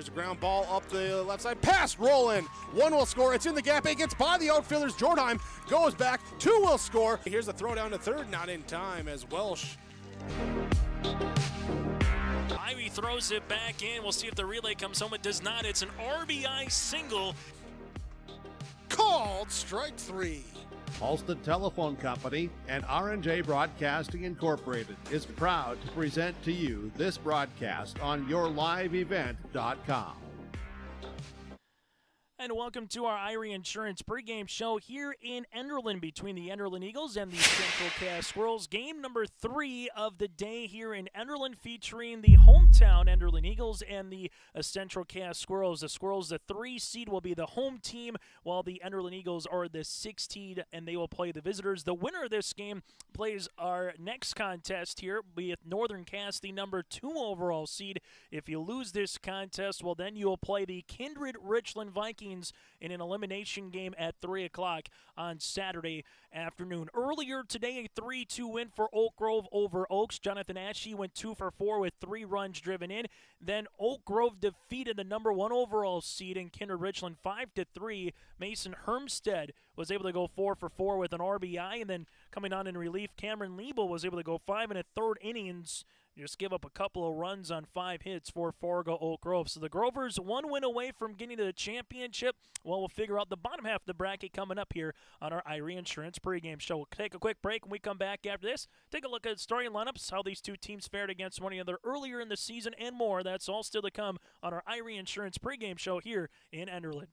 Here's a ground ball up the left side. Pass, roll in. One will score. It's in the gap. It gets by the outfielders. Jordheim goes back. Two will score. Here's the throw down to third. Not in time as Welsh. Ivy throws it back in. We'll see if the relay comes home. It does not. It's an RBI single. Called strike three. Halsted Telephone Company and R&J Broadcasting Incorporated is proud to present to you this broadcast on yourliveevent.com. And welcome to our Irie Insurance pregame show here in Enderlin between the Enderlin Eagles and the Central Cass Squirrels. Game number 3 of the day here in Enderlin, featuring the hometown Enderlin Eagles and the Central Cass Squirrels. The Squirrels, the 3 seed, will be the home team, while the Enderlin Eagles are the 6 seed, and they will play the visitors. The winner of this game plays our next contest here with Northern Cass, the number 2 overall seed. If you lose this contest, well, then you will play the Kindred Richland Vikings in an elimination game at 3 o'clock on Saturday afternoon. Earlier today, a 3-2 win for Oak Grove over Oaks. Jonathan Ashe went 2 for 4 with 3 runs driven in. Then Oak Grove defeated the number 1 overall seed in Kindred Richland 5-3. Mason Hermstead was able to go 4 for 4 with an RBI, and then coming on in relief, Cameron Liebel was able to go 5 1/3 innings. Just give up a couple of runs on 5 hits for Fargo Oak Grove. So the Grovers 1 win away from getting to the championship. Well, we'll figure out the bottom half of the bracket coming up here on our Irie Insurance pregame show. We'll take a quick break. When we come back after this, take a look at starting lineups, how these two teams fared against one another earlier in the season, and more. That's all still to come on our Irie Insurance pregame show here in Enderlin.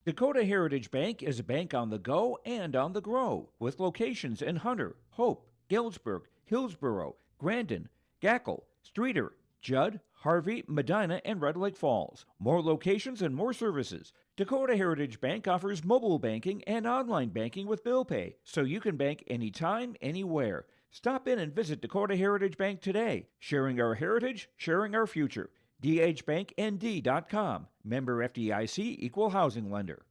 Dakota Heritage Bank is a bank on the go and on the grow, with locations in Hunter, Hope, Galesburg, Hillsborough, Grandin, Gackle, Streeter, Judd, Harvey, Medina, and Red Lake Falls. More locations and more services. Dakota Heritage Bank offers mobile banking and online banking with bill pay, so you can bank anytime, anywhere. Stop in and visit Dakota Heritage Bank today. Sharing our heritage, sharing our future. dhbanknd.com. Member FDIC, Equal Housing Lender.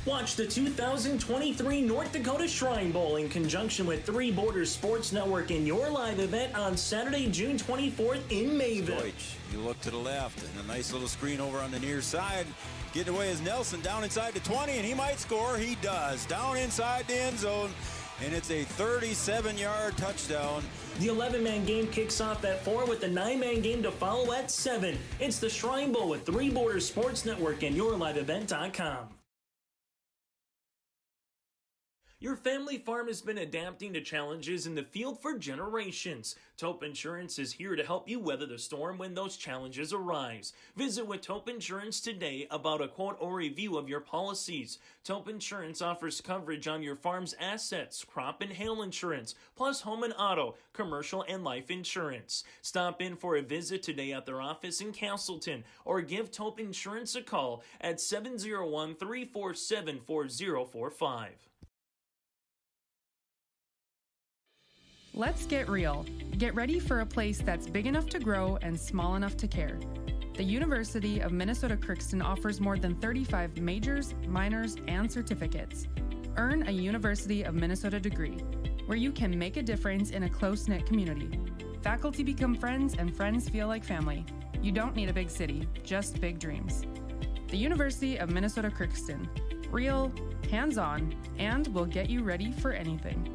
Watch the 2023 North Dakota Shrine Bowl in conjunction with Three Borders Sports Network in your live event on Saturday, June 24th in Mayville. Deutsch, you look to the left, and a nice little screen over on the near side. Getting away is Nelson down inside the 20, and he might score. He does. Down inside the end zone, and it's a 37-yard touchdown. The 11-man game kicks off at 4 with the 9-man game to follow at 7. It's the Shrine Bowl with Three Borders Sports Network and yourliveevent.com. Your family farm has been adapting to challenges in the field for generations. Taupe Insurance is here to help you weather the storm when those challenges arise. Visit with Taupe Insurance today about a quote or review of your policies. Taupe Insurance offers coverage on your farm's assets, crop and hail insurance, plus home and auto, commercial and life insurance. Stop in for a visit today at their office in Castleton or give Taupe Insurance a call at 701-347-4045. Let's get real. Get ready for a place that's big enough to grow and small enough to care. The University of Minnesota Crookston offers more than 35 majors, minors, and certificates. Earn a University of Minnesota degree, where you can make a difference in a close-knit community. Faculty become friends, and friends feel like family. You don't need a big city, just big dreams. The University of Minnesota Crookston. Real, hands-on, and will get you ready for anything.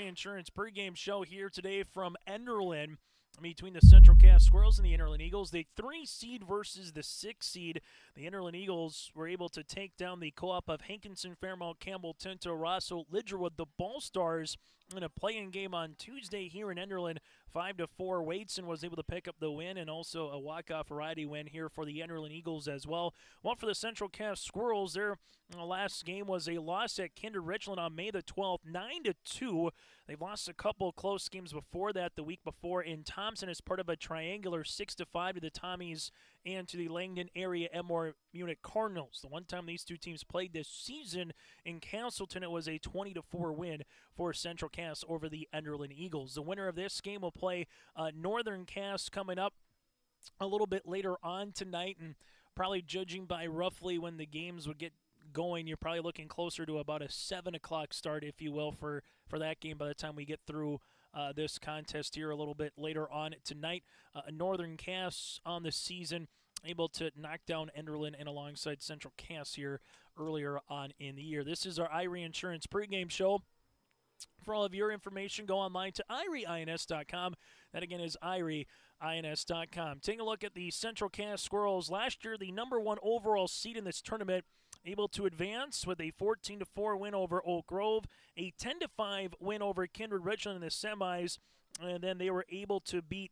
Insurance pregame show here today from Enderlin between the Central Cass Squirrels and the Enderlin Eagles. The 3 seed versus the 6 seed. The Enderlin Eagles were able to take down the co-op of Hankinson, Fairmount, Campbell, Tinto, Rosso, Lidgerwood, the Ball Stars, in a play-in game on Tuesday here in Enderlin. 5-4. Wadeson was able to pick up the win, and also a walk-off variety win here for the Enderlin Eagles as well. Well, for the Central Cass Squirrels, their last game was a loss at Kindred Richland on May the 12th, 9-2. They've lost a couple close games before that, the week before in Thompson as part of a triangular 6-5 to the Tommies and to the Langdon area Edmore Munich Cardinals. The one time these two teams played this season in Castleton, it was a 20-4 win for Central Cass over the Enderlin Eagles. The winner of this game will play Northern Cass coming up a little bit later on tonight, and probably judging by roughly when the games would get going, you're probably looking closer to about a 7 o'clock start, if you will, for that game by the time we get through this contest here a little bit later on tonight. Northern Cass on the season, able to knock down Enderlin and alongside Central Cass here earlier on in the year. This is our Irie Insurance pregame show. For all of your information, go online to irieins.com. That again is irieins.com. Taking a look at the Central Cass Squirrels. Last year, the number 1 overall seed in this tournament, able to advance with a 14-4 win over Oak Grove, a 10-5 win over Kindred Richland in the semis, and then they were able to beat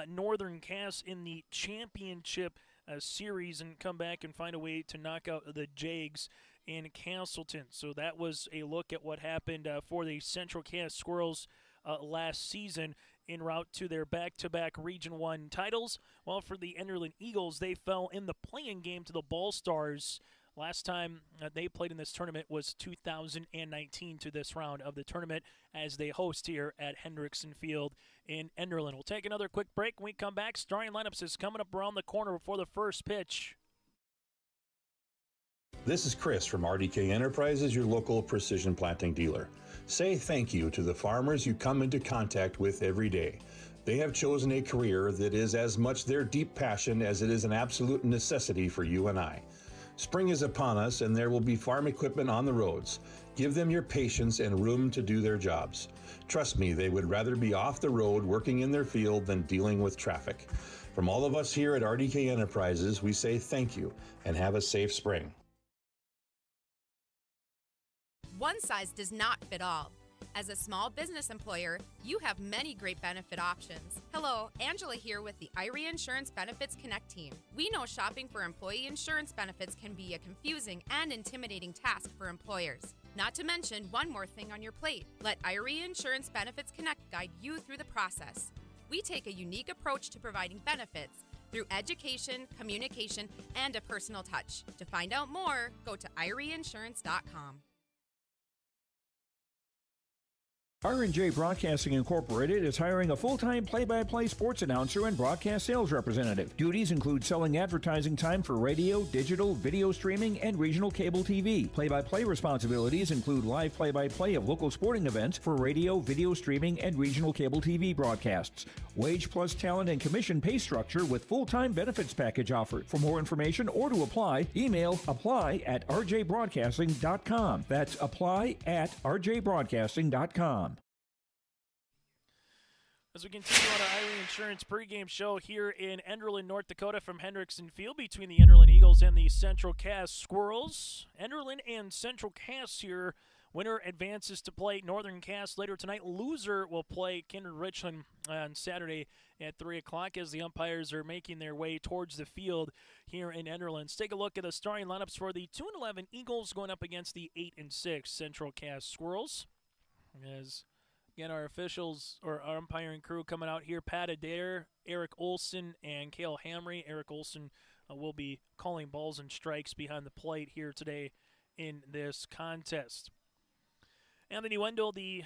Northern Cass in the championship series and come back and find a way to knock out the Jags in Castleton. So that was a look at what happened for the Central Cass Squirrels last season en route to their back-to-back Region 1 titles. While for the Enderlin Eagles, they fell in the play-in game to the Ball Stars. Last time they played in this tournament was 2019 to this round of the tournament as they host here at Hendrickson Field in Enderlin. We'll take another quick break. When we come back, starting lineups is coming up around the corner before the first pitch. This is Chris from RDK Enterprises, your local precision planting dealer. Say thank you to the farmers you come into contact with every day. They have chosen a career that is as much their deep passion as it is an absolute necessity for you and I. Spring is upon us and there will be farm equipment on the roads. Give them your patience and room to do their jobs. Trust me, they would rather be off the road working in their field than dealing with traffic. From all of us here at RDK Enterprises, we say thank you and have a safe spring. One size does not fit all. As a small business employer, you have many great benefit options. Hello, Angela here with the Irie Insurance Benefits Connect team. We know shopping for employee insurance benefits can be a confusing and intimidating task for employers. Not to mention one more thing on your plate. Let Irie Insurance Benefits Connect guide you through the process. We take a unique approach to providing benefits through education, communication, and a personal touch. To find out more, go to IrieInsurance.com. R&J Broadcasting Incorporated is hiring a full-time play-by-play sports announcer and broadcast sales representative. Duties include selling advertising time for radio, digital, video streaming, and regional cable TV. Play-by-play responsibilities include live play-by-play of local sporting events for radio, video streaming, and regional cable TV broadcasts. Wage plus talent and commission pay structure with full-time benefits package offered. For more information or to apply, email apply@rjbroadcasting.com. That's apply@rjbroadcasting.com. As we continue on our Irie Insurance pregame show here in Enderlin, North Dakota from Hendrickson Field between the Enderlin Eagles and the Central Cass Squirrels. Enderlin and Central Cass here. Winner advances to play Northern Cass later tonight. Loser will play Kindred Richland on Saturday at 3 o'clock as the umpires are making their way towards the field here in Enderlin. Let's take a look at the starting lineups for the 2-11 Eagles going up against the 8-6 Central Cass Squirrels. As again, our officials, or our umpiring crew coming out here, Pat Adair, Eric Olson, and Cale Hamry. Eric Olson will be calling balls and strikes behind the plate here today in this contest. Anthony Wendell, the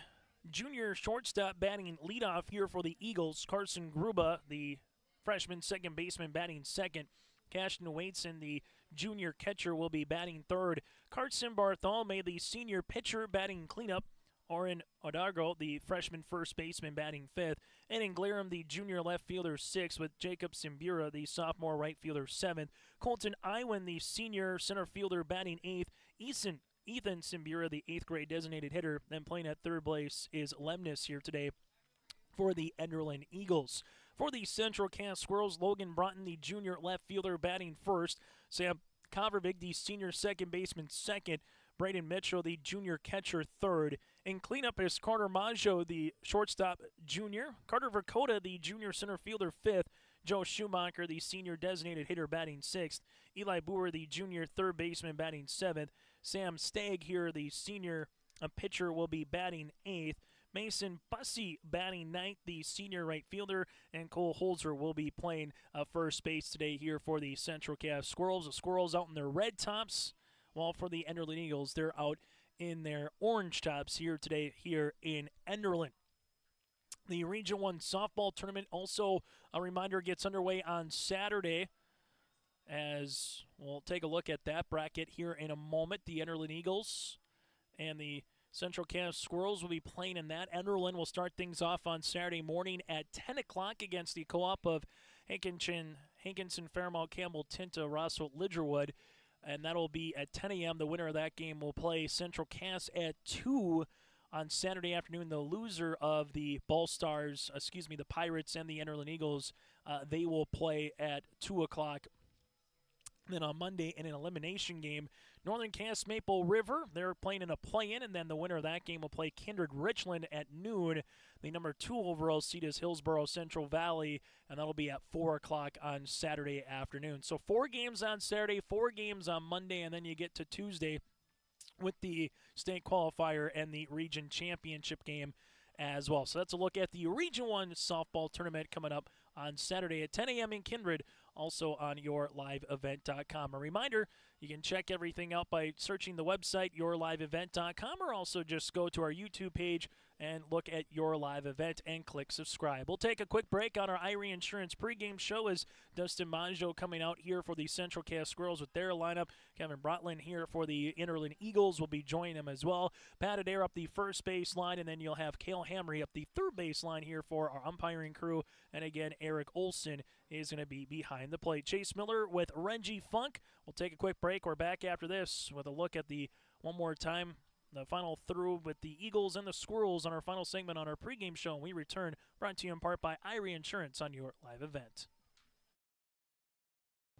junior shortstop, batting leadoff here for the Eagles. Carson Gruba, the freshman second baseman, batting second. Cashton Waitson, the junior catcher, will be batting third. Carson Bartholomew, the senior pitcher, batting cleanup. Oren Odargo, the freshman first baseman, batting fifth. And in Glarum, the junior left fielder, sixth, with Jacob Simbura, the sophomore right fielder, seventh. Colton Iwan, the senior center fielder, batting eighth. Ethan Simbura, the eighth grade designated hitter. Then playing at third base is Lemnis here today for the Enderlin Eagles. For the Central Cass Squirrels, Logan Broughton, the junior left fielder, batting first. Sam Covervig, the senior second baseman, second. Braden Mitchell, the junior catcher, third. In cleanup is Carter Maggio, the shortstop, junior. Carter Dakota, the junior center fielder, fifth. Joe Schumacher, the senior designated hitter, batting sixth. Eli Boer, the junior third baseman, batting seventh. Sam Stagg here, the senior pitcher, will be batting eighth. Mason Bussey batting ninth, the senior right fielder. And Cole Holzer will be playing first base today here for the Central Cass Squirrels. The Squirrels out in their red tops, while for the Enderlin Eagles, they're out in their orange tops here today here in Enderlin. The Region 1 softball tournament, also a reminder, gets underway on Saturday. as we'll take a look at that bracket here in a moment. The Enderlin Eagles and the Central Cass Squirrels will be playing in that. Enderlin will start things off on Saturday morning at 10 o'clock against the co-op of Hankinson, Fairmount, Campbell, Tinta, Rossville, Lidgerwood, and that'll be at 10 a.m. The winner of that game will play Central Cass at 2 on Saturday afternoon. The loser of the the Pirates and the Enderlin Eagles, they will play at 2 o'clock. Then on Monday in an elimination game, Northern Cass Maple River, they're playing in a play-in, and then the winner of that game will play Kindred Richland at noon. The number 2 overall seed is Hillsborough Central Valley, and that'll be at 4 o'clock on Saturday afternoon. So 4 games on Saturday, 4 games on Monday, and then you get to Tuesday with the state qualifier and the region championship game as well. So that's a look at the Region 1 softball tournament coming up on Saturday at 10 a.m. in Kindred, also on yourliveevent.com. A reminder, you can check everything out by searching the website, yourliveevent.com, or also just go to our YouTube page and look at Your Live Event and click subscribe. We'll take a quick break on our Irie Insurance pregame show as Dustin Mongeau coming out here for the Central Cass Squirrels with their lineup. Kevin Brotland here for the Enderlin Eagles will be joining them as well. Pat Adair up the first base line, and then you'll have Cale Hamry up the third base line here for our umpiring crew. And again, Eric Olson is going to be behind the plate. Chase Miller with Rengie Funk. We'll take a quick break. We're back after this with a look at the final through with the Eagles and the Squirrels on our final segment on our pregame show. And we return, brought to you in part by Irie Insurance on your live event.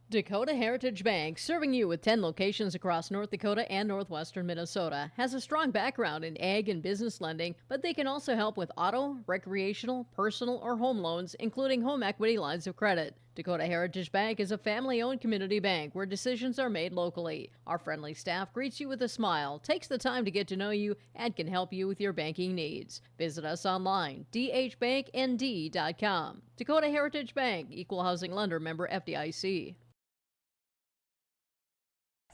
Dakota Heritage Bank, serving you with 10 locations across North Dakota and northwestern Minnesota, has a strong background in ag and business lending, but they can also help with auto, recreational, personal, or home loans, including home equity lines of credit. Dakota Heritage Bank is a family-owned community bank where decisions are made locally. Our friendly staff greets you with a smile, takes the time to get to know you, and can help you with your banking needs. Visit us online, dhbanknd.com. Dakota Heritage Bank, Equal Housing Lender, member FDIC.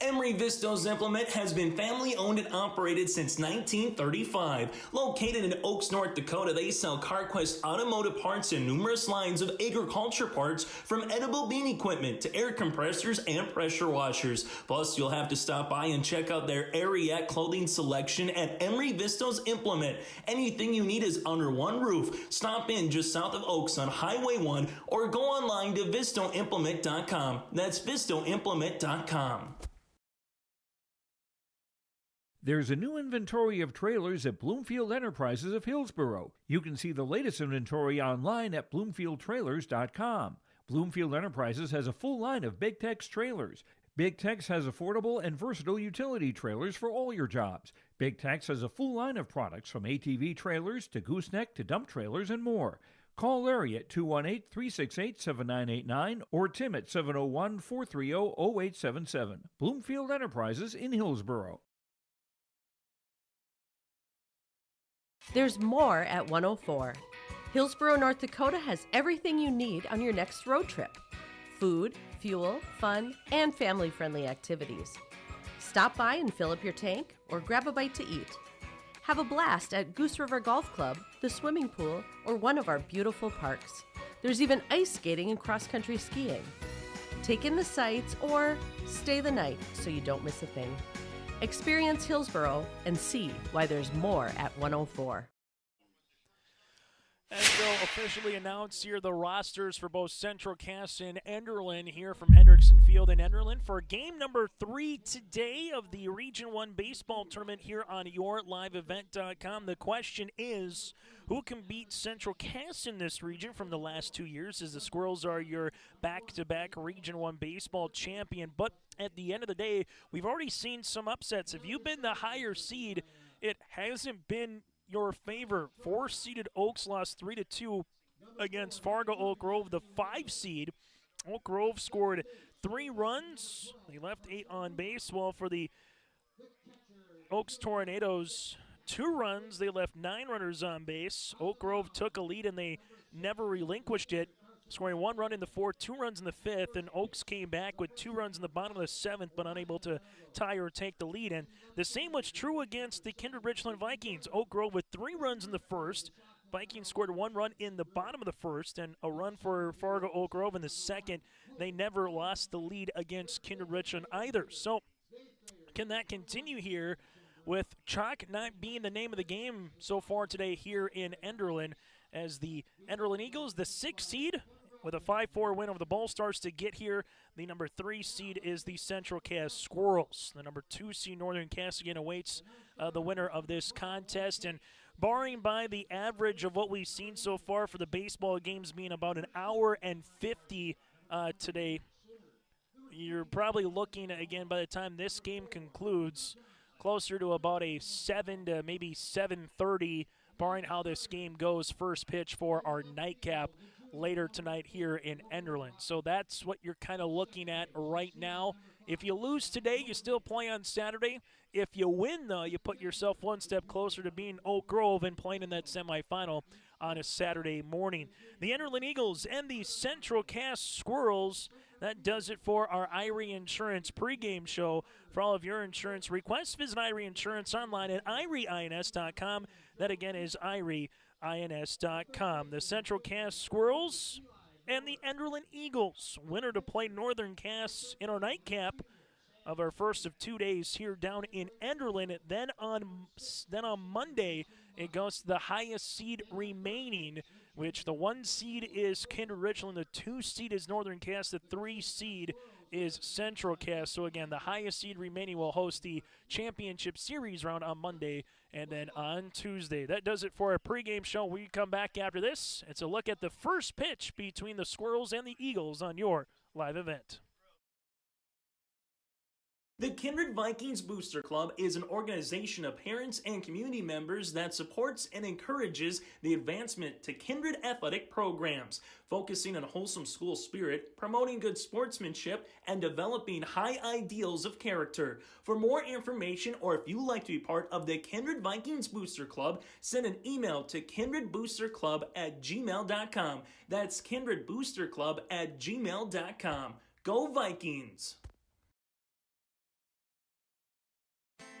Emery Vistos Implement has been family-owned and operated since 1935. Located in Oaks, North Dakota, they sell CarQuest automotive parts and numerous lines of agriculture parts, from edible bean equipment to air compressors and pressure washers. Plus, you'll have to stop by and check out their Ariat clothing selection at Emery Vistos Implement. Anything you need is under one roof. Stop in just south of Oaks on Highway 1 or go online to vistoimplement.com. That's vistoimplement.com. There's a new inventory of trailers at Bloomfield Enterprises of Hillsborough. You can see the latest inventory online at bloomfieldtrailers.com. Bloomfield Enterprises has a full line of Big Tex trailers. Big Tex has affordable and versatile utility trailers for all your jobs. Big Tex has a full line of products from ATV trailers to gooseneck to dump trailers and more. Call Larry at 218-368-7989 or Tim at 701-430-0877. Bloomfield Enterprises in Hillsborough. There's more at 104. Hillsborough, North Dakota has everything you need on your next road trip. Food, fuel, fun, and family-friendly activities. Stop by and fill up your tank or grab a bite to eat. Have a blast at Goose River Golf Club, the swimming pool, or one of our beautiful parks. There's even ice skating and cross-country skiing. Take in the sights or stay the night so you don't miss a thing. Experience Hillsborough and see why there's more at 104. And they'll officially announce here the rosters for both Central Cass and Enderlin here from Hendrickson Field in Enderlin for game number 3 today of the Region 1 baseball tournament here on yourliveevent.com. The question is, who can beat Central Cass in this region from the last 2 years, as the Squirrels are your back-to-back Region 1 baseball champion? But at the end of the day, we've already seen some upsets. If you've been the higher seed, it hasn't been your favor. 4-seeded Oaks lost 3-2 against Fargo Oak Grove, the 5-seed. Oak Grove scored 3 runs. They left 8 on base, while for the Oaks Tornadoes, 2 runs. They left 9 runners on base. Oak Grove took a lead, and they never relinquished it, scoring 1 run in the 4th, 2 runs in the 5th, and Oaks came back with 2 runs in the bottom of the 7th, but unable to tie or take the lead. And the same was true against the Kindred Richland Vikings. Oak Grove with 3 runs in the 1st, Vikings scored 1 run in the bottom of the first and a run for Fargo Oak Grove in the second. They never lost the lead against Kindred Richland either. So can that continue here with chalk not being the name of the game so far today here in Enderlin, as the Enderlin Eagles, the 6th seed, with a 5-4 win over the Ball Stars to get here. The number 3 seed is the Central Cass Squirrels. The number 2 seed Northern Cass again awaits the winner of this contest. And barring by the average of what we've seen so far for the baseball games being about an hour and 50 today, you're probably looking, again, by the time this game concludes, closer to about a 7 to maybe 7:30, barring how this game goes, first pitch for our nightcap later tonight here in Enderlin. So that's what you're kind of looking at right now. If you lose today, you still play on Saturday. If you win, though, you put yourself one step closer to being Oak Grove and playing in that semifinal on a Saturday morning. The Enderlin Eagles and the Central Cass Squirrels. That does it for our Irie Insurance pregame show. For all of your insurance requests, visit Irie Insurance online at irieins.com. That again is irieins.com. The Central Cass Squirrels and the Enderlin Eagles. Winner to play Northern Cass in our nightcap of our first of 2 days here down in Enderlin. Then on Monday, it goes to the highest seed remaining, which the 1 seed is Kindred Richland, the 2 seed is Northern Cass, the 3 seed is Central Cass. So again, the highest seed remaining will host the championship series round on Monday and then on Tuesday. That does it for our pregame show. We come back after this. It's a look at the first pitch between the Squirrels and the Eagles on your live event. The Kindred Vikings Booster Club is an organization of parents and community members that supports and encourages the advancement to Kindred athletic programs, focusing on wholesome school spirit, promoting good sportsmanship, and developing high ideals of character. For more information, or if you'd like to be part of the Kindred Vikings Booster Club, send an email to kindredboosterclub@gmail.com. That's kindredboosterclub@gmail.com. Go Vikings!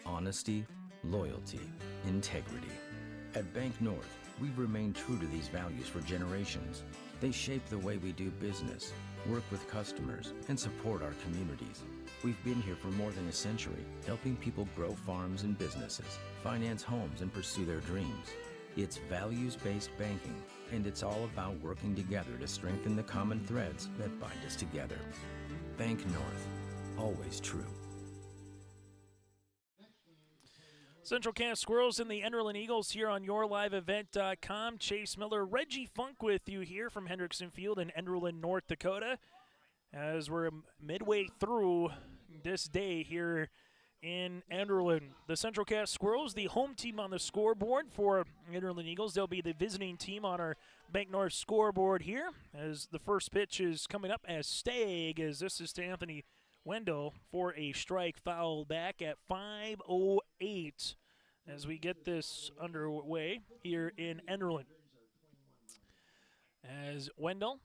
Honesty, loyalty, integrity. At Bank North, we've remained true to these values for generations. They shape the way we do business, work with customers, and support our communities. We've been here for more than a century, helping people grow farms and businesses, finance homes, and pursue their dreams. It's values-based banking, and it's all about working together to strengthen the common threads that bind us together. Bank North, always true. Central Cass Squirrels and the Enderlin Eagles here on yourliveevent.com. Chase Miller, Reggie Funk with you here from Hendrickson Field in Enderlin, North Dakota, as we're midway through this day here in Enderlin. The Central Cass Squirrels, the home team on the scoreboard for Enderlin Eagles. They'll be the visiting team on our Bank North scoreboard here, as the first pitch is coming up as Stagg, as this is to Anthony Wendell for a strike, foul back at 5:08 as we get this underway here in Enderlin. As Wendell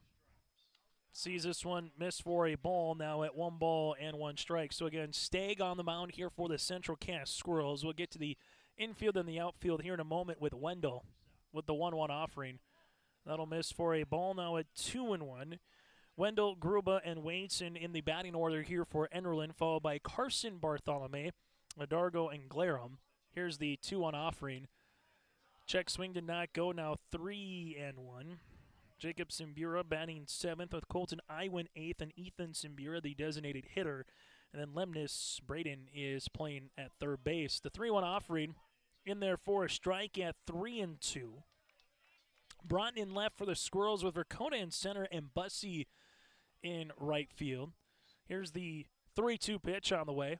sees this one miss for a ball, now at 1 ball and 1 strike. So again, Stagg on the mound here for the Central Cass Squirrels. We'll get to the infield and the outfield here in a moment with Wendell with the 1-1 offering. That'll miss for a ball, now at 2-1. Wendell, Gruba, and Waitson in the batting order here for Enderlin, followed by Carson, Bartholome, Ladargo, and Glarum. Here's the 2-1 offering. Check swing did not go, now 3-1. Jacob Simbura batting 7th with Colton Iwin 8th and Ethan Simbura, the designated hitter. And then Lemnis Braden is playing at third base. The 3-1 offering in there for a strike at 3-2. Broughton in left for the Squirrels with Vercona in center and Bussey in right field. Here's the 3-2 pitch on the way.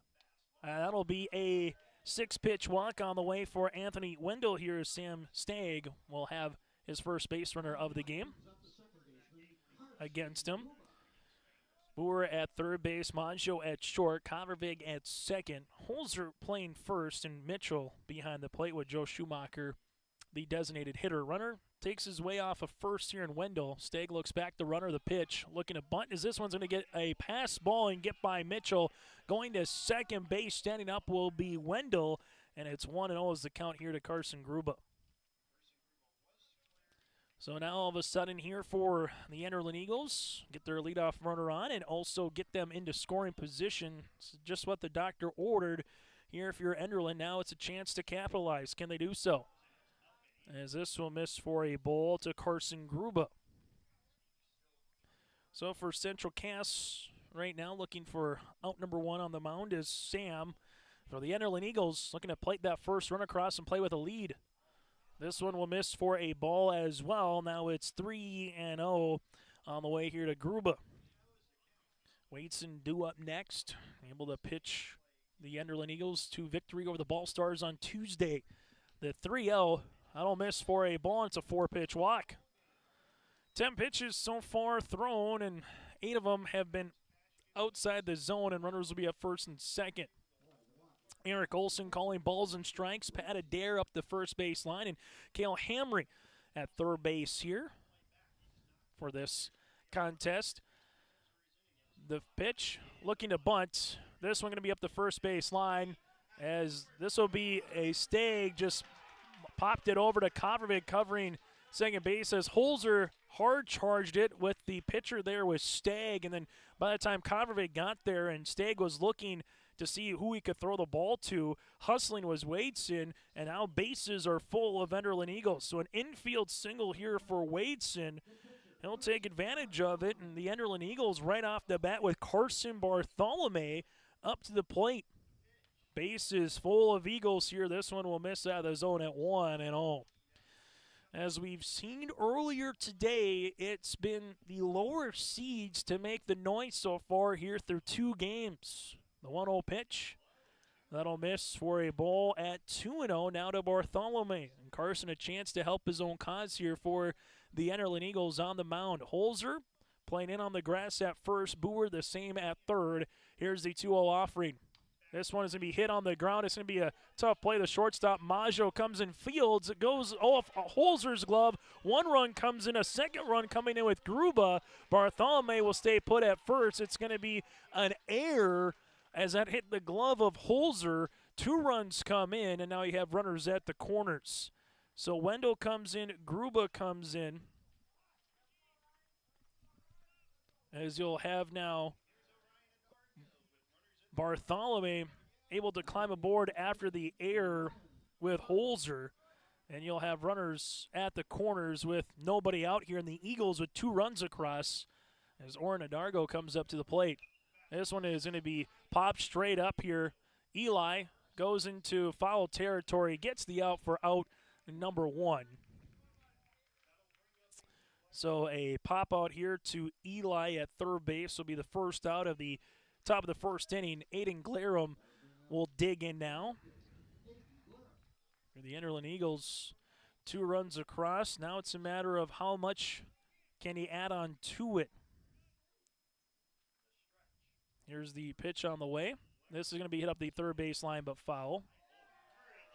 That'll be a 6-pitch walk on the way for Anthony Wendell here. Sam Stagg will have his first base runner of the game against him. Boer at third base, Monjo at short, Convervig at second, Holzer playing first, and Mitchell behind the plate with Joe Schumacher, the designated hitter. Runner takes his way off of first here in Wendell. Stagg looks back, the runner, the pitch, looking to bunt as this one's going to get a pass ball and get by Mitchell. Going to second base, standing up will be Wendell, and it's 1-0 is the count here to Carson Gruba. So now all of a sudden here for the Enderlin Eagles, get their leadoff runner on and also get them into scoring position. It's just what the doctor ordered here if you're Enderlin. Now it's a chance to capitalize. Can they do so? As this will miss for a ball to Carson Gruba. So for Central Cass right now, looking for out number one on the mound is Sam. For the Enderlin Eagles, looking to plate that first run across and play with a lead. This one will miss for a ball as well. Now it's 3-0 on the way here to Gruba. Waitson due up next, able to pitch the Enderlin Eagles to victory over the Ball Stars on Tuesday. The 3-0, that'll miss for a ball. It's a 4-pitch walk. 10 pitches so far thrown, and 8 of them have been outside the zone, and runners will be at first and second. Eric Olson calling balls and strikes. Pat Adair up the first base line, and Cale Hamry at third base here for this contest. The pitch looking to bunt. This one going to be up the first base line, as this will be a Stag. Just popped it over to Kovarovic covering second base as Holzer hard charged it with the pitcher there with Stag, and then by the time Kovarovic got there and Stag was looking to see who he could throw the ball to, hustling was Wadeson, and now bases are full of Enderlin Eagles. So an infield single here for Wadeson. He'll take advantage of it, and the Enderlin Eagles right off the bat with Carson Bartholomew up to the plate. Bases full of Eagles here. This one will miss out of the zone at 1-0. As we've seen earlier today, it's been the lower seeds to make the noise so far here through 2 games. The 1-0 pitch, that'll miss for a ball at 2-0 now to Bartholomew. And Carson a chance to help his own cause here for the Enderlin Eagles on the mound. Holzer playing in on the grass at first. Boer the same at third. Here's the 2-0 offering. This one is going to be hit on the ground. It's going to be a tough play. The shortstop, Maggio, comes in fields. It goes off Holzer's glove. 1 run comes in. A second run coming in with Gruba. Bartholomew will stay put at first. It's going to be an error as that hit the glove of Holzer. 2 runs come in, and now you have runners at the corners. So Wendell comes in, Gruba comes in. As you'll have now Bartholomew able to climb aboard after the error with Holzer. And you'll have runners at the corners with nobody out here, and the Eagles with 2 runs across as Oren Adargo comes up to the plate. This one is going to be popped straight up here. Eli goes into foul territory, gets the out for out number 1. So a pop out here to Eli at third base will be the first out of the top of the first inning. Aiden Glarum will dig in now. For the Enderlin Eagles, 2 runs across. Now it's a matter of how much can he add on to it. Here's the pitch on the way. This is going to be hit up the third base line, but foul.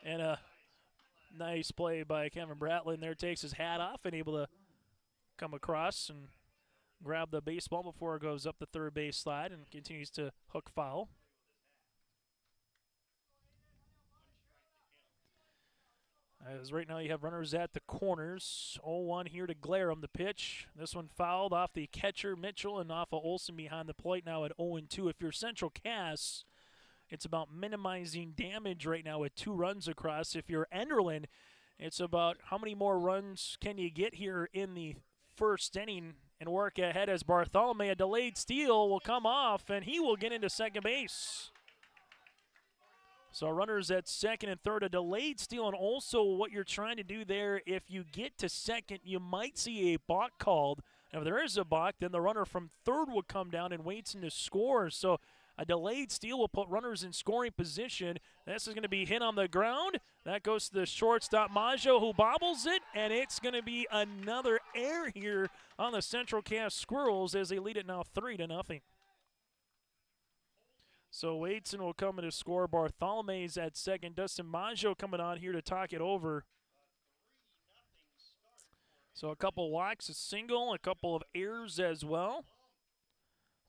And a nice play by Kevin Bratlin there. Takes his hat off and able to come across and grab the baseball before it goes up the third base slide and continues to hook foul. As right now you have runners at the corners. 0-1 here to Glarum. The pitch. This one fouled off the catcher Mitchell and off of Olson behind the plate now at 0-2. If you're Central Cass, it's about minimizing damage right now with 2 runs across. If you're Enderlin, it's about how many more runs can you get here in the first inning and work ahead as Bartholomew. A delayed steal will come off, and he will get into second base. So runners at second and third, a delayed steal, and also what you're trying to do there, if you get to second, you might see a balk called. And if there is a balk, then the runner from third would come down and waits to score. So a delayed steal will put runners in scoring position. This is going to be hit on the ground. That goes to the shortstop, Maggio, who bobbles it, and it's going to be another error here on the Central Cass Squirrels as they lead it now 3-0. So Wadeson will come in to score. Bartholomew's at second. Dustin Maggio coming on here to talk it over. So a couple walks, a single, a couple of errors as well.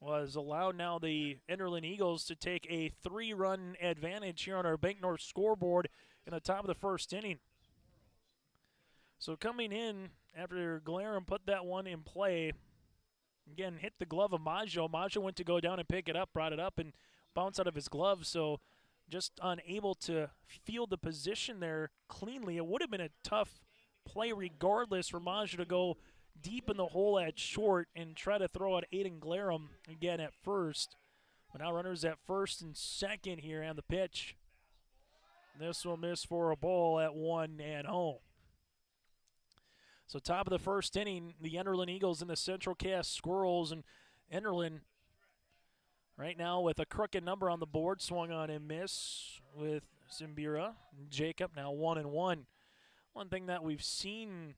Was allowed now the Enderlin Eagles to take a 3-run advantage here on our Bank North scoreboard in the top of the first inning. So coming in after Glarum put that one in play, again, hit the glove of Maggio. Maggio went to go down and pick it up, brought it up, and bounced out of his glove. So just unable to field the position there cleanly. It would have been a tough play regardless for Maggio to go deep in the hole at short and try to throw out Aiden Glarum again at first. But now runners at first and second here on the pitch. This will miss for a ball at 1-0. So top of the first inning, the Enderlin Eagles and the Central Cass Squirrels. And Enderlin right now with a crooked number on the board, swung on and miss with Simbira. Jacob now 1-1. One thing that we've seen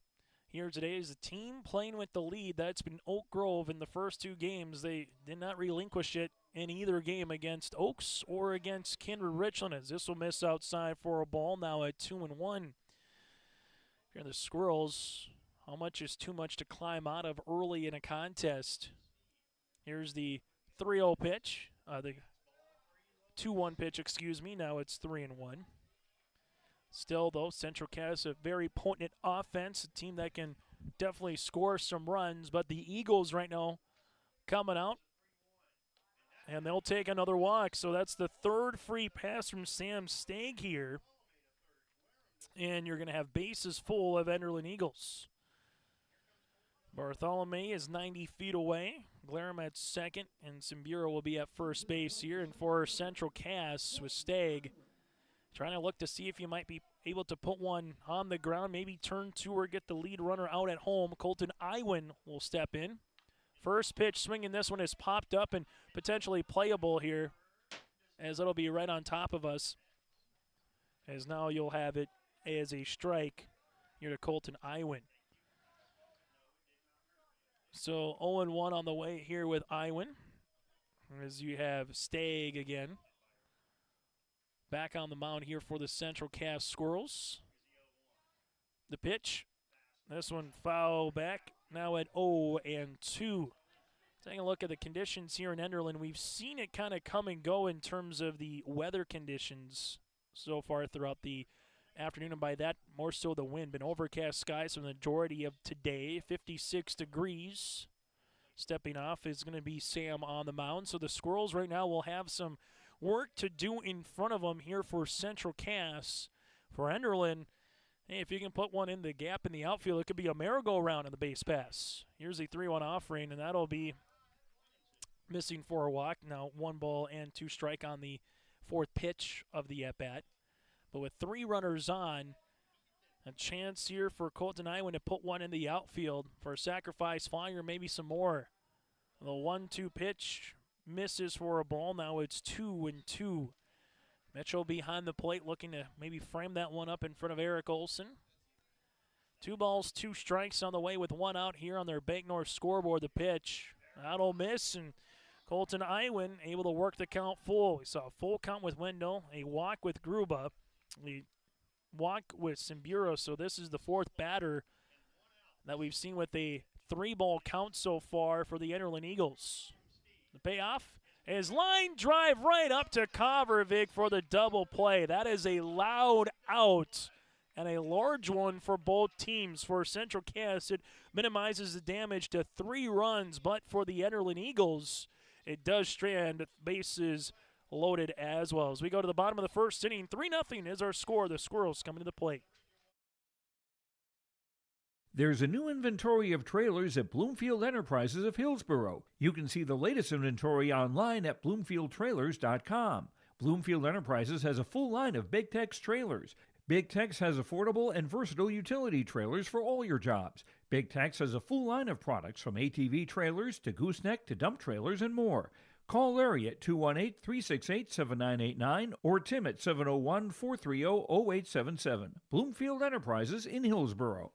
here today is the team playing with the lead. That's been Oak Grove in the first two games. They did not relinquish it in either game against Oaks or against Kindred Richland, as this will miss outside for a ball now at 2-1. Here are the Squirrels. How much is too much to climb out of early in a contest? Here's the 3-0 pitch, the 2-1 pitch, excuse me. Now it's 3-1. Still, though, Central Cass a very potent offense, a team that can definitely score some runs. But the Eagles right now coming out, and they'll take another walk. So that's the third free pass from Sam Stagg here. And you're going to have bases full of Enderlin Eagles. Bartholomew is 90 feet away. Glarum at second, and Simbira will be at first base here. And for Central Cass with Stagg, trying to look to see if you might be able to put one on the ground, maybe turn two or get the lead runner out at home. Colton Iwin will step in. First pitch swinging, this one is popped up and potentially playable here, as it'll be right on top of us. As now you'll have it as a strike here to Colton Iwin. So 0-1 on the way here with Iwin, as you have Stagg again back on the mound here for the Central Cass Squirrels. The pitch, this one foul back, now at 0-2. Taking a look at the conditions here in Enderlin, we've seen it kind of come and go in terms of the weather conditions so far throughout the afternoon, and by that, more so the wind. Been overcast skies for the majority of today, 56 degrees. Stepping off is going to be Sam on the mound. So the Squirrels right now will have some work to do in front of them here for Central Cass. For Enderlin, hey, if you can put one in the gap in the outfield, it could be a merry-go-round in the base pass. Here's a 3-1 offering, and that'll be missing for a walk. Now 1 ball and 2 strike on the fourth pitch of the at-bat. But with 3 runners on, a chance here for Colton Iwin to put one in the outfield for a sacrifice fly or maybe some more. The 1-2 pitch misses for a ball. Now it's 2-2. Mitchell behind the plate looking to maybe frame that one up in front of Eric Olson. 2 balls, 2 strikes on the way with 1 out here on their Bank North scoreboard. The pitch, that'll miss, and Colton Iwin able to work the count full. We saw a full count with Wendell, a walk with Gruba, a walk with Simbura. So this is the 4th batter that we've seen with a 3-ball count so far for the Enderlin Eagles. The payoff is line drive right up to Kovervik for the double play. That is a loud out and a large one for both teams. For Central Cass, it minimizes the damage to 3 runs, but for the Enderlin Eagles, it does strand bases loaded as well. As we go to the bottom of the first inning, 3-0 is our score. The Squirrels coming to the plate. There's a new inventory of trailers at Bloomfield Enterprises of Hillsborough. You can see the latest inventory online at bloomfieldtrailers.com. Bloomfield Enterprises has a full line of Big Tex trailers. Big Tex has affordable and versatile utility trailers for all your jobs. Big Tex has a full line of products from ATV trailers to gooseneck to dump trailers and more. Call Larry at 218-368-7989 or Tim at 701-430-0877. Bloomfield Enterprises in Hillsborough.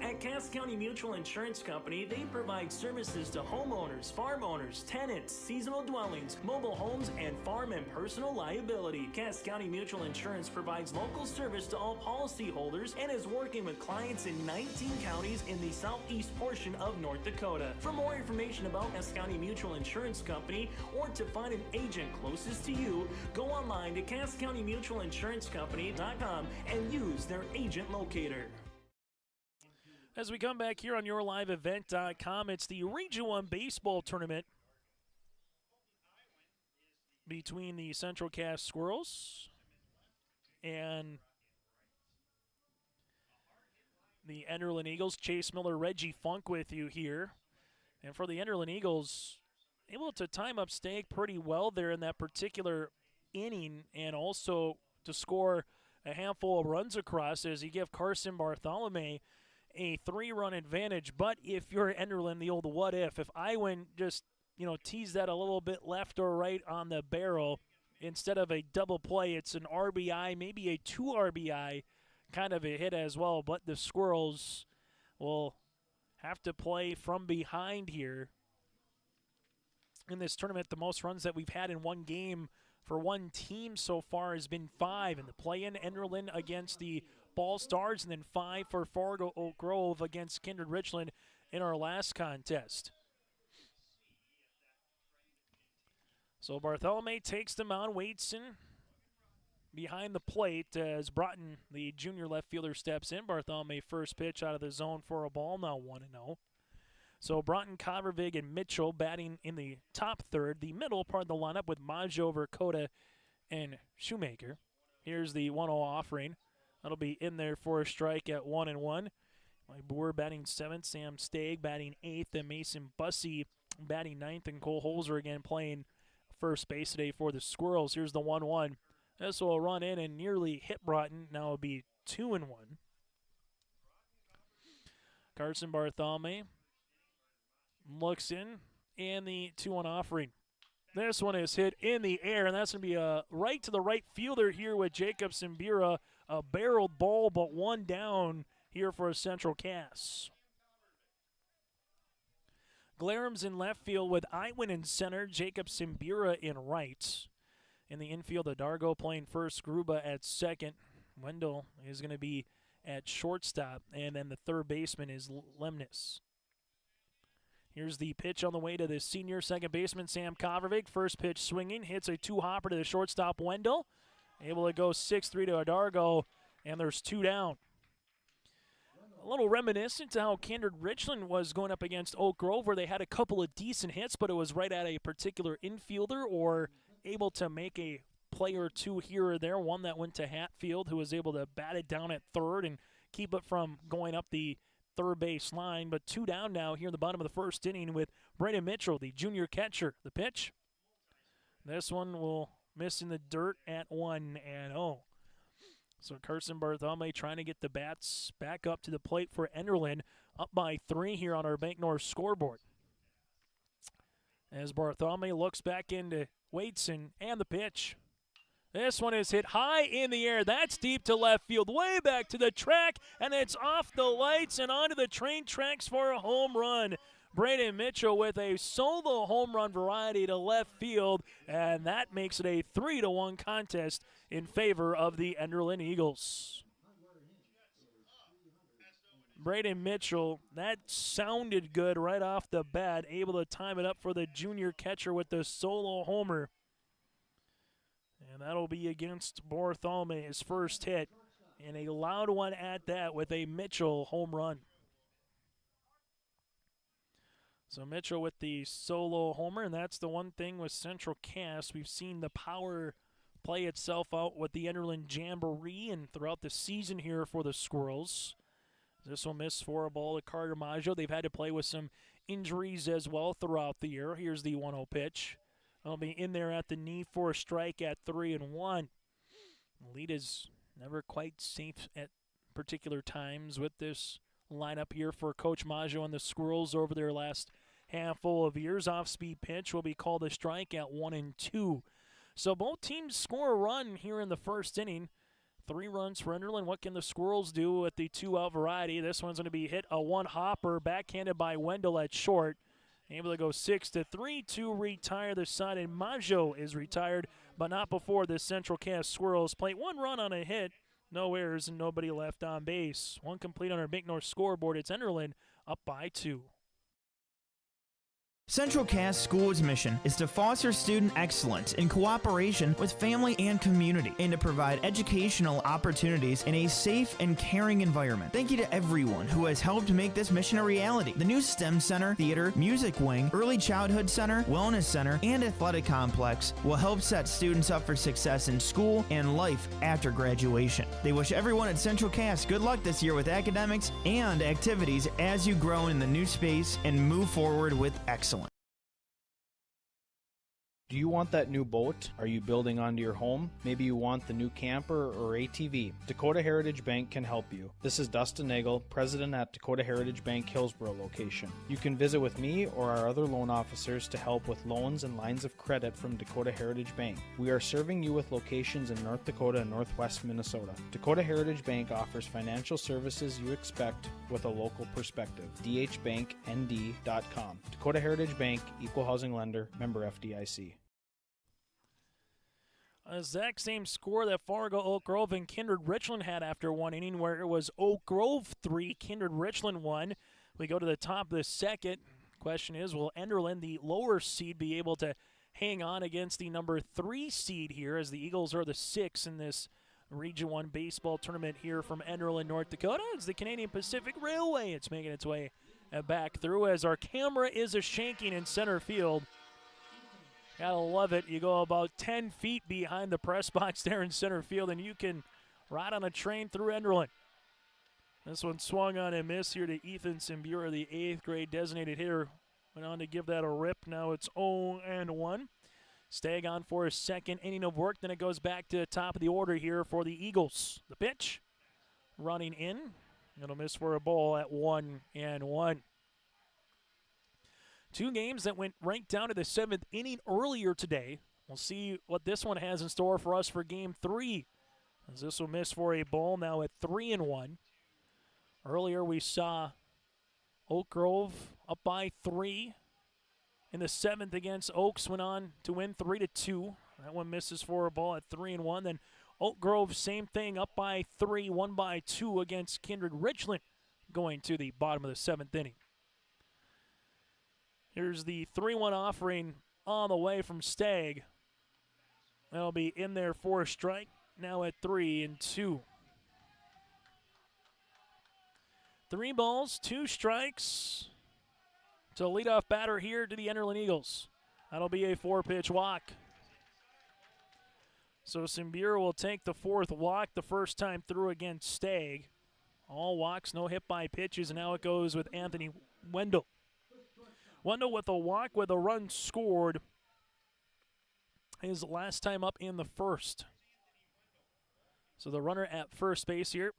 At Cass County Mutual Insurance Company, they provide services to homeowners, farm owners, tenants, seasonal dwellings, mobile homes, and farm and personal liability. Cass County Mutual Insurance provides local service to all policyholders and is working with clients in 19 counties in the southeast portion of North Dakota. For more information about Cass County Mutual Insurance Company or to find an agent closest to you, go online to CassCountyMutualInsuranceCompany.com and use their agent locator. As we come back here on YourLiveEvent.com, it's the Region 1 Baseball Tournament between the Central Cass Squirrels and the Enderlin Eagles. Chase Miller, Reggie Funk with you here. And for the Enderlin Eagles, able to time up Stag pretty well there in that particular inning and also to score a handful of runs across as you give Carson Bartholomew a 3-run advantage. But if you're Enderlin, the old what if Iwin just, tease that a little bit left or right on the barrel, instead of a double play, it's an RBI, maybe a 2 RBI kind of a hit as well. But the Squirrels will have to play from behind here. In this tournament, the most runs that we've had in one game for one team so far has been 5. In the play-in, Enderlin against the Ball Stars, and then 5 for Fargo Oak Grove against Kindred Richland in our last contest. So Bartholomew takes the mound, waits in behind the plate as Broughton, the junior left fielder, steps in. Bartholomew first pitch out of the zone for a ball, now 1-0. So Broughton, Covervig, and Mitchell batting in the top third. The middle part of the lineup with Maggio, Dakota, and Shoemaker. Here's the 1-0 offering. That'll be in there for a strike at 1-1. Mike Boer batting 7th, Sam Stagg batting 8th, and Mason Bussey batting 9th, and Cole Holzer again playing first base today for the Squirrels. Here's the 1-1. This will run in and nearly hit Broughton. Now it'll be 2-1. Carson Bartholomew looks in, and the 2-1 offering. This one is hit in the air, and that's going to be a right to the right fielder here with Jacob Simbira. A barreled ball, but one down here for a Central Cass. Glarham's in left field with Iwin in center, Jacob Simbira in right. In the infield, Adargo playing first, Gruba at second. Wendell is going to be at shortstop, and then the third baseman is Lemnis. Here's the pitch on the way to the senior second baseman, Sam Covervig. First pitch swinging, hits a 2-hopper to the shortstop, Wendell. Able to go 6-3 to Adargo, and there's 2 down. A little reminiscent to how Kindred Richland was going up against Oak Grove, where they had a couple of decent hits, but it was right at a particular infielder or able to make a play or two here or there. One that went to Hatfield, who was able to bat it down at third and keep it from going up the third base line. But 2 down now here in the bottom of the first inning with Brandon Mitchell, the junior catcher. The pitch. This one will miss in the dirt at 1-0. So Carson Bartholomew trying to get the bats back up to the plate for Enderlin, up by 3 here on our Bank North scoreboard. As Bartholomew looks back into Waitson, and the pitch. This one is hit high in the air. That's deep to left field, way back to the track, and it's off the lights and onto the train tracks for a home run. Braden Mitchell with a solo home run variety to left field, and that makes it a 3-1 contest in favor of the Enderlin Eagles. Braden Mitchell, that sounded good right off the bat, able to time it up for the junior catcher with the solo homer. And that'll be against Bartholomew, his first hit, and a loud one at that with a Mitchell home run. So Mitchell with the solo homer, and that's the one thing with Central Cass. We've seen the power play itself out with the Enderlin Jamboree and throughout the season here for the Squirrels. This will miss for a ball to Carter Maggio. They've had to play with some injuries as well throughout the year. Here's the 1-0 pitch. It'll be in there at the knee for a strike at 3-1. The lead is never quite safe at particular times with this lineup here for Coach Maggio and the Squirrels over their last handful of years. Off-speed pitch will be called a strike at 1-2. So both teams score a run here in the first inning. 3 runs for Enderlin. What can the Squirrels do with the 2-out variety? This one's going to be hit a 1-hopper, backhanded by Wendell at short. Able to go 6-3 to retire the side, and Maggio is retired, but not before the Central Cass Squirrels plate. 1 run on a hit, no errors, and nobody left on base. 1 complete on our Bank North scoreboard. It's Enderlin up by 2. Central Cass School's mission is to foster student excellence in cooperation with family and community and to provide educational opportunities in a safe and caring environment. Thank you to everyone who has helped make this mission a reality. The new STEM Center, Theater, Music Wing, Early Childhood Center, Wellness Center, and Athletic Complex will help set students up for success in school and life after graduation. They wish everyone at Central Cass good luck this year with academics and activities as you grow in the new space and move forward with excellence. Do you want that new boat? Are you building onto your home? Maybe you want the new camper or ATV. Dakota Heritage Bank can help you. This is Dustin Nagel, president at Dakota Heritage Bank Hillsboro location. You can visit with me or our other loan officers to help with loans and lines of credit from Dakota Heritage Bank. We are serving you with locations in North Dakota and Northwest Minnesota. Dakota Heritage Bank offers financial services you expect with a local perspective. dhbanknd.com. Dakota Heritage Bank, equal housing lender, member FDIC. Exact same score that Fargo, Oak Grove, and Kindred Richland had after 1 inning, where it was Oak Grove 3, Kindred Richland 1. We go to the top of the second. Question is, will Enderlin, the lower seed, be able to hang on against the number 3 seed here, as the Eagles are the 6 in this Region 1 baseball tournament here from Enderlin, North Dakota? It's the Canadian Pacific Railway. It's making its way back through as our camera is a-shanking in center field. Gotta love it. You go about 10 feet behind the press box there in center field, and you can ride on a train through Enderlin. This one swung on and missed here to Ethan Simbura, the 8th grade designated hitter. Went on to give that a rip. Now it's 0-1. Stag on for his 2nd inning of work. Then it goes back to the top of the order here for the Eagles. The pitch running in. It'll miss for a ball at 1-1. 2 games that went right down to the 7th inning earlier today. We'll see what this one has in store for us for Game 3. As this will miss for a ball now at 3-1. Earlier we saw Oak Grove up by 3. In the 7th against Oaks, went on to win 3-2. That one misses for a ball at 3-1. Then Oak Grove, same thing, up by 3, 1-2 against Kindred Richland, going to the bottom of the 7th inning. Here's the 3-1 offering on the way from Stagg. That'll be in there for a strike, now at 3-2. 3 balls, 2 strikes to leadoff batter here to the Enderlin Eagles. That'll be a 4-pitch walk. So Simbura will take the 4th walk the first time through against Stagg. All walks, no hit by pitches, and now it goes with Anthony Wendell. Wendell with a walk with a run scored his last time up in the 1st. So the runner at first base here.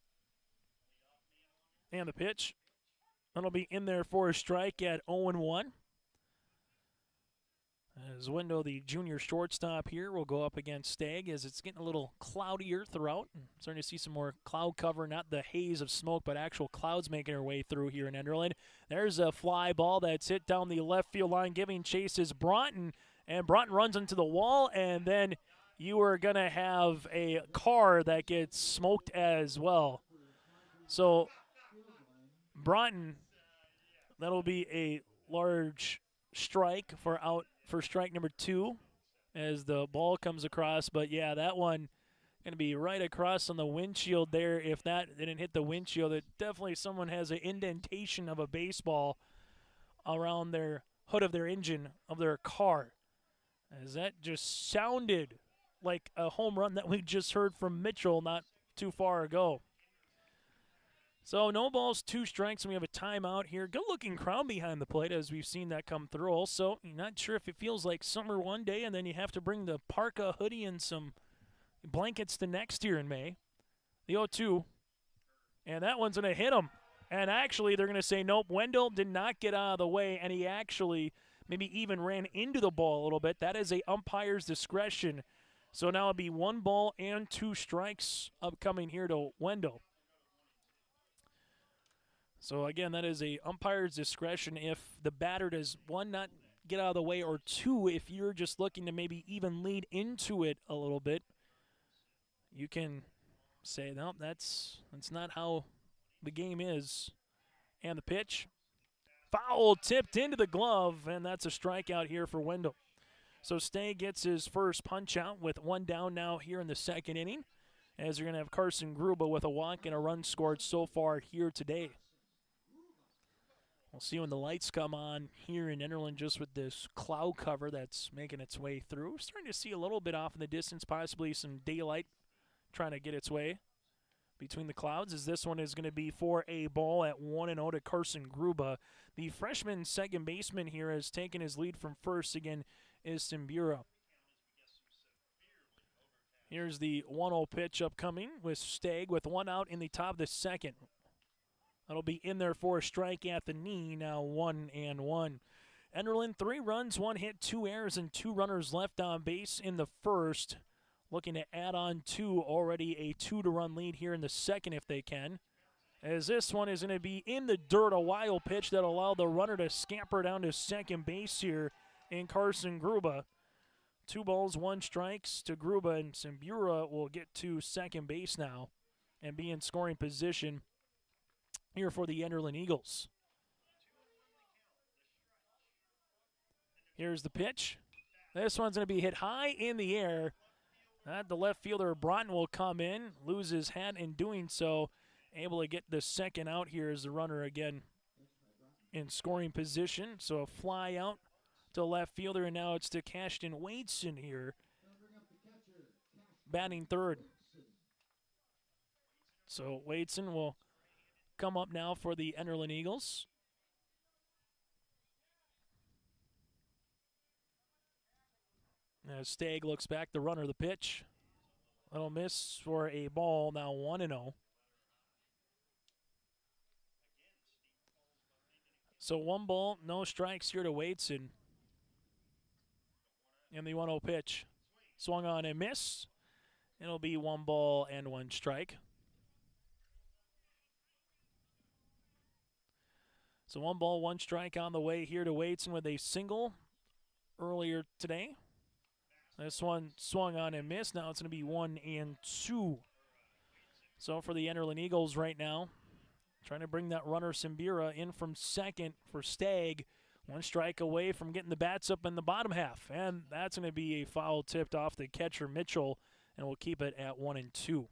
And the pitch. That'll be in there for a strike at 0-1. As Wendell, the junior shortstop here, will go up against Stagg as it's getting a little cloudier throughout. Starting to see some more cloud cover, not the haze of smoke, but actual clouds making their way through here in Enderlin. There's a fly ball that's hit down the left field line. Giving chase is Broughton, and Broughton runs into the wall, and then you are going to have a car that gets smoked as well. So Broughton, that'll be a large strike for strike number 2 as the ball comes across. But yeah, that one going to be right across on the windshield there. If that didn't hit the windshield, it definitely someone has an indentation of a baseball around their hood of their engine of their car. As that just sounded like a home run that we just heard from Mitchell not too far ago. So no balls, 2 strikes, and we have a timeout here. Good-looking crowd behind the plate as we've seen that come through. Also, you're not sure if it feels like summer one day and then you have to bring the parka, hoodie, and some blankets the next year in May. The 0-2, and that one's going to hit him. And actually, they're going to say, nope, Wendell did not get out of the way, and he actually maybe even ran into the ball a little bit. That is a umpire's discretion So now it'll be 1 ball and 2 strikes upcoming here to Wendell. So again, that is a umpire's discretion if the batter does, 1, not get out of the way, or 2, if you're just looking to maybe even lead into it a little bit, you can say, no, that's not how the game is. And the pitch, foul, tipped into the glove, and that's a strikeout here for Wendell. So Stagg gets his first punch out with 1 down now here in the second inning, as you're going to have Carson Gruba with a walk and a run scored so far here today. We'll see when the lights come on here in Enderlin, just with this cloud cover that's making its way through. Starting to see a little bit off in the distance, possibly some daylight trying to get its way between the clouds, as this one is going to be for a ball at 1-0 to Carson Gruba. The freshman second baseman here has taken his lead from first. Again, is Simbura. Here's the 1-0 pitch upcoming with Stagg with 1 out in the top of the second. That'll be in there for a strike at the knee, now 1-1. Enderlin, 3 runs, 1 hit, 2 errors, and 2 runners left on base in the first. Looking to add on 2, already a 2-to-run lead here in the second if they can. As this one is going to be in the dirt, a wild pitch that allow the runner to scamper down to second base here in Carson Gruba. 2 balls, 1 strikes to Gruba, and Simbura will get to second base now and be in scoring position here for the Enderlin Eagles. Here's the pitch. This one's going to be hit high in the air. The left fielder, Broughton, will come in, lose his hat in doing so, able to get the second out here as the runner again in scoring position. So a fly out to left fielder, and now it's to Cashton Wadeson here, batting third. So Wadeson will come up now for the Enderlin Eagles. As Stagg looks back, the runner, the pitch. Little miss for a ball, now 1-0. So 1 ball, no strikes here to Wadeson. And the 1-0 pitch. Swung on and missed. It'll be 1 ball and 1 strike. So 1 ball, 1 strike on the way here to Wadeson with a single earlier today. This one swung on and missed. Now it's going to be 1-2. So for the Enderlin Eagles right now, trying to bring that runner Simbura in from second for Stagg. 1 strike away from getting the bats up in the bottom half. And that's going to be a foul tipped off the catcher Mitchell, and we'll keep it at 1-2.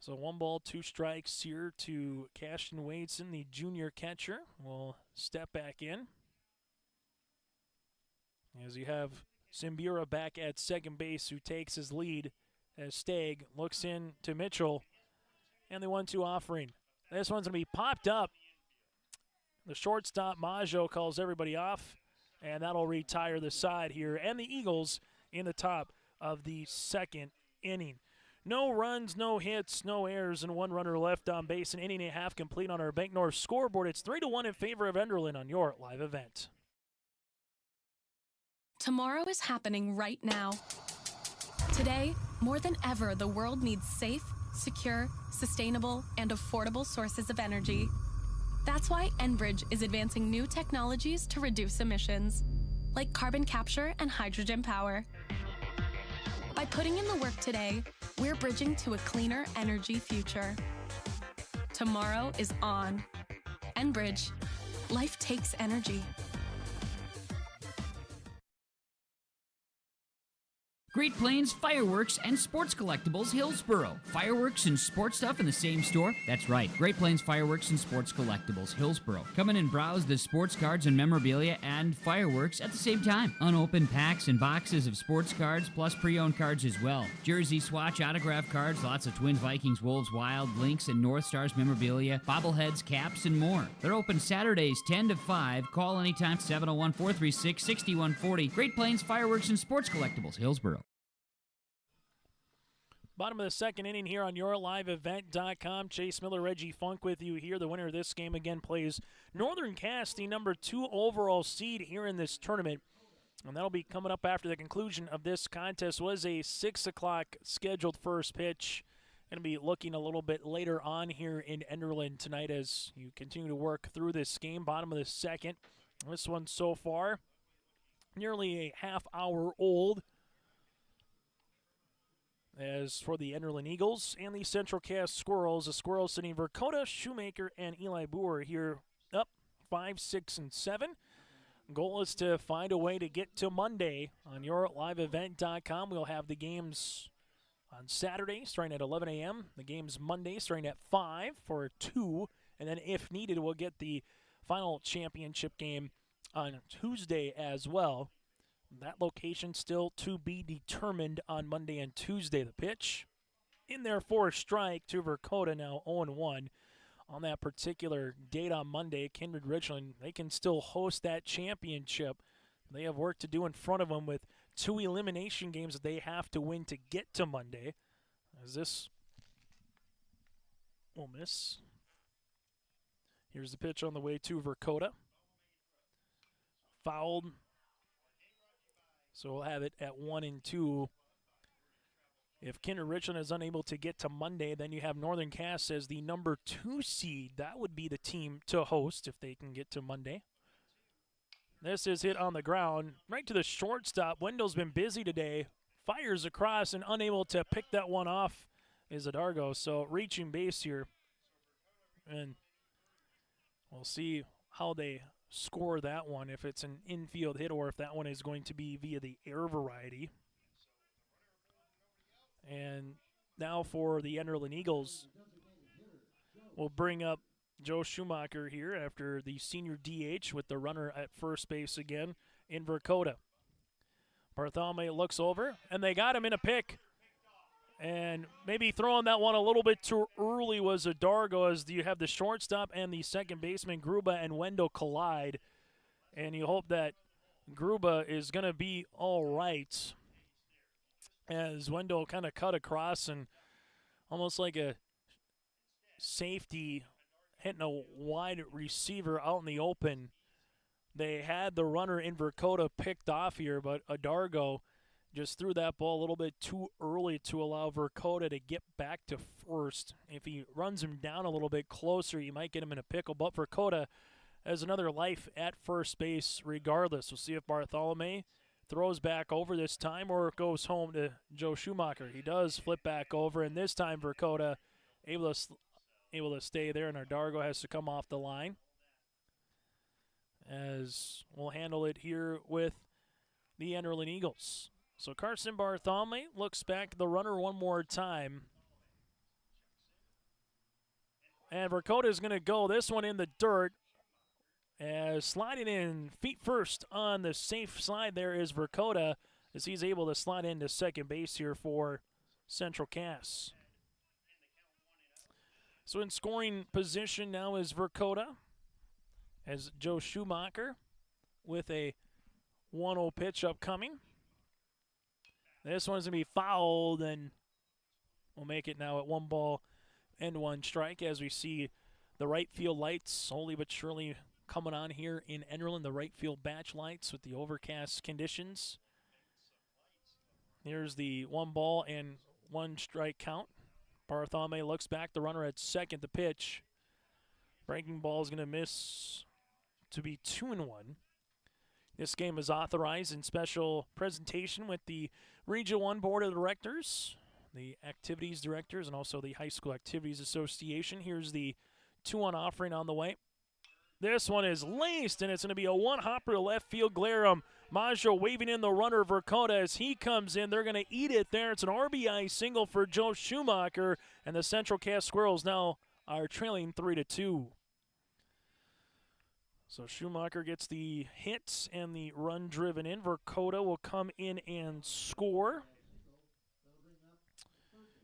So 1 ball, 2 strikes here to Cashton Wadeson, the junior catcher. Will step back in. As you have Simbura back at second base, who takes his lead as Stagg looks in to Mitchell. And the 1-2 offering. This one's going to be popped up. The shortstop, Maggio, calls everybody off, and that'll retire the side here. And the Eagles in the top of the second inning. No runs, no hits, no errors, and 1 runner left on base. An inning and a half complete on our Bank North scoreboard. It's 3-1 in favor of Enderlin on your live event. Tomorrow is happening right now. Today, more than ever, the world needs safe, secure, sustainable, and affordable sources of energy. That's why Enbridge is advancing new technologies to reduce emissions, like carbon capture and hydrogen power. By putting in the work today, we're bridging to a cleaner energy future. Tomorrow is on. Enbridge. Life takes energy. Great Plains Fireworks and Sports Collectibles, Hillsboro. Fireworks and sports stuff in the same store? That's right. Great Plains Fireworks and Sports Collectibles, Hillsboro. Come in and browse the sports cards and memorabilia and fireworks at the same time. Unopened packs and boxes of sports cards, plus pre-owned cards as well. Jersey, swatch, autograph cards, lots of Twins, Vikings, Wolves, Wild, Lynx, and North Stars memorabilia, bobbleheads, caps, and more. They're open Saturdays 10 to 5. Call anytime, 701-436-6140. Great Plains Fireworks and Sports Collectibles, Hillsboro. Bottom of the second inning here on yourliveevent.com. Chase Miller, Reggie Funk with you here. The winner of this game again plays Northern Cass, the number 2 overall seed here in this tournament. And that'll be coming up after the conclusion of this contest. Was a 6 o'clock scheduled first pitch. Going to be looking a little bit later on here in Enderlin tonight as you continue to work through this game. Bottom of the second. This one so far nearly a half hour old. As for the Enderlin Eagles and the Central Cass Squirrels, the Squirrels sitting Dakota, Shoemaker, and Eli Boer here up 5, 6, and 7. Goal is to find a way to get to Monday on yourliveevent.com. We'll have the games on Saturday starting at 11 a.m. The games Monday starting at 5 for 2. And then if needed, we'll get the final championship game on Tuesday as well. That location still to be determined on Monday and Tuesday. The pitch in there for a strike to Dakota, now 0-1. On that particular date on Monday, Kindred Richland, they can still host that championship. They have work to do in front of them with 2 elimination games that they have to win to get to Monday. As this will miss. Here's the pitch on the way to Dakota. Fouled. So we'll have it at 1-2. If Kinder Richland is unable to get to Monday, then you have Northern Cass as the number 2 seed. That would be the team to host if they can get to Monday. This is hit on the ground, right to the shortstop. Wendell's been busy today. Fires across and unable to pick that one off is Adargo. So reaching base here. And we'll see how they score that one, if it's an infield hit or if that one is going to be via the air variety. And now for the Enderlin Eagles, we'll bring up Joe Schumacher here after the senior DH with the runner at first base again in Dakota. Bartholomew looks over, and they got him in a pick. And maybe throwing that one a little bit too early was Adargo, as you have the shortstop and the second baseman, Gruba and Wendell, collide. And you hope that Gruba is going to be all right, as Wendell kind of cut across and almost like a safety hitting a wide receiver out in the open. They had the runner in Dakota picked off here, but Adargo just threw that ball a little bit too early to allow Dakota to get back to first. If he runs him down a little bit closer, you might get him in a pickle. But Dakota has another life at first base regardless. We'll see if Bartholomew throws back over this time or goes home to Joe Schumacher. He does flip back over, and this time Dakota able to stay there, and Adargo has to come off the line. As we'll handle it here with the Enderlin Eagles. So Carson Bartholomew looks back at the runner one more time. And Dakota is going to go this one in the dirt. As sliding in feet first on the safe side there is Dakota, as he's able to slide into second base here for Central Cass. So in scoring position now is Dakota, as Joe Schumacher with a 1-0 pitch upcoming. This one's going to be fouled, and we'll make it now at 1-1 strike, as we see the right field lights slowly but surely coming on here in Enderlin, the right field batch lights with the overcast conditions. Here's the 1-1 strike count. Bartholomew looks back, the runner at second, the pitch. Breaking ball is going to miss to be 2-1. This game is authorized in special presentation with the Region 1 Board of Directors, the Activities Directors, and also the High School Activities Association. Here's the 2-1 offering on the way. This one is laced, and it's going to be a one-hopper to left field. Glarum, Maggio waving in the runner, Dakota, as he comes in. They're going to eat it there. It's an RBI single for Joe Schumacher, and the Central Cass Squirrels now are trailing 3-2. So Schumacher gets the hits and the run driven in. Dakota will come in and score.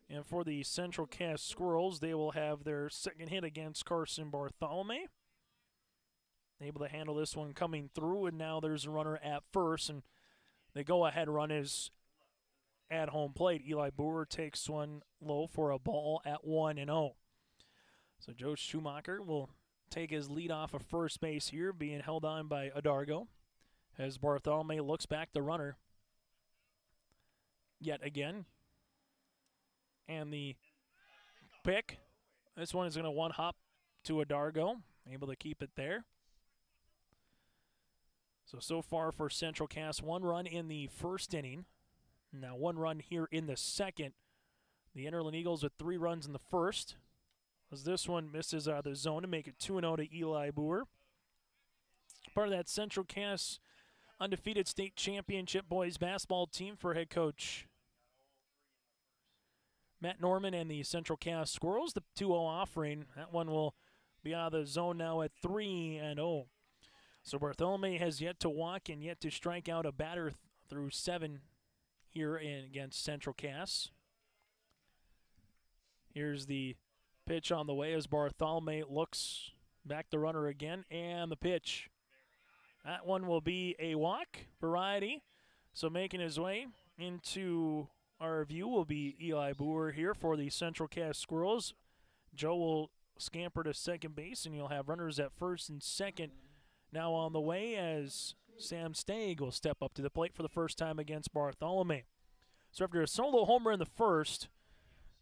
And for the Central Cass Squirrels, they will have their second hit against Carson Bartholomew. Able to handle this one coming through, and now there's a runner at first, and the go-ahead run is at home plate. Eli Boer takes one low for a ball at 1-0. So Joe Schumacher will take his lead off of first base here, being held on by Adargo. As Bartholomew looks back the runner yet again. And the pick. This one is going to one-hop to Adargo. Able to keep it there. So far for Central Cass, 1 run in the first inning. Now 1 run here in the second. The Enderlin Eagles with 3 runs in the first. As this one misses out of the zone to make it 2-0 to Eli Boer. Part of that Central Cass undefeated state championship boys basketball team for head coach Matt Norman and the Central Cass Squirrels. The 2-0 offering. That one will be out of the zone now at 3-0. So Bartholomew has yet to walk and yet to strike out a batter through 7 here against Central Cass. Here's the pitch on the way as Bartholomew looks back the runner again, and the pitch. That one will be a walk variety. So making his way into our view will be Eli Boer here for the Central Cass Squirrels. Joe will scamper to second base, and you'll have runners at first and second now on the way as Sam Stagg will step up to the plate for the first time against Bartholomew. So after a solo homer in the first,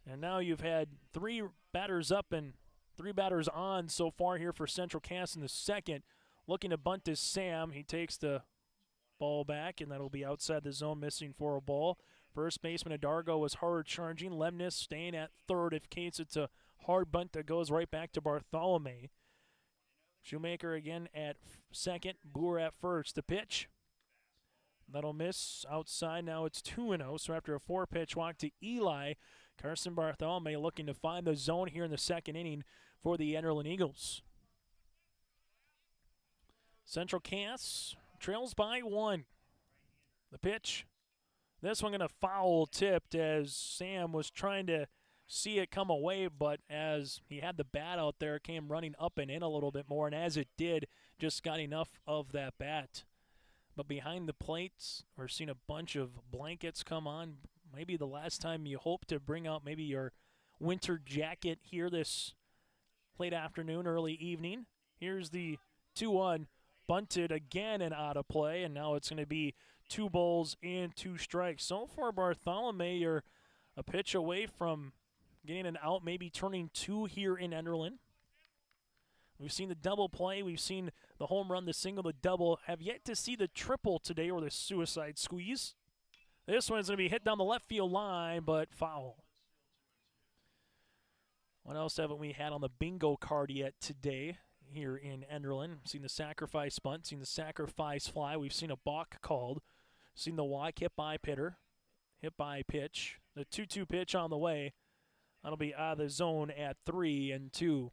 and now you've had 3 batters up and 3 batters on so far here for Central Cass in the second. Looking to bunt is Sam. He takes the ball back, and that'll be outside the zone, missing for a ball. First baseman Adargo was hard charging. Lemnis staying at third in case it's a hard bunt that goes right back to Bartholomew. Shoemaker again at second. Boer at first. The pitch. That'll miss outside. Now it's 2-0. So after a 4-pitch walk to Eli, Carson Bartholomew looking to find the zone here in the second inning for the Enderlin Eagles. Central Cass trails by 1. The pitch. This one going to foul tipped as Sam was trying to see it come away, but as he had the bat out there, it came running up and in a little bit more, and as it did, just got enough of that bat. But behind the plates, we're seeing a bunch of blankets come on. Maybe the last time you hope to bring out maybe your winter jacket here this late afternoon, early evening. Here's the 2-1, bunted again and out of play, and now it's going to be 2 balls and 2 strikes. So far, Bartholomew, you're a pitch away from getting an out, maybe turning 2 here in Enderlin. We've seen the double play. We've seen the home run, the single, the double. Have yet to see the triple today or the suicide squeeze. This one's going to be hit down the left field line, but foul. What else haven't we had on the bingo card yet today here in Enderlin? Seen the sacrifice bunt, seen the sacrifice fly. We've seen a balk called. Seen the walk, hit by pitter, hit by pitch. The 2-2 pitch on the way. That'll be out of the zone at 3-2.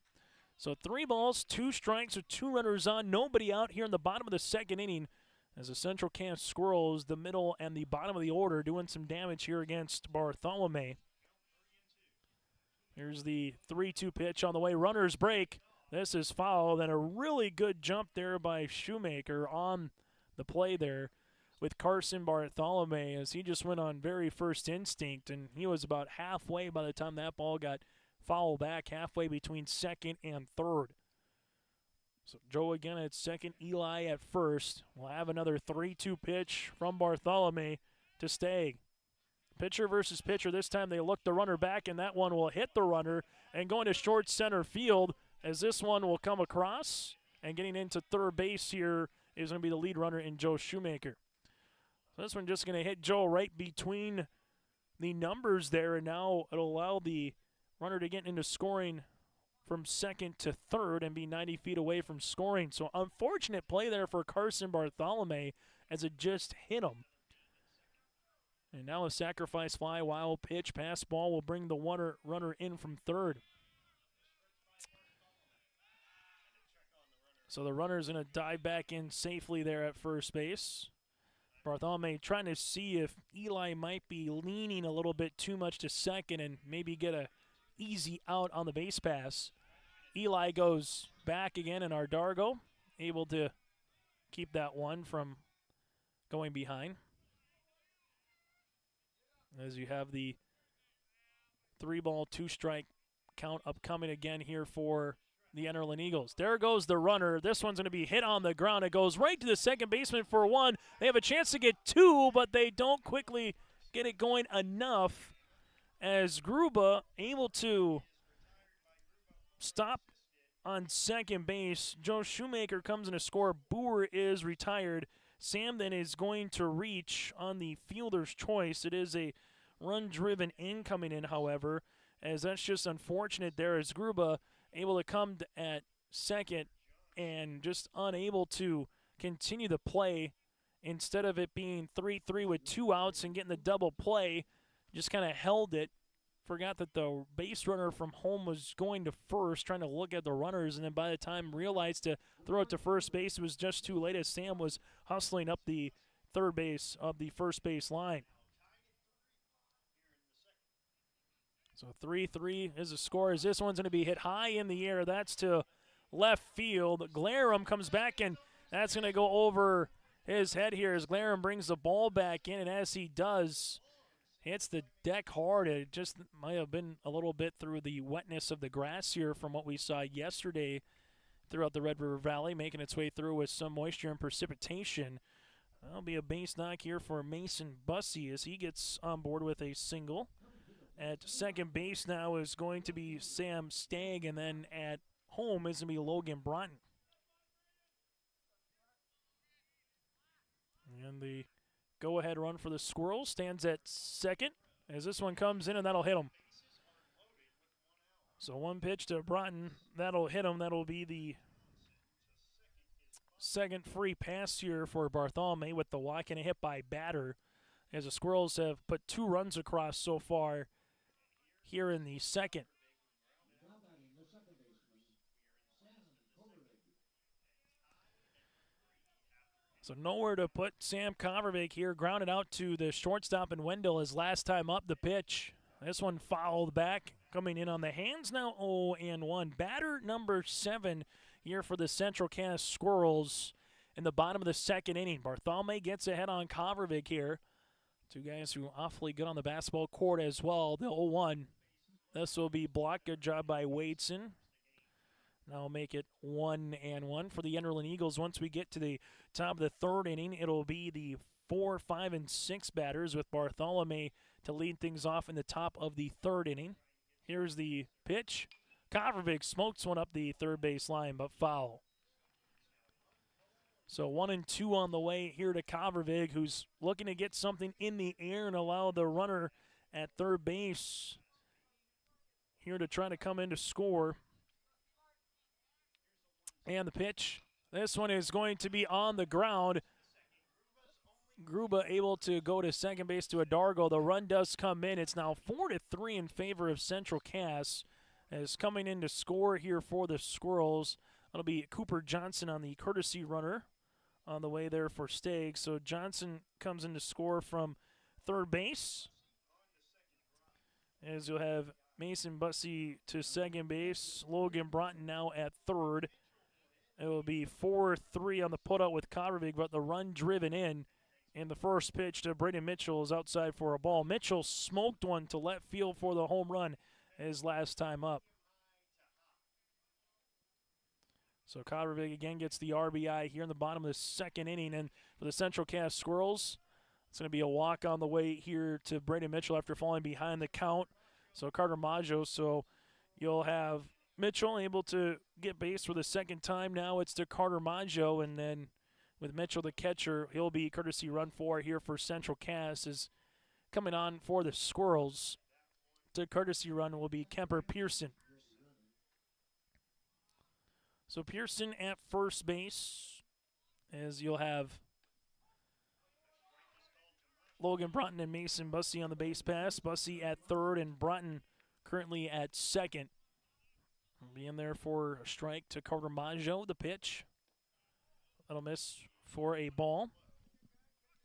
So 3 balls, 2 strikes with 2 runners on. Nobody out here in the bottom of the second inning as the Central Cass Squirrels, the middle and the bottom of the order, doing some damage here against Bartholomew. Here's the 3-2 pitch on the way. Runners break. This is foul. Then a really good jump there by Shoemaker on the play there with Carson Bartholomew as he just went on very first instinct, and he was about halfway by the time that ball got fouled back, halfway between second and third. So Joe again at second, Eli at first. We'll have another 3-2 pitch from Bartholomew to Stagg. Pitcher versus pitcher. This time they look the runner back, and that one will hit the runner and go into short center field as this one will come across. And getting into third base here is going to be the lead runner in Joe Shoemaker. So this one just going to hit Joe right between the numbers there, and now it'll allow the runner to get into scoring from second to third and be 90 feet away from scoring. So unfortunate play there for Carson Bartholomew as it just hit him. And now a sacrifice fly, wild pitch, pass ball will bring the runner in from third. So the runner's going to dive back in safely there at first base. Bartholomew trying to see if Eli might be leaning a little bit too much to second and maybe get a easy out on the base pass. Eli goes back again, and Adargo able to keep that one from going behind. As you have the 3-ball, 2-strike count upcoming again here for the Enderlin Eagles. There goes the runner. This one's going to be hit on the ground. It goes right to the second baseman for one. They have a chance to get two, but they don't quickly get it going enough as Gruba able to stop on second base. Joe Shoemaker comes in to score. Boer is retired. Sam then is going to reach on the fielder's choice. It is a run-driven in coming in, however, as that's just unfortunate there as Gruba able to come at second and just unable to continue the play. Instead of it being 3-3 with 2 outs and getting the double play, just kind of held it. Forgot that the base runner from home was going to first, trying to look at the runners, and then by the time realized to throw it to first base, it was just too late as Sam was hustling up the third base of the first base line. So 3-3 is the score as this one's going to be hit high in the air. That's to left field. Glarum comes back, and that's going to go over his head here as Glarum brings the ball back in, and as he does, hits the deck hard. It just might have been a little bit through the wetness of the grass here from what we saw yesterday throughout the Red River Valley, making its way through with some moisture and precipitation. That'll be a base knock here for Mason Bussey as he gets on board with a single. At second base now is going to be Sam Stagg, and then at home is going to be Logan Broughton. And the go-ahead run for the Squirrels stands at second as this one comes in, and that'll hit him. So one pitch to Broughton, that'll hit him. That'll be the second free pass here for Bartholomew with the walk and a hit by batter, as the Squirrels have put 2 runs across so far here in the second. So nowhere to put Sam Covervig here. Grounded out to the shortstop in Wendell his last time up the pitch. This one fouled back. Coming in on the hands now 0-1. Batter number 7 here for the Central Cass Squirrels in the bottom of the second inning. Bartholomew gets ahead on Covervig here. 2 guys who are awfully good on the basketball court as well. The 0-1. This will be blocked. Good job by Wadeson. Now make it 1-1 for the Enderlin Eagles. Once we get to the top of the third inning, it'll be the 4, 5, and 6 batters with Bartholomew to lead things off in the top of the third inning. Here's the pitch. Covervig smokes one up the third base line, but foul. So 1-2 on the way here to Covervig, who's looking to get something in the air and allow the runner at third base here to try to come in to score. And the pitch. This one is going to be on the ground. Gruba able to go to second base to Adargo. The run does come in. It's now 4-3 in favor of Central Cass. As coming in to score here for the Squirrels, that'll be Cooper Johnson on the courtesy runner on the way there for Stagg. So Johnson comes in to score from third base. As you'll have Mason Bussey to second base. Logan Broughton now at third. It will be 4-3 on the putout with Covervig, but the run driven in. And the first pitch to Braden Mitchell is outside for a ball. Mitchell smoked one to left field for the home run his last time up. So Covervig again gets the RBI here in the bottom of the second inning. And for the Central Cass Squirrels, it's going to be a walk on the way here to Braden Mitchell after falling behind the count. So Carter Maggio, so you'll have Mitchell able to get base for the second time. Now it's to Carter Maggio, and then with Mitchell the catcher, he'll be courtesy run 4 here for Central Cass. Is coming on for the Squirrels. To courtesy run will be Kemper Pearson. So Pearson at first base, as you'll have Logan Broughton and Mason Bussey on the base pass. Bussey at third and Broughton currently at second. Be in there for a strike to Carter Maggio, the pitch. That'll miss for a ball.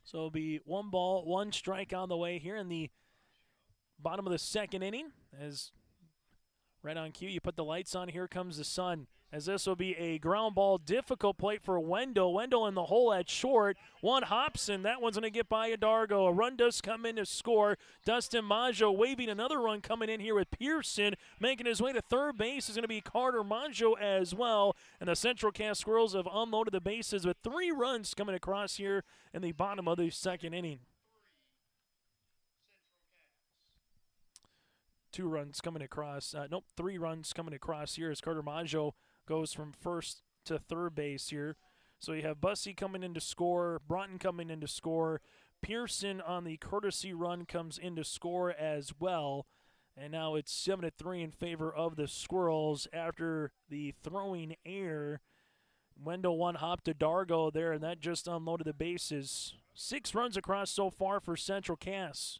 So it'll be 1 ball, 1 strike on the way here in the bottom of the second inning. As right on cue, you put the lights on. Here comes the sun as this will be a ground ball, difficult plate for Wendell. Wendell in the hole at short. One hops, and that one's going to get by Hidalgo. A run does come in to score. Dustin Maggio waving another run coming in here with Pearson. Making his way to third base is going to be Carter Maggio as well. And the Central Cass Squirrels have unloaded the bases with 3 runs coming across here in the bottom of the second inning. 2 runs coming across. 3 runs coming across here as Carter Maggio goes from first to third base here. So you have Bussey coming in to score, Broughton coming in to score, Pearson on the courtesy run comes in to score as well. And now it's 7-3 in favor of the Squirrels after the throwing error. Wendell one hop to Dargo there, and that just unloaded the bases. 6 runs across so far for Central Cass.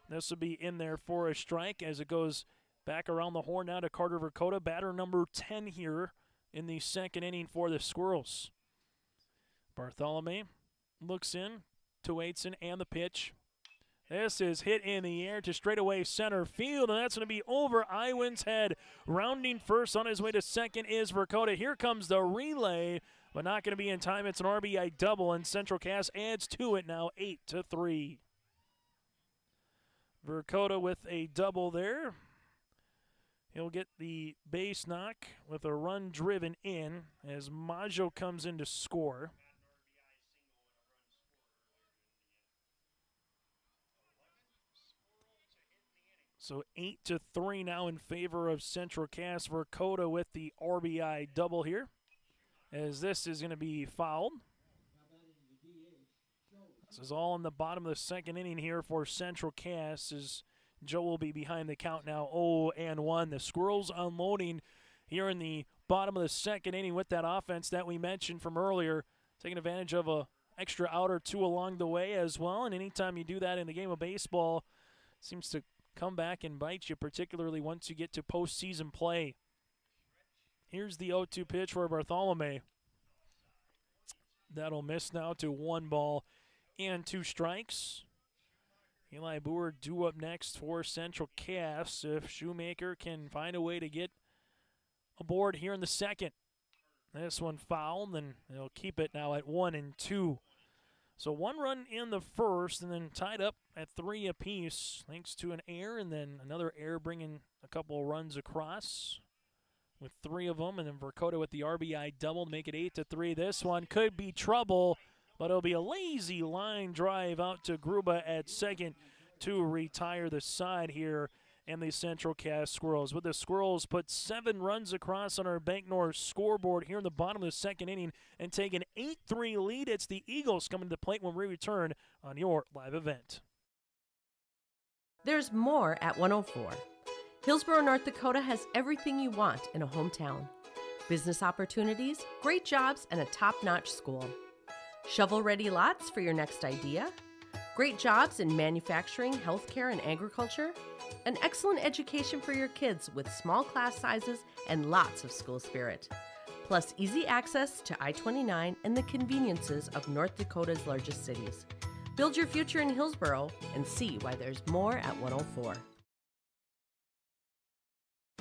This will be in there for a strike as it goes back around the horn now to Carter Dakota, batter number 10 here in the second inning for the Squirrels. Bartholomew looks in to Waitson and the pitch. This is hit in the air to straightaway center field, and that's going to be over Iwan's head. Rounding first on his way to second is Vercoda. Here comes the relay, but not going to be in time. It's an RBI double, and Central Cass adds to it now, 8-3. Vercoda with a double there. He'll get the base knock with a run driven in as Maggio comes in to score. So 8-3 now in favor of Central Cass. Vercoda with the RBI double here, as this is going to be fouled. This is all in the bottom of the second inning here for Central Cass, as Joe will be behind the count now, 0-1. The Squirrels unloading here in the bottom of the second inning with that offense that we mentioned from earlier, taking advantage of a extra out or 2 along the way as well. And anytime you do that in the game of baseball, it seems to come back and bite you, particularly once you get to postseason play. Here's the 0-2 pitch for Bartholomew. That'll miss now to 1 ball and 2 strikes. Eli Boer due up next for Central Cass if Shoemaker can find a way to get aboard here in the second. This one fouled, and they'll keep it now at 1-2. So 1 run in the first, and then tied up at 3 apiece, thanks to an error, and then another error bringing a couple of runs across with 3 of them, and then Vercoda with the RBI double to make it 8-3. This one could be trouble, but it'll be a lazy line drive out to Gruba at second to retire the side here in the Central Cass Squirrels. With the Squirrels put 7 runs across on our Bank North scoreboard here in the bottom of the second inning and take an 8-3 lead. It's the Eagles coming to the plate when we return on your live event. There's more at 104. Hillsborough, North Dakota has everything you want in a hometown. Business opportunities, great jobs, and a top-notch school. Shovel-ready lots for your next idea. Great jobs in manufacturing, healthcare, and agriculture. An excellent education for your kids with small class sizes and lots of school spirit. Plus easy access to I-29 and the conveniences of North Dakota's largest cities. Build your future in Hillsborough and see why there's more at 104.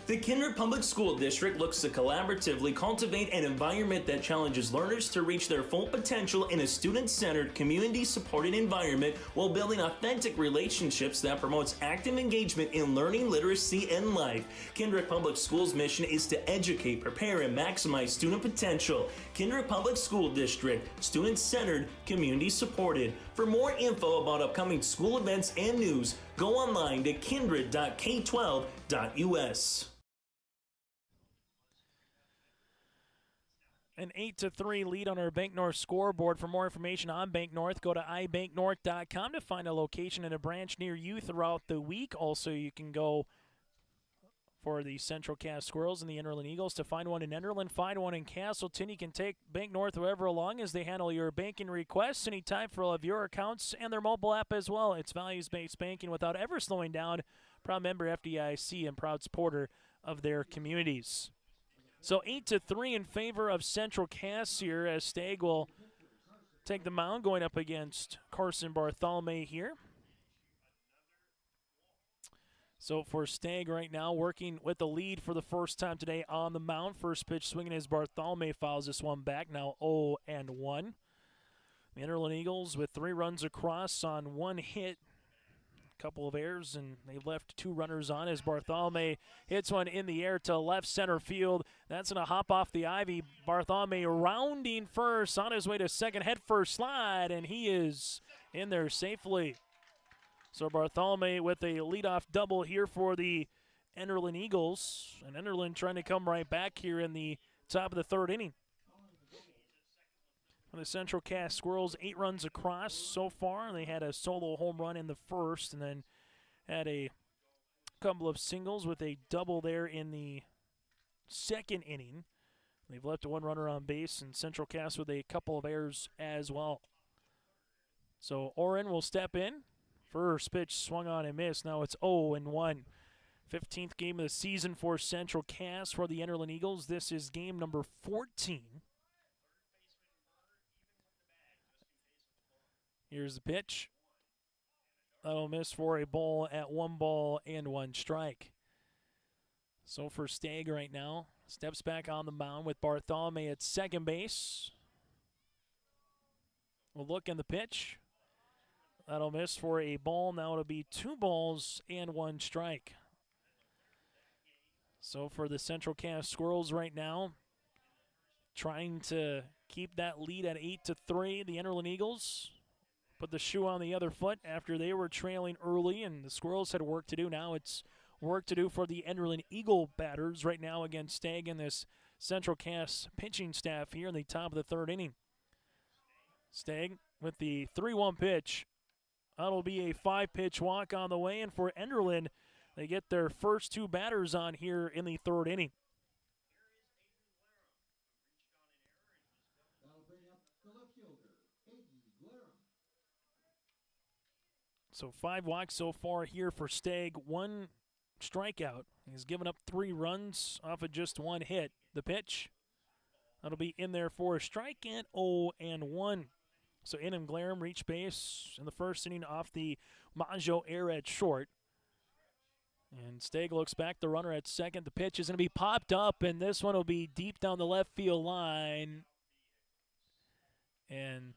The Kindred Public School District looks to collaboratively cultivate an environment that challenges learners to reach their full potential in a student-centered, community-supported environment while building authentic relationships that promotes active engagement in learning, literacy, and life. Kindred Public Schools' mission is to educate, prepare, and maximize student potential. Kindred Public School District, student-centered, community-supported. For more info about upcoming school events and news, go online to kindred.k12.us. An 8-3 lead on our Bank North scoreboard. For more information on Bank North, go to ibanknorth.com to find a location and a branch near you throughout the week. Also, you can go for the Central Cass Squirrels and the Enderlin Eagles to find one in Enderlin, find one in Castleton. You can take Bank North wherever along as they handle your banking requests anytime for all of your accounts and their mobile app as well. It's values-based banking without ever slowing down. Proud member FDIC and proud supporter of their communities. So 8-3 in favor of Central Cass here as Stagg will take the mound going up against Carson Bartholomew here. So for Stagg right now, working with the lead for the first time today on the mound. First pitch swinging as Bartholomew fouls this one back. Now 0-1. The Enderlin Eagles with 3 runs across on 1 hit. A couple of errors, and they've left 2 runners on as Bartholomew hits one in the air to left center field. That's going to hop off the ivy. Bartholomew rounding first on his way to second, head first slide, and he is in there safely. So Bartholomew with a leadoff double here for the Enderlin Eagles. And Enderlin trying to come right back here in the top of the 3rd inning. For the Central Cass Squirrels, 8 runs across so far. They had a solo home run in the first and then had a couple of singles with a double there in the 2nd inning. They've left 1 runner on base, and Central Cass with a couple of errors as well. So Oren will step in. First pitch swung on and missed. Now it's 0-1. 15th game of the season for Central Cass for the Enderlin Eagles. This is game number 14. Here's the pitch. That'll miss for a ball at 1-1 strike. So for Stagg right now, steps back on the mound with Bartholomew at second base. We'll look in the pitch. That'll miss for a ball. Now it'll be 2-1 strike. So for the Central Cass Squirrels right now, trying to keep that lead at 8-3. The Enderlin Eagles put the shoe on the other foot after they were trailing early, and the Squirrels had work to do. Now it's work to do for the Enderlin Eagle batters right now against Stagg and this Central Cass pitching staff here in the top of the 3rd inning. Stagg with the 3-1 pitch. That'll be a 5-pitch walk on the way, and for Enderlin, they get their first 2 batters on here in the 3rd inning. So 5 walks so far here for Stagg, 1 strikeout. He's given up 3 runs off of just 1 hit. The pitch, that'll be in there for a strike at 0-1. So Inham Glarum reached base in the first inning off the Maggio error at short. And Stagg looks back, the runner at second. The pitch is going to be popped up, and this one will be deep down the left field line. And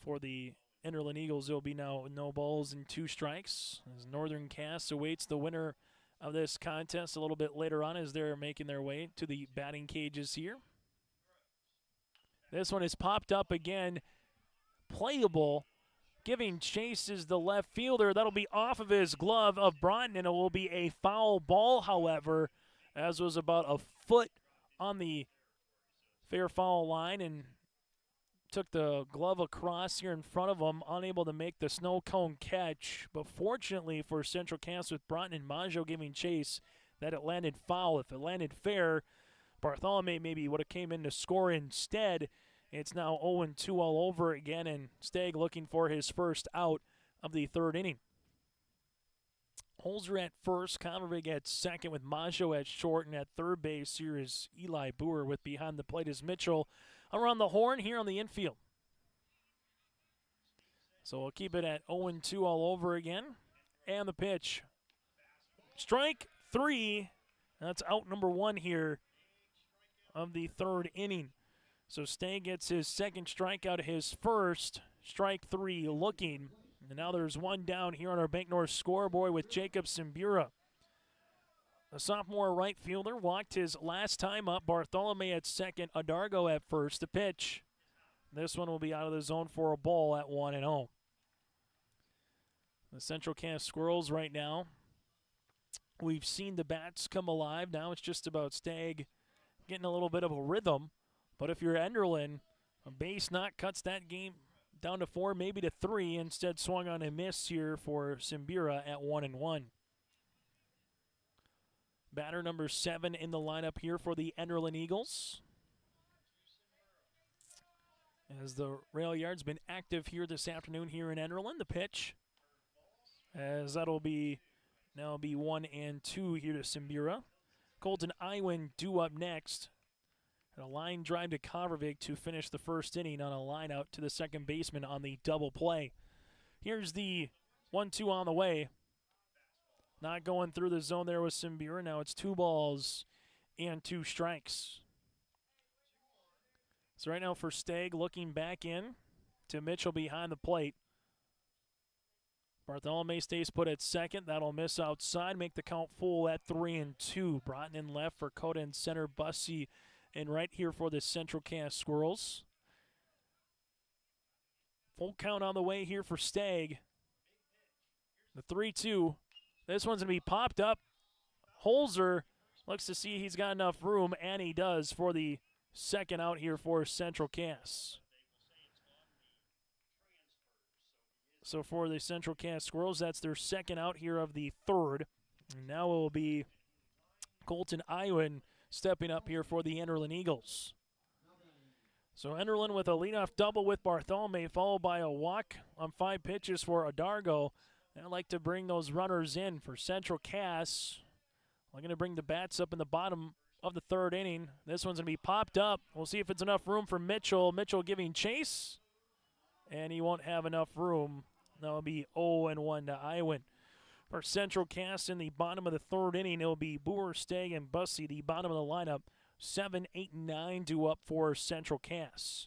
for the Enderlin Eagles, there will be now no balls and 2 strikes. As Northern Cass awaits the winner of this contest a little bit later on as they're making their way to the batting cages here. This one is popped up again, playable. Giving chase is the left fielder. That'll be off of his glove of Broughton, and it will be a foul ball, however, as was about a foot on the fair foul line and took the glove across here in front of him, unable to make the snow cone catch. But fortunately for Central Cass with Broughton and Maggio giving chase, that it landed foul. If it landed fair, Bartholomew maybe would have came in to score instead. It's now 0-2 all over again, and Stagg looking for his first out of the 3rd inning. Holzer at first, Convervig at second with Maggio at short, and at third base here is Eli Boer with behind the plate is Mitchell around the horn here on the infield. So we'll keep it at 0-2 all over again. And the pitch. Strike 3. That's out number 1 here of the 3rd inning. So Stagg gets his second strikeout, his first. Strike 3 looking. And now there's 1 down here on our Bank North scoreboard with Jacob Simbura. The sophomore right fielder walked his last time up. Bartholomew at second, Adargo at first. The pitch. This one will be out of the zone for a ball at 1-0. The Central Cass Squirrels right now. We've seen the bats come alive. Now it's just about Stagg getting a little bit of a rhythm. But if you're Enderlin, a base knock cuts that game down to 4, maybe to 3. Instead swung on a miss here for Simbura at 1-1. Batter number 7 in the lineup here for the Enderlin Eagles. As the rail yard's been active here this afternoon here in Enderlin. The pitch, as that'll be now be 1-2 here to Simbura. Colton Iwin due up next. And a line drive to Convervig to finish the first inning on a line out to the second baseman on the double play. Here's the 1-2 on the way. Not going through the zone there with Simbira. Now it's 2 balls and 2 strikes. So right now for Stagg, looking back in to Mitchell behind the plate. Bartholomew stays put at second. That'll miss outside, make the count full at 3-2. Broughton in left for Coda in center. Bussey in right here for the Central Cass Squirrels. Full count on the way here for Stagg. The 3-2. This one's going to be popped up. Holzer looks to see he's got enough room, and he does for the second out here for Central Cass. So for the Central Cass Squirrels, that's their second out here of the third. And now it will be Colton Iwan stepping up here for the Enderlin Eagles. So Enderlin with a leadoff double with Bartholomew, followed by a walk on 5 pitches for Adargo. I'd like to bring those runners in for Central Cass. I'm going to bring the bats up in the bottom of the third inning. This one's going to be popped up. We'll see if it's enough room for Mitchell. Mitchell giving chase, and he won't have enough room. That'll be 0-1 to Iwan. For Central Cass in the bottom of the third inning, it'll be Boer, Stagg, and Bussey, the bottom of the lineup. 7, 8, 9 due up for Central Cass.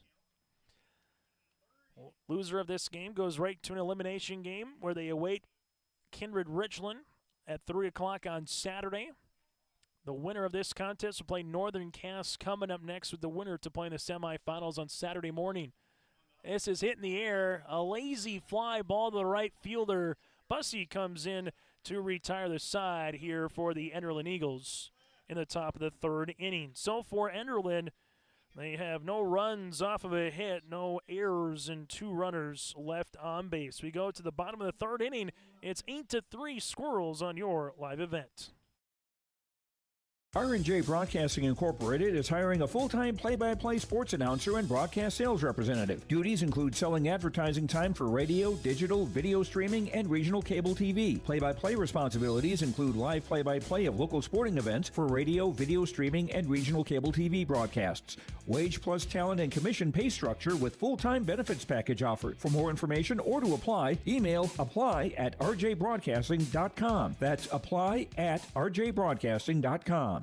Loser of this game goes right to an elimination game where they await Kindred Richland at 3 o'clock on Saturday. The winner of this contest will play Northern Cass coming up next, with the winner to play in the semifinals on Saturday morning. This is hit in the air. A lazy fly ball to the right fielder. Bussey comes in to retire the side here for the Enderlin Eagles in the top of the third inning. So for Enderlin, they have no runs off of a hit, no errors, and 2 runners left on base. We go to the bottom of the third inning. It's 8-3 Squirrels on your live event. R&J Broadcasting Incorporated is hiring a full-time play-by-play sports announcer and broadcast sales representative. Duties include selling advertising time for radio, digital, video streaming, and regional cable TV. Play-by-play responsibilities include live play-by-play of local sporting events for radio, video streaming, and regional cable TV broadcasts. Wage plus talent and commission pay structure with full-time benefits package offered. For more information or to apply, email apply@rjbroadcasting.com. That's apply@rjbroadcasting.com.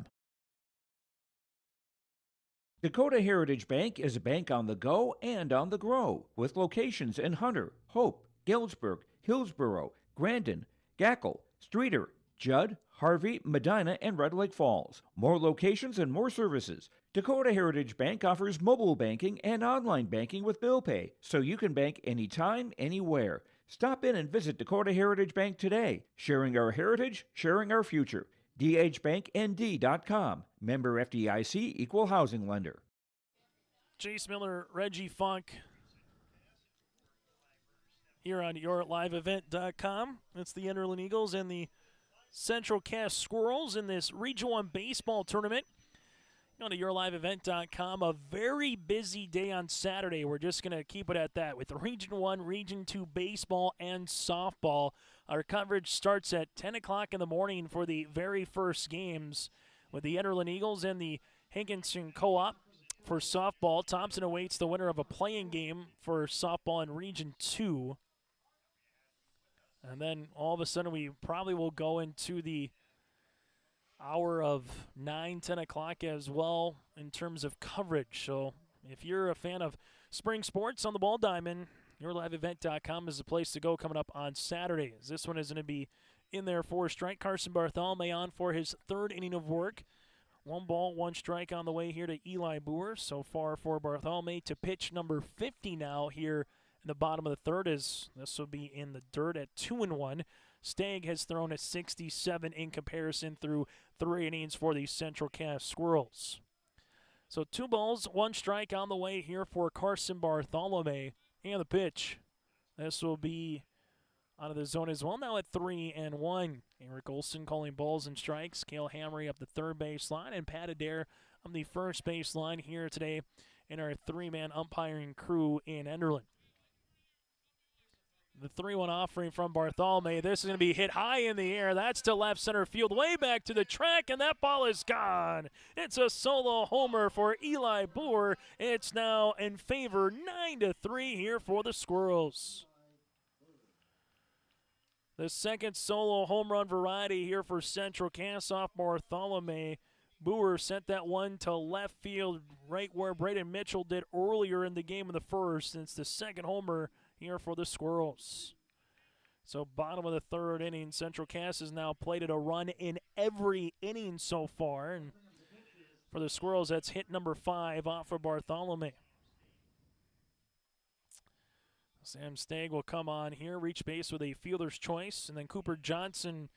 Dakota Heritage Bank is a bank on the go and on the grow, with locations in Hunter, Hope, Galesburg, Hillsborough, Grandin, Gackle, Streeter, Judd, Harvey, Medina, and Red Lake Falls. More locations and more services. Dakota Heritage Bank offers mobile banking and online banking with bill pay, so you can bank anytime, anywhere. Stop in and visit Dakota Heritage Bank today. Sharing our heritage, sharing our future. dhbanknd.com. Member FDIC, Equal Housing Lender. Chase Miller, Reggie Funk here on yourliveevent.com. It's the Enderlin Eagles and the Central Cass Squirrels in this Region 1 baseball tournament. Go to yourliveevent.com. A very busy day on Saturday. We're just going to keep it at that with Region 1, Region 2 baseball and softball. Our coverage starts at 10 o'clock in the morning for the very first games with the Enderlin Eagles and the Hankinson Co-op for softball. Thompson awaits the winner of a playing game for softball in Region 2. And then all of a sudden we probably will go into the hour of 9, 10 o'clock as well in terms of coverage. So if you're a fan of spring sports on the ball diamond, yourliveevent.com is the place to go coming up on Saturdays. This one is going to be in there for a strike. Carson Bartholomew on for his third inning of work. 1 ball, 1 strike on the way here to Eli Boer. So far for Bartholomew to pitch number 50 now here in the bottom of the third, as this will be in the dirt at 2-1. Stagg has thrown at 67 in comparison through 3 innings for the Central Cass Squirrels. So 2 balls, 1 strike on the way here for Carson Bartholomew. And the pitch. This will be out of the zone as well. Now at 3-1. Eric Olson calling balls and strikes. Cale Hamry up the third base line. And Pat Adair on the first base line here today in our 3-man umpiring crew in Enderlin. The 3-1 offering from Bartholomew. This is going to be hit high in the air. That's to left center field, way back to the track, and that ball is gone. It's a solo homer for Eli Boer. It's now in favor 9-3 here for the Squirrels. The second solo home run variety here for Central Cass sophomore Bartholomew. Boer sent that one to left field right where Braden Mitchell did earlier in the game in the first. And it's the second homer here for the Squirrels. So bottom of the third inning, Central Cass has now plated a run in every inning so far. And for the Squirrels, that's hit number 5 off of Bartholomew. Sam Stagg will come on here, reach base with a fielder's choice, and then Cooper Johnson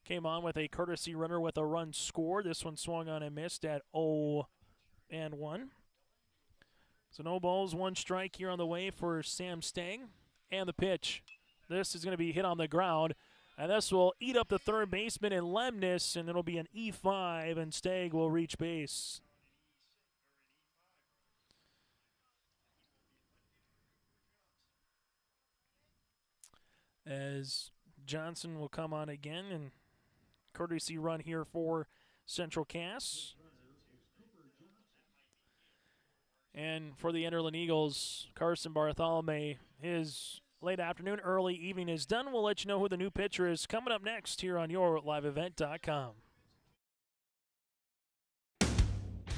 came on with a courtesy runner with a run scored. This one swung on and missed at 0-1. So no balls, 1 strike here on the way for Sam Stagg. And the pitch. This is going to be hit on the ground, and this will eat up the third baseman in Lemnis, and it'll be an E5, and Stagg will reach base. As Johnson will come on again, and courtesy run here for Central Cass. And for the Enderlin Eagles, Carson Bartholomew, his late afternoon, early evening is done. We'll let you know who the new pitcher is coming up next here on YourLiveEvent.com.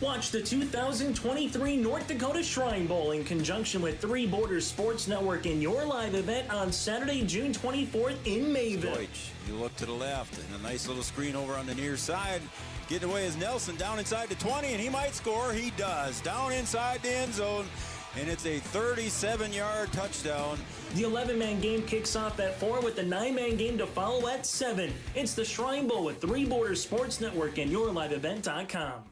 Watch the 2023 North Dakota Shrine Bowl in conjunction with Three Borders Sports Network in your live event on Saturday, June 24th in Mayville. Deutsch, you look to the left, and a nice little screen over on the near side. Getting away is Nelson down inside the 20, and he might score. He does. Down inside the end zone, and it's a 37-yard touchdown. The 11-man game kicks off at 4 with the 9-man game to follow at 7. It's the Shrine Bowl with Three Borders Sports Network and YourLiveEvent.com.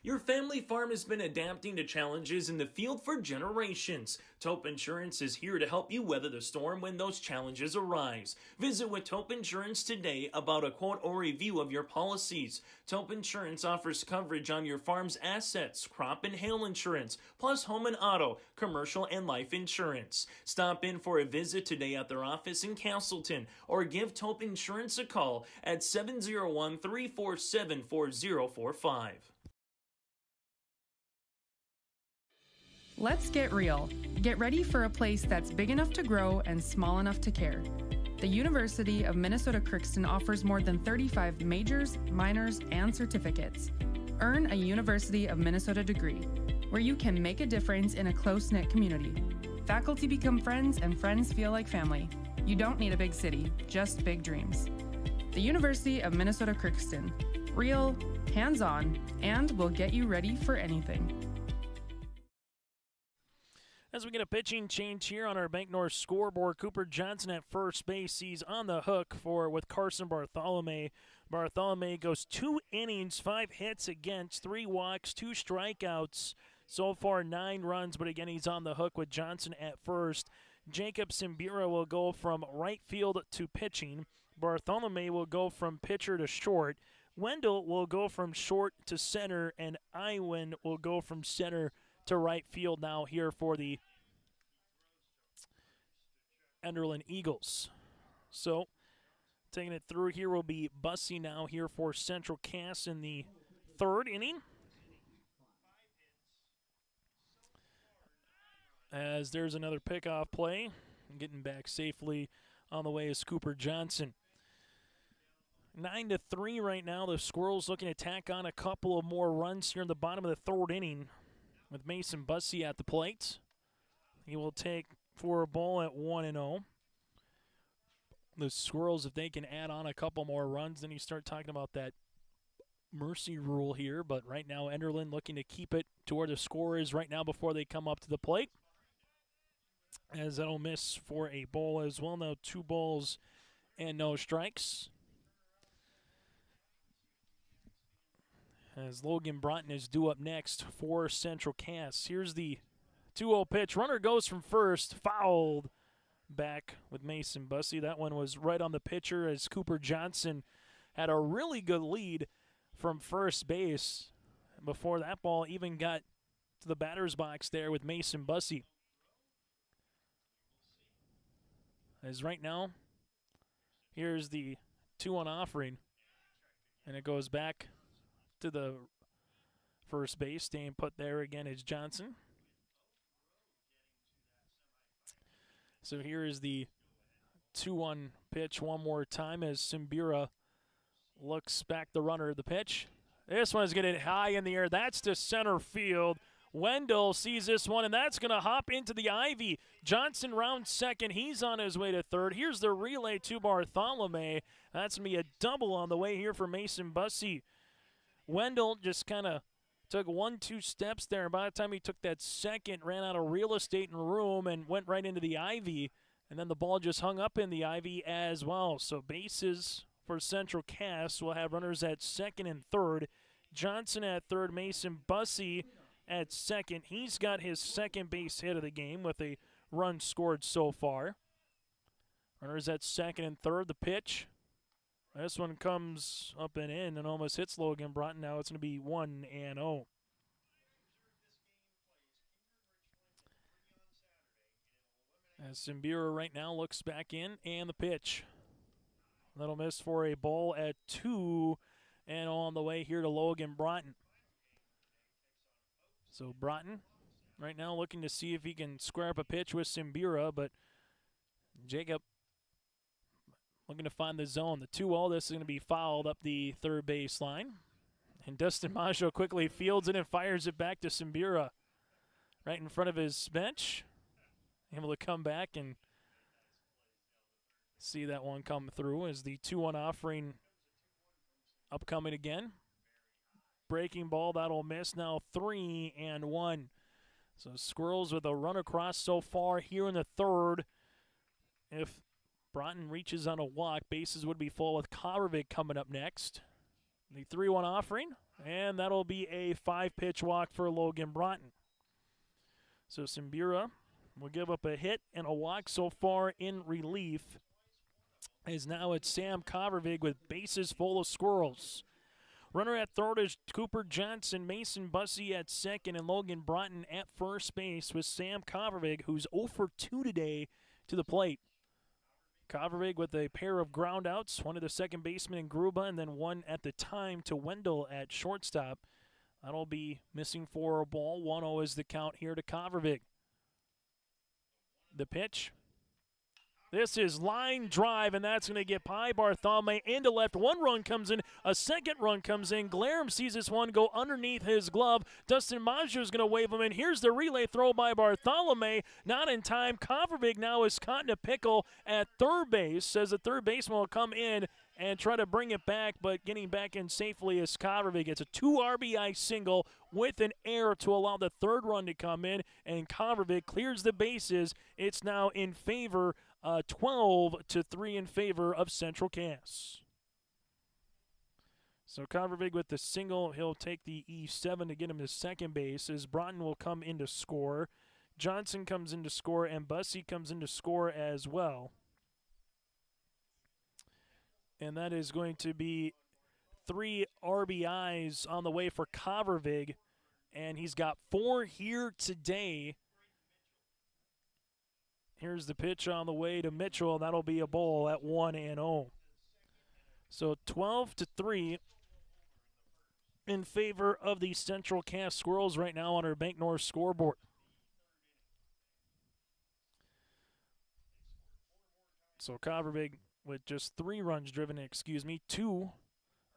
Your family farm has been adapting to challenges in the field for generations. Taupe Insurance is here to help you weather the storm when those challenges arise. Visit with Taupe Insurance today about a quote or review of your policies. Taupe Insurance offers coverage on your farm's assets, crop and hail insurance, plus home and auto, commercial and life insurance. Stop in for a visit today at their office in Castleton or give Taupe Insurance a call at 701-347-4045. Let's get real. Get ready for a place that's big enough to grow and small enough to care. The University of Minnesota Crookston offers more than 35 majors, minors, and certificates. Earn a University of Minnesota degree, where you can make a difference in a close-knit community. Faculty become friends, and friends feel like family. You don't need a big city, just big dreams. The University of Minnesota Crookston. Real, hands-on, and will get you ready for anything. As we get a pitching change here on our Bank North scoreboard, Cooper Johnson at first base. He's on the hook with Carson Bartholomew. Bartholomew goes 2 innings, 5 hits against, 3 walks, 2 strikeouts. So far 9 runs, but again he's on the hook with Johnson at first. Jacob Simbira will go from right field to pitching. Bartholomew will go from pitcher to short. Wendell will go from short to center, and Iwan will go from center to right field now here for the Enderlin Eagles. So taking it through here will be Bussey now here for Central Cass in the 3rd inning. As there's another pickoff play. Getting back safely on the way is Cooper Johnson. 9-3 right now. The Squirrels looking to tack on a couple of more runs here in the bottom of the 3rd inning with Mason Bussey at the plate. He will take for a ball at 1-0. The Squirrels, if they can add on a couple more runs, then you start talking about that mercy rule here. But right now, Enderlin looking to keep it to where the score is right now before they come up to the plate. As that'll miss for a ball as well. Now 2 balls and no strikes. As Logan Broughton is due up next for Central Cass. Here's the 2-0 pitch. Runner goes from first, fouled back with Mason Bussey. That one was right on the pitcher as Cooper Johnson had a really good lead from first base before that ball even got to the batter's box there with Mason Bussey. As right now, here's the 2-1 offering, and it goes back to the first base. Staying put there again is Johnson. So here is the 2-1 pitch one more time as Simbira looks back the runner. The pitch. This one's getting high in the air. That's to center field. Wendell sees this one, and that's going to hop into the ivy. Johnson rounds second. He's on his way to third. Here's the relay to Bartholomew. That's going to be a double on the way here for Mason Bussey. Wendell just kind of took 1-2 steps there, and by the time he took that second, ran out of real estate and room and went right into the ivy, and then the ball just hung up in the ivy as well. So bases for Central Cass will have runners at second and third. Johnson at third, Mason Bussey at second. He's got his second base hit of the game with a run scored so far. Runners at second and third. The pitch. This one comes up and in and almost hits Logan Broughton. Now it's going to be 1-0. As Simbira right now looks back in, and the pitch. Little miss for a ball at 2, and on the way here to Logan Broughton. So Broughton right now looking to see if he can square up a pitch with Simbira, but Jacob looking to find the zone. The 2-0, this is going to be fouled up the third base line. And Dustin Maggio quickly fields it and fires it back to Simbira right in front of his bench. Able to come back and see that one come through as the 2-1 offering upcoming again. Breaking ball, that'll miss. Now 3-1. So Squirrels with a run across so far here in the third. If Broughton reaches on a walk, bases would be full with Kovarevic coming up next. The 3-1 offering, and that'll be a 5-pitch walk for Logan Broughton. So Simbira will give up a hit and a walk so far in relief. Is now it's Sam Kovarevic with bases full of Squirrels. Runner at third is Cooper Johnson, Mason Bussey at second, and Logan Broughton at first base with Sam Kovarevic, who's 0 for 2 today to the plate. Kovarevic with a pair of groundouts, one to the second baseman in Gruba, and then one at the time to Wendell at shortstop. That'll be missing for a ball. 1-0 is the count here to Kovarevic. The pitch. This is line drive, and that's going to get by Bartholomew into left. One run comes in. A second run comes in. Glarum sees this one go underneath his glove. Dustin Maggio is going to wave him in. Here's the relay throw by Bartholomew. Not in time. Kovarevic now is caught in a pickle at third base, as the third baseman will come in and try to bring it back, but getting back in safely is Kovarevic. It's a 2 RBI single with an error to allow the third run to come in, and Kovarevic clears the bases. It's now in favor, 12-3 in favor of Central Cass. So Kovarevic with the single, he'll take the E7 to get him to second base, as Broughton will come in to score. Johnson comes in to score, and Bussey comes in to score as well. And that is going to be 3 RBIs on the way for Kovarevic, and he's got 4 here today. Here's the pitch on the way to Mitchell, and that'll be a ball at 1-0. So 12-3 in favor of the Central Cass Squirrels right now on our Bank North scoreboard. So Kovarevic with just 3 runs driven, 2,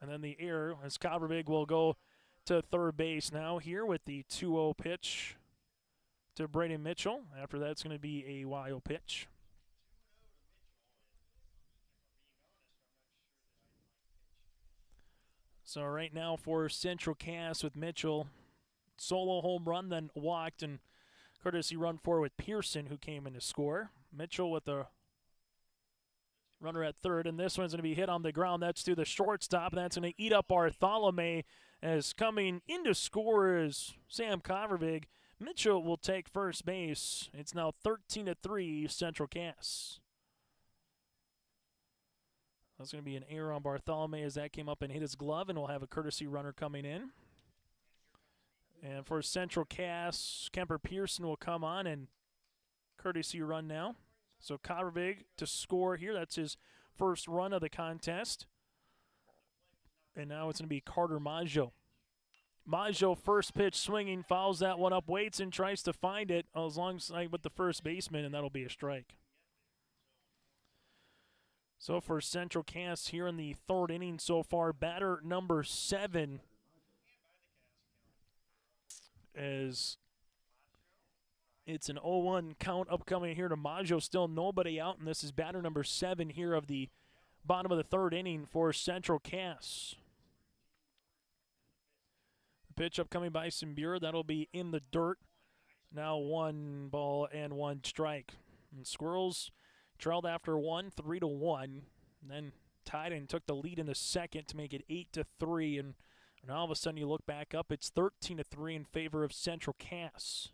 and then the error as Kovarevic will go to third base now here with the 2-0 pitch to Braden Mitchell. After that's going to be a wild pitch. So right now for Central Cass with Mitchell, solo home run, then walked, and courtesy run for with Pearson, who came in to score. Mitchell with a runner at third, and this one's going to be hit on the ground. That's to the shortstop, and that's going to eat up Bartholomew, as coming in to score is Sam Kovarevic. Mitchell will take first base. It's now 13-3 Central Cass. That's going to be an error on Bartholomew as that came up and hit his glove, and we'll have a courtesy runner coming in. And for Central Cass, Kemper Pearson will come on and courtesy run now. So Kovarevic to score here. That's his first run of the contest. And now it's going to be Carter Maggio. Maggio, first pitch swinging, fouls that one up, waits and tries to find it as long as with the first baseman, and that'll be a strike. So for Central Cass here in the third inning so far, batter number 7 as it's an 0-1 count upcoming here to Maggio. Still nobody out, and this is batter number 7 here of the bottom of the third inning for Central Cass. The pitch upcoming by Simbura, that'll be in the dirt. Now 1 ball and 1 strike. And Squirrels trailed after 1, 3-1. And then tied and took the lead in the second to make it 8-3. And all of a sudden you look back up, it's 13-3 in favor of Central Cass.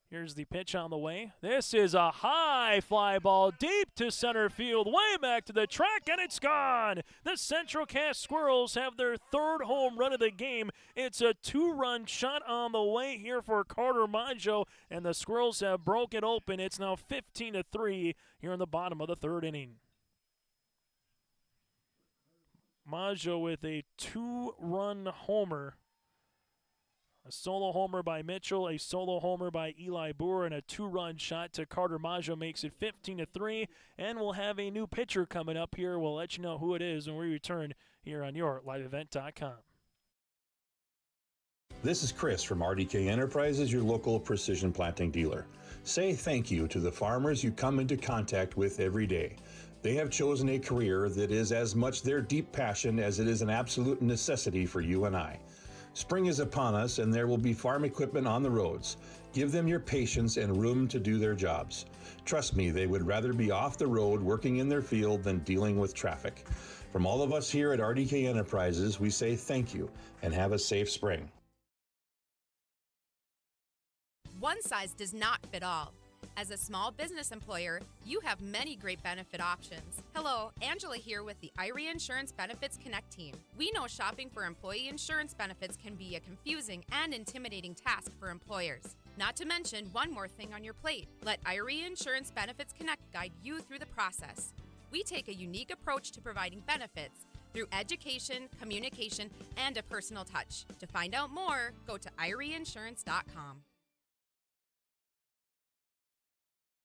Here's the pitch on the way. This is a high fly ball deep to center field, way back to the track, and it's gone. The Central Cass Squirrels have their 3rd home run of the game. It's a 2-run shot on the way here for Carter Maggio, and the Squirrels have broke it open. It's now 15-3 here in the bottom of the 3rd inning. Maggio with a 2-run homer. A solo homer by Mitchell, a solo homer by Eli Boer, and a 2-run shot to Carter Maggio makes it 15-3. And we'll have a new pitcher coming up here. We'll let you know who it is when we return here on your liveevent.com. This is Chris from RDK Enterprises, your local precision planting dealer. Say thank you to the farmers you come into contact with every day. They have chosen a career that is as much their deep passion as it is an absolute necessity for you and I. Spring is upon us, and there will be farm equipment on the roads. Give them your patience and room to do their jobs. Trust me, they would rather be off the road working in their field than dealing with traffic. From all of us here at RDK Enterprises, we say thank you and have a safe spring. One size does not fit all. As a small business employer, you have many great benefit options. Hello, Angela here with the Irie Insurance Benefits Connect team. We know shopping for employee insurance benefits can be a confusing and intimidating task for employers. Not to mention one more thing on your plate. Let Irie Insurance Benefits Connect guide you through the process. We take a unique approach to providing benefits through education, communication, and a personal touch. To find out more, go to IrieInsurance.com.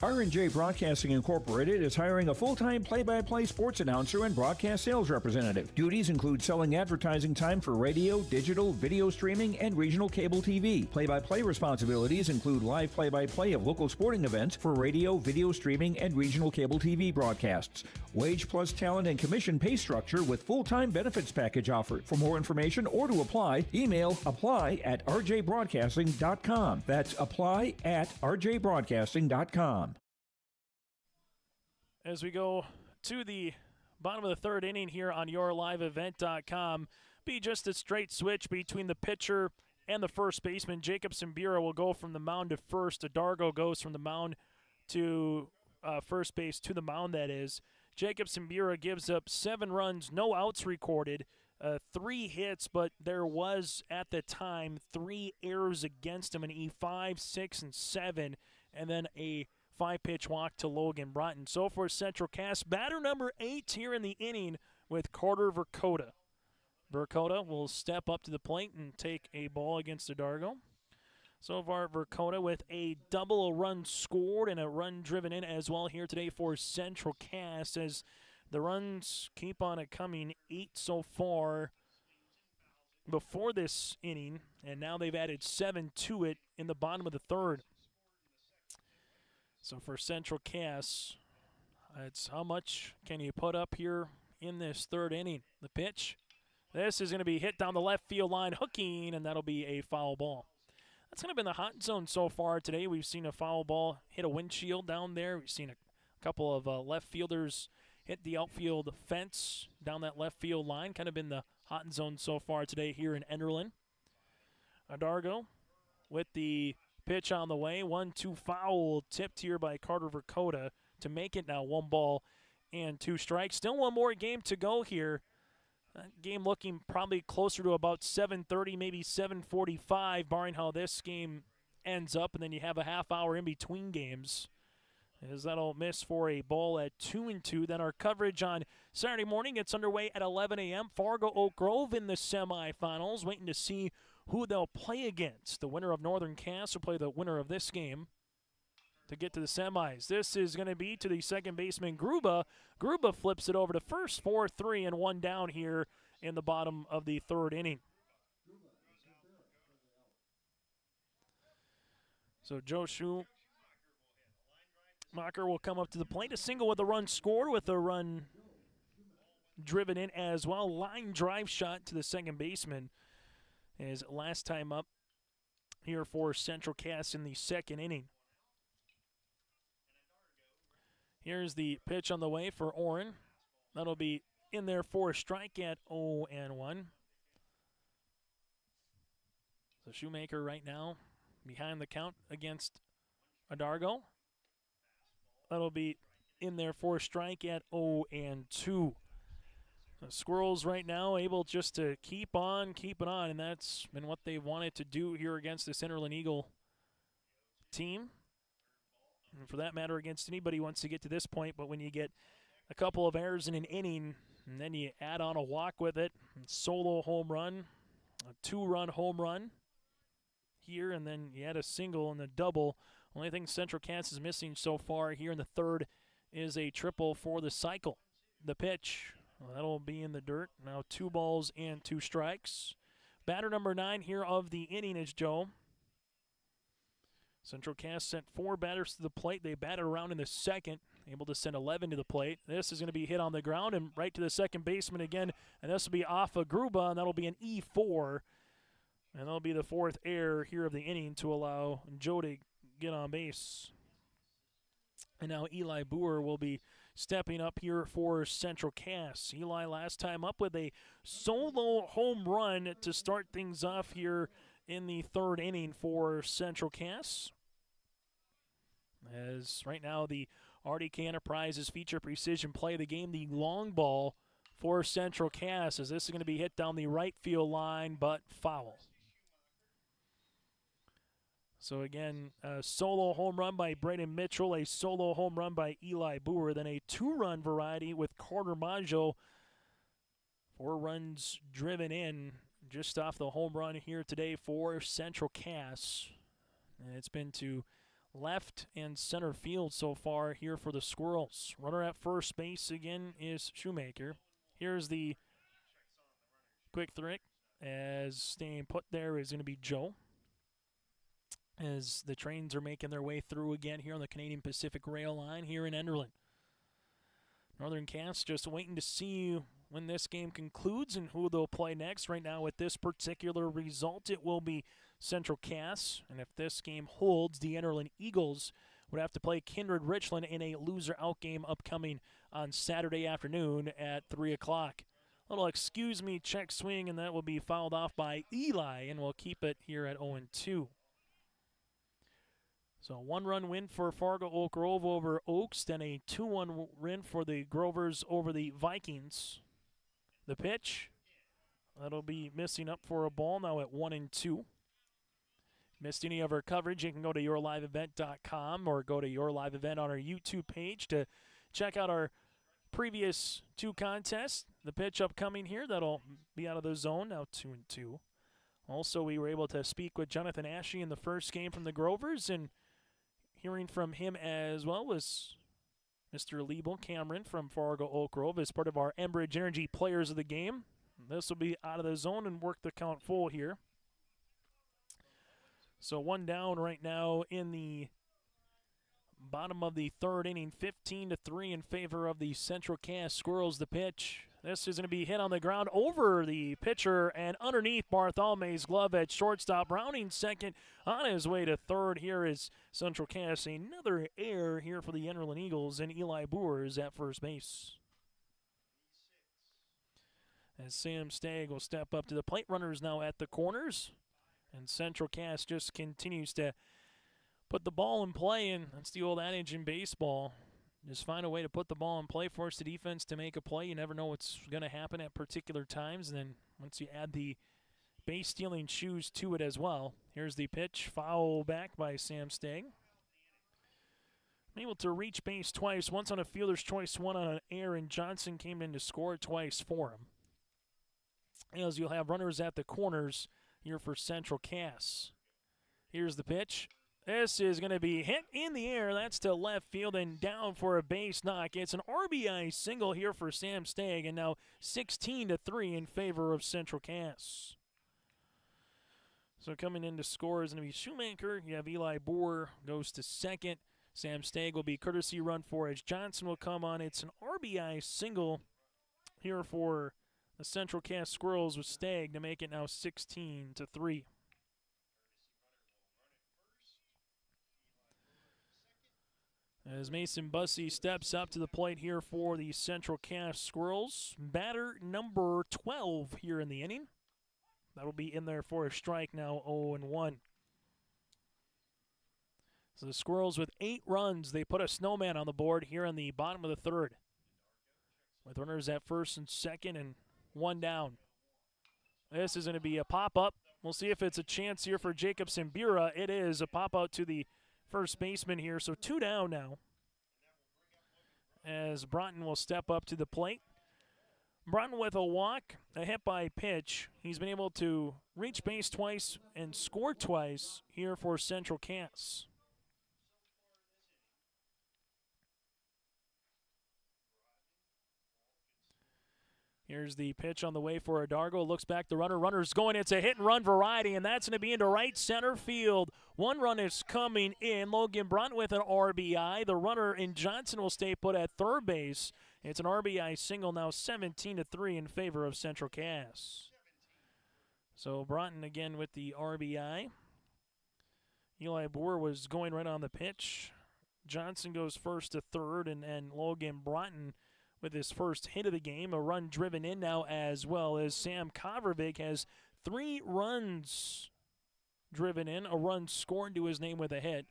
R&J Broadcasting Incorporated is hiring a full-time play-by-play sports announcer and broadcast sales representative. Duties include selling advertising time for radio, digital, video streaming, and regional cable TV. Play-by-play responsibilities include live play-by-play of local sporting events for radio, video streaming, and regional cable TV broadcasts. Wage plus talent and commission pay structure with full-time benefits package offered. For more information or to apply, email apply@rjbroadcasting.com. That's apply@rjbroadcasting.com. As we go to the bottom of the 3rd inning here on yourliveevent.com, be just a straight switch between the pitcher and the first baseman. Jacob Simbura will go from the mound to first. Adargo goes from the mound to first base to the mound, that is. Jacob Simbura gives up 7 runs, no outs recorded, 3 hits, but there was, at the time, 3 errors against him in E5, 6, and 7, and then a 5-pitch walk to Logan Broughton. So for Central Cass, batter number 8 here in the inning with Carter Verkota. Verkota will step up to the plate and take a ball against Adargo. So far, Verkota with a double, a run scored, and a run driven in as well here today for Central Cass, as the runs keep on it coming. 8 so far before this inning, and now they've added 7 to it in the bottom of the 3rd. So for Central Cass, it's how much can you put up here in this 3rd inning. The pitch. This is going to be hit down the left field line, hooking, and that'll be a foul ball. That's going to be the hot zone so far today. We've seen a foul ball hit a windshield down there. We've seen a couple of left fielders hit the outfield fence down that left field line. Kind of been the hot zone so far today here in Enderlin. Adargo with the pitch on the way. 1-2 foul tipped here by Carter Verkota to make it now 1 ball and 2 strikes. Still one more game to go here. That game looking probably closer to about 7:30, maybe 7:45, barring how this game ends up, and then you have a half hour in between games. As that'll miss for a ball at 2-2. Then our coverage on Saturday morning gets underway at 11 a.m. Fargo Oak Grove in the semifinals, waiting to see who they'll play against. The winner of Northern Cass will play the winner of this game. to get to the semis. This is going to be to the second baseman, Gruba. Gruba flips it over to first, 4-3 and 1 down here in the bottom of the third inning. So Joe Schumacher will come up to the plate. A single with a run scored, with a run driven in as well. Line drive shot to the second baseman. His last time up here for Central Cass in the second inning. Here's the pitch on the way for Orrin. That'll be in there for a strike at 0-1. So Shoemaker right now behind the count against Adargo. That'll be in there for a strike at 0-2. The Squirrels right now able just to keep on keeping on, and that's been what they've wanted to do here against this Enderlin Eagle team. And for that matter, against anybody wants to get to this point, but when you get a couple of errors in an inning, and then you add on a walk with it, solo home run, a 2-run home run here, and then you add a single and a double. Only thing Central Cass is missing so far here in the third is a triple for the cycle. The pitch, well, that'll be in the dirt. Now 2 balls and 2 strikes. Batter number 9 here of the inning is Joe. Central Cass sent 4 batters to the plate. They batted around in the second, able to send 11 to the plate. This is going to be hit on the ground and right to the second baseman again, and this will be off of Gruba, and that'll be an E4. And that'll be the 4th error here of the inning to allow Joe to get on base. And now Eli Boer will be stepping up here for Central Cass. Eli last time up with a solo home run to start things off here in the third inning for Central Cass. As right now the RDK Enterprises feature precision play of the game, the long ball for Central Cass, as this is going to be hit down the right field line, but foul. So again, a solo home run by Braden Mitchell, a solo home run by Eli Boer, then a 2-run variety with Carter Maggio. 4 runs driven in just off the home run here today for Central Cass. And it's been to left and center field so far here for the Squirrels. Runner at first base again is Shoemaker. Here's the quick thrick, as staying put there is going to be Joe, as the trains are making their way through again here on the Canadian Pacific Rail line here in Enderlin. Northern Cass just waiting to see when this game concludes and who they'll play next. Right now with this particular result, it will be Central Cass, and if this game holds, the Enderlin Eagles would have to play Kindred Richland in a loser-out game upcoming on Saturday afternoon at 3 o'clock. Little excuse me check swing, and that will be fouled off by Eli, and we'll keep it here at 0-2. So a 1-run win for Fargo Oak Grove over Oaks, then a 2-1 win for the Grovers over the Vikings. The pitch, that'll be missing up for a ball now at 1-2. Missed any of our coverage, you can go to yourliveevent.com or go to Your Live Event on our YouTube page to check out our previous 2 contests. The pitch upcoming here, that'll be out of the zone, now 2-2. Also, we were able to speak with Jonathan Ashe in the first game from the Grovers, and hearing from him as well was Mr. Liebel Cameron from Fargo Oak Grove as part of our Enbridge Energy Players of the Game. This will be out of the zone and work the count full here. So 1 down right now in the bottom of the third inning, 15-3 in favor of the Central Cass Squirrels. The pitch. This is going to be hit on the ground over the pitcher and underneath Bartholomew's glove at shortstop. Browning second, on his way to third. Here is Central Cass. Another error here for the Enderlin Eagles, and Eli Boer is at first base. As Sam Stagg will step up to the plate. Runners now at the corners. And Central Cass just continues to put the ball in play, and that's the old adage in baseball. Just find a way to put the ball in play, force the defense to make a play. You never know what's going to happen at particular times. And then once you add the base-stealing shoes to it as well. Here's the pitch, foul back by Sam Stagg. Able to reach base twice, once on a fielder's choice, one on an error, and Johnson came in to score twice for him. As you'll have runners at the corners here for Central Cass. Here's the pitch. This is going to be hit in the air. That's to left field and down for a base knock. It's an RBI single here for Sam Stagg, and now 16-3 in favor of Central Cass. So coming in to score is going to be Shoemaker. You have Eli Boer goes to second. Sam Stagg will be courtesy run for as Johnson will come on. It's an RBI single here for the Central Cass Squirrels with Stagg to make it now 16-3. As Mason Bussey steps up to the plate here for the Central Cass Squirrels. Batter number 12 here in the inning. That'll be in there for a strike now, 0-1. So the Squirrels with 8 runs, they put a snowman on the board here in the bottom of the third. With runners at first and second and 1 down. This is going to be a pop-up. We'll see if it's a chance here for Jacob Simbira. It is a pop-out to the first baseman here, so 2 down now. As Broughton will step up to the plate. Broughton with a walk, a hit by pitch. He's been able to reach base twice and score twice here for Central Cass. Here's the pitch on the way for Adargo. Looks back, the runner's going. It's a hit-and-run variety, and that's going to be into right center field. 1 run is coming in. Logan Broughton with an RBI. The runner in Johnson will stay put at third base. It's an RBI single now 17-3 in favor of Central Cass. So Broughton again with the RBI. Eli Boer was going right on the pitch. Johnson goes first to third, and Logan Broughton with his first hit of the game. A run driven in now as well as Sam Kovervik has 3 runs driven in. A run scored to his name with a hit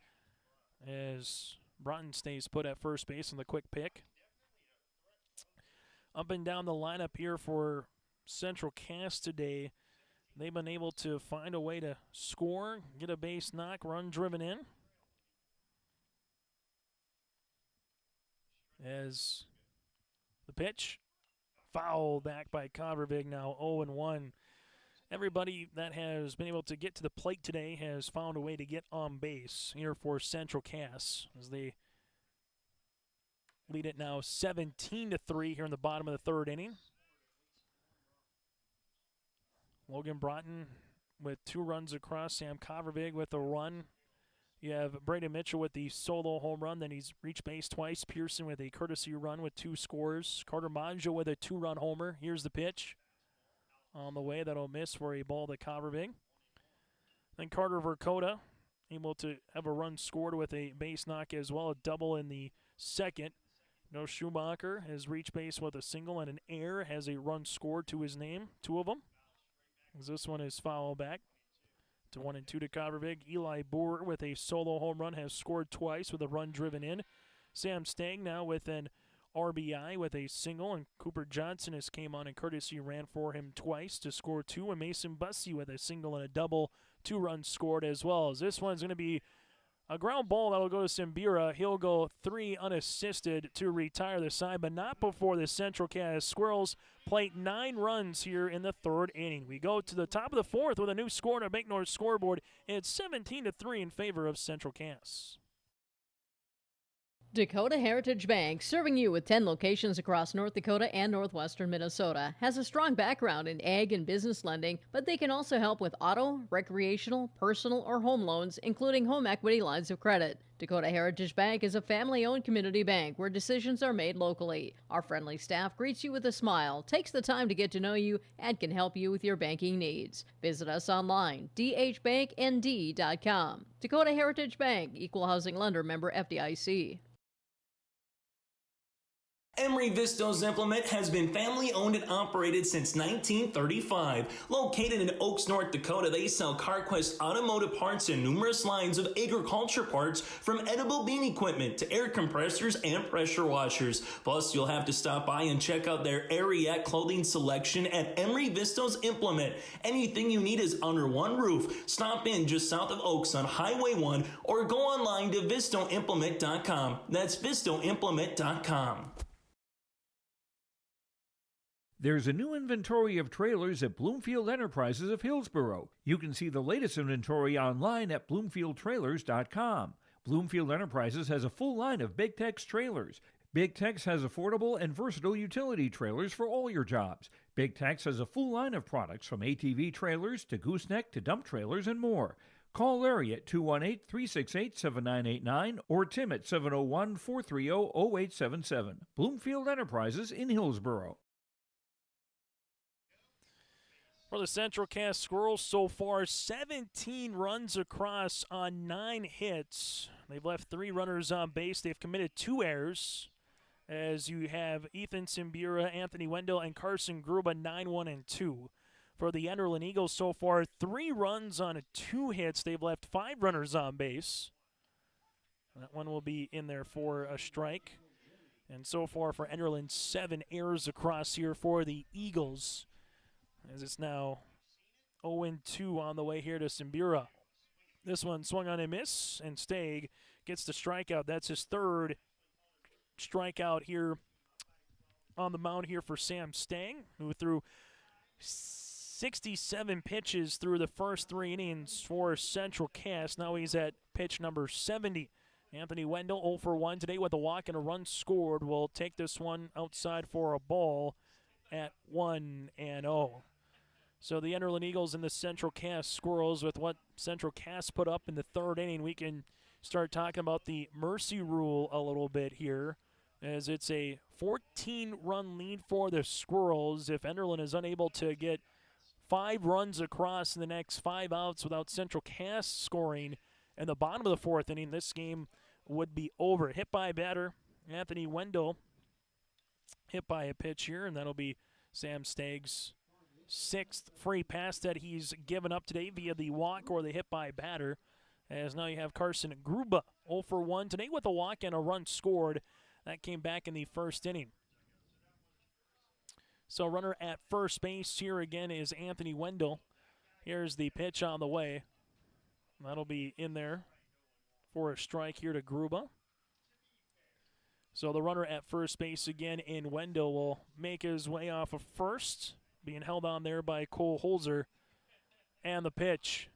as Broughton stays put at first base on the quick pick. Up and down the lineup here for Central Cass today. They've been able to find a way to score, get a base knock, run driven in. As the pitch, foul back by Kovervik, now 0-1. Everybody that has been able to get to the plate today has found a way to get on base here for Central Cass as they lead it now 17-3 here in the bottom of the third inning. Logan Broughton with 2 runs across, Sam Kovervik with a run. You have Braden Mitchell with the solo home run, then he's reached base twice. Pearson with a courtesy run with 2 scores. Carter Maggio with a 2-run homer. Here's the pitch. On the way, that'll miss for a ball to Kovervik. Then Carter Dakota able to have a run scored with a base knock as well, a double in the second. No Schumacher has reached base with a single and an error, has a run scored to his name, 2 of them. As this one is foul back to 1-2 to Kovervik. Eli Boer with a solo home run has scored twice with a run driven in. Sam Stagg now with an RBI with a single, and Cooper Johnson has came on and courtesy ran for him twice to score 2, and Mason Bussey with a single and a double, 2 runs scored as well. As this one's going to be a ground ball that'll go to Simbira. He'll go 3 unassisted to retire the side, but not before the Central Cass Squirrels plate 9 runs here in the third inning. We go to the top of the fourth with a new score on our Bank North scoreboard, and it's 17-3 in favor of Central Cass. Dakota Heritage Bank, serving you with 10 locations across North Dakota and northwestern Minnesota, has a strong background in ag and business lending, but they can also help with auto, recreational, personal, or home loans, including home equity lines of credit. Dakota Heritage Bank is a family-owned community bank where decisions are made locally. Our friendly staff greets you with a smile, takes the time to get to know you, and can help you with your banking needs. Visit us online, dhbanknd.com. Dakota Heritage Bank, Equal Housing Lender, member FDIC. Emery Vistos Implement has been family-owned and operated since 1935. Located in Oaks, North Dakota, they sell CarQuest automotive parts and numerous lines of agriculture parts, from edible bean equipment to air compressors and pressure washers. Plus, you'll have to stop by and check out their Ariat clothing selection at Emery Vistos Implement. Anything you need is under one roof. Stop in just south of Oaks on Highway 1 or go online to vistoimplement.com. That's vistoimplement.com. There's a new inventory of trailers at Bloomfield Enterprises of Hillsborough. You can see the latest inventory online at bloomfieldtrailers.com. Bloomfield Enterprises has a full line of Big Tex trailers. Big Tex has affordable and versatile utility trailers for all your jobs. Big Tex has a full line of products from ATV trailers to gooseneck to dump trailers and more. Call Larry at 218-368-7989 or Tim at 701-430-0877. Bloomfield Enterprises in Hillsborough. For the Central Cass Squirrels so far, 17 runs across on 9 hits. They've left 3 runners on base. They've committed 2 errors, as you have Ethan Simbira, Anthony Wendell, and Carson Gruba 9-1 and 2. For the Enderlin Eagles so far, 3 runs on 2 hits. They've left 5 runners on base. That one will be in there for a strike. And so far for Enderlin, 7 errors across here for the Eagles, as it's now 0-2 on the way here to Simbira. This one swung on a miss, and Stagg gets the strikeout. That's his 3rd strikeout here on the mound here for Sam Stagg, who threw 67 pitches through the first 3 innings for Central Cass. Now he's at pitch number 70. Anthony Wendell 0 for 1 today with a walk and a run scored. Will take this one outside for a ball at 1-0. So the Enderlin Eagles and the Central Cass Squirrels, with what Central Cass put up in the 3rd inning, we can start talking about the mercy rule a little bit here, as it's a 14-run lead for the Squirrels. If Enderlin is unable to get 5 runs across in the next 5 outs without Central Cass scoring in the bottom of the 4th inning, this game would be over. Hit by a batter, Anthony Wendell, hit by a pitch here, and that'll be Sam Stagg's 6th free pass that he's given up today via the walk or the hit by batter. As now you have Carson Gruba 0 for 1 today with a walk and a run scored. That came back in the 1st inning. So runner at first base here again is Anthony Wendell. Here's the pitch on the way. That'll be in there for a strike here to Gruba. So the runner at first base again in Wendell will make his way off of first, being held on there by Cole Holzer. And the pitch.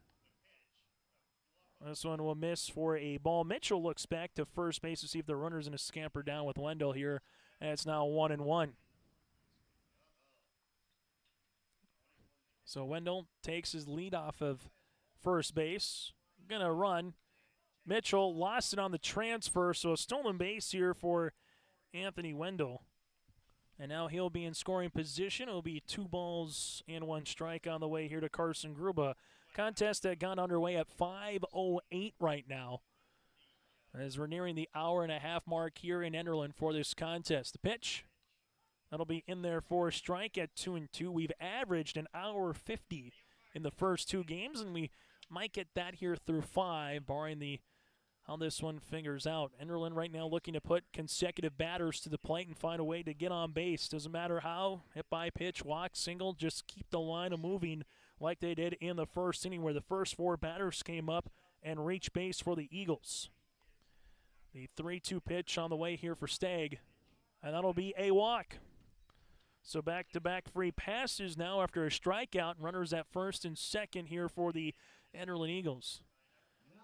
This one will miss for a ball. Mitchell looks back to first base to see if the runner's going to scamper down with Wendell here. And it's now 1-1. So Wendell takes his lead off of first base. Going to run. Mitchell lost it on the transfer, so a stolen base here for Anthony Wendell. And now he'll be in scoring position. It'll be 2 balls and 1 strike on the way here to Carson Gruba. Contest that got underway at 5:08 right now, as we're nearing the hour-and-a-half mark here in Enderlin for this contest. The pitch, that'll be in there for a strike at 2-2. We've averaged an hour 50 in the first 2 games, and we might get that here through 5, barring how this one figures out. Enderlin right now looking to put consecutive batters to the plate and find a way to get on base. Doesn't matter how, hit by pitch, walk, single, just keep the line of moving like they did in the first inning, where the first 4 batters came up and reached base for the Eagles. The 3-2 pitch on the way here for Stagg, and that'll be a walk. So back-to-back free passes now after a strikeout. Runners at first and second here for the Enderlin Eagles.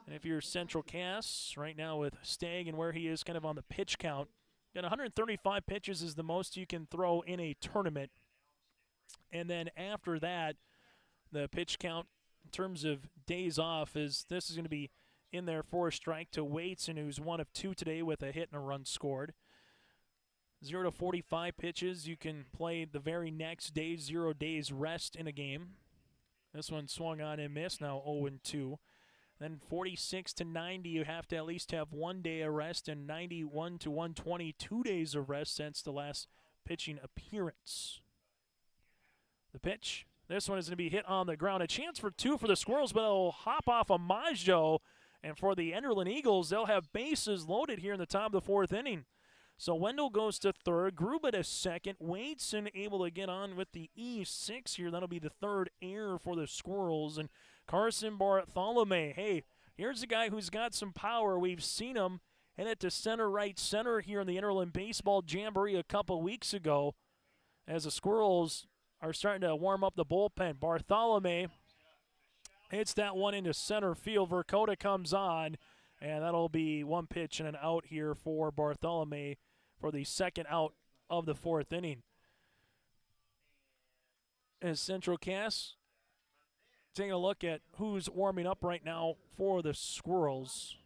And if you're Central Cass right now with Stagg and where he is kind of on the pitch count, then 135 pitches is the most you can throw in a tournament. And then after that, the pitch count in terms of days off is this is going to be in there for a strike to Waitson, who's 1 of 2 today with a hit and a run scored. 0 to 45 pitches you can play the very next day, 0 days rest in a game. This one swung on and missed, now 0-2. Then 46 to 90, you have to at least have 1 day of rest, and 91 to 120, 2 days of rest since the last pitching appearance. The pitch. This one is going to be hit on the ground. A chance for 2 for the Squirrels, but it'll hop off a Maggio. And for the Enderlin Eagles, they'll have bases loaded here in the top of the 4th inning. So Wendell goes to 3rd, Gruba to 2nd. Wadeson able to get on with the E6 here. That'll be the 3rd error for the Squirrels. And Carson Bartholomew, hey, here's a guy who's got some power. We've seen him hit it to center, right center here in the Enderlin Baseball Jamboree a couple weeks ago. as the Squirrels are starting to warm up the bullpen. Bartholomew hits that one into center field. Dakota comes on, and that'll be one pitch and an out here for Bartholomew for the second out of the fourth inning. As Central Cass taking a look at who's warming up right now for the Squirrels.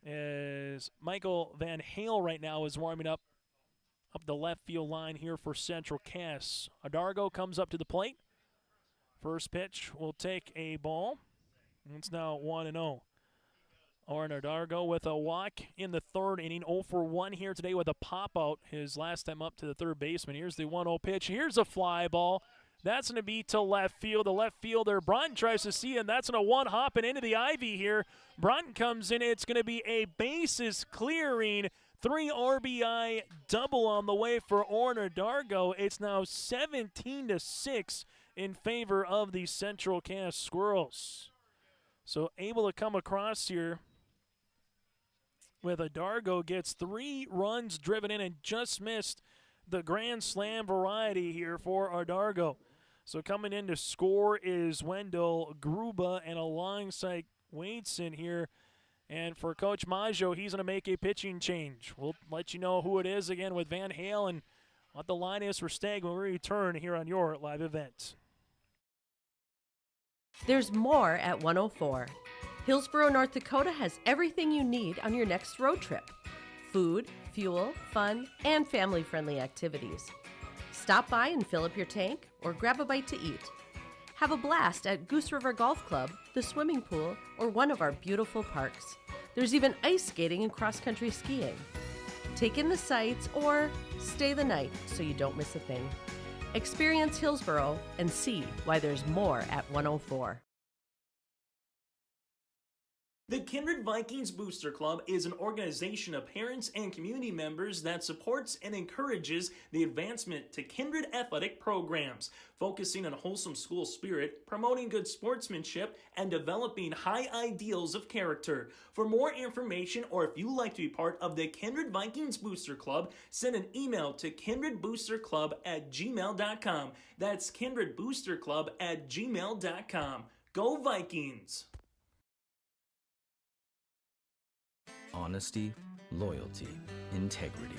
As Michael Van Hale right now is warming up the left field line here for Central Cass. Adargo comes up to the plate. First pitch will take a ball. It's now 1-0. Oren Adargo with a walk in the third inning. 0 for 1 here today with a pop out his last time up to the third baseman. Here's the 1-0 pitch. Here's a fly ball. That's going to be to left field. The left fielder, Broughton, tries to see, and that's going to one-hop and into the ivy here. Broughton comes in. It's going to be a bases clearing 3 RBI double on the way for Oren Adargo. It's now 17-6 in favor of the Central Cass Squirrels. So able to come across here with Adargo, gets 3 runs driven in and just missed the grand slam variety here for Adargo. So coming in to score is Wendell Gruba, and alongside Wadeson here. And for Coach Maggio, he's going to make a pitching change. We'll let you know who it is again with Van Hale and what the line is for Stagg when we return here on your live event. There's more at 104. Hillsborough, North Dakota has everything you need on your next road trip. Food, fuel, fun, and family-friendly activities. Stop by and fill up your tank or grab a bite to eat. Have a blast at Goose River Golf Club, the swimming pool, or one of our beautiful parks. There's even ice skating and cross-country skiing. Take in the sights or stay the night so you don't miss a thing. Experience Hillsborough and see why there's more at 104. The Kindred Vikings Booster Club is an organization of parents and community members that supports and encourages the advancement to Kindred athletic programs, focusing on wholesome school spirit, promoting good sportsmanship, and developing high ideals of character. For more information, or if you'd like to be part of the Kindred Vikings Booster Club, send an email to kindredboosterclub@gmail.com. That's kindredboosterclub@gmail.com. Go Vikings! Honesty, loyalty, integrity.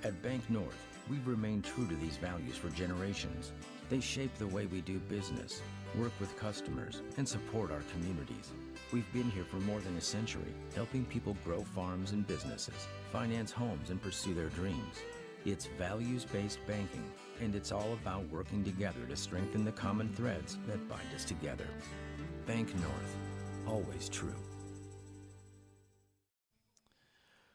At Bank North, we've remained true to these values for generations. They shape the way we do business, work with customers, and support our communities. We've been here for more than a century, helping people grow farms and businesses, finance homes, and pursue their dreams. It's values-based banking, and it's all about working together to strengthen the common threads that bind us together. Bank North, always true.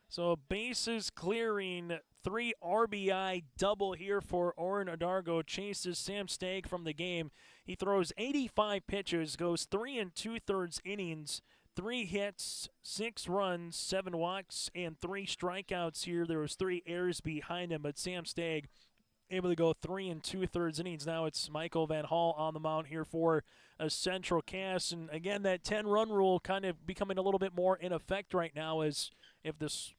So bases clearing, 3 RBI double here for Oren Adargo. Chases Sam Stagg from the game. He throws 85 pitches, goes 3 2/3 innings, 3 hits, 6 runs, 7 walks, and 3 strikeouts here. There was 3 errors behind him, but Sam Stagg able to go 3 2/3 innings. Now it's Michael Van Hall on the mound here for a Central Cass. And again, that 10-run rule kind of becoming a little bit more in effect right now, as if this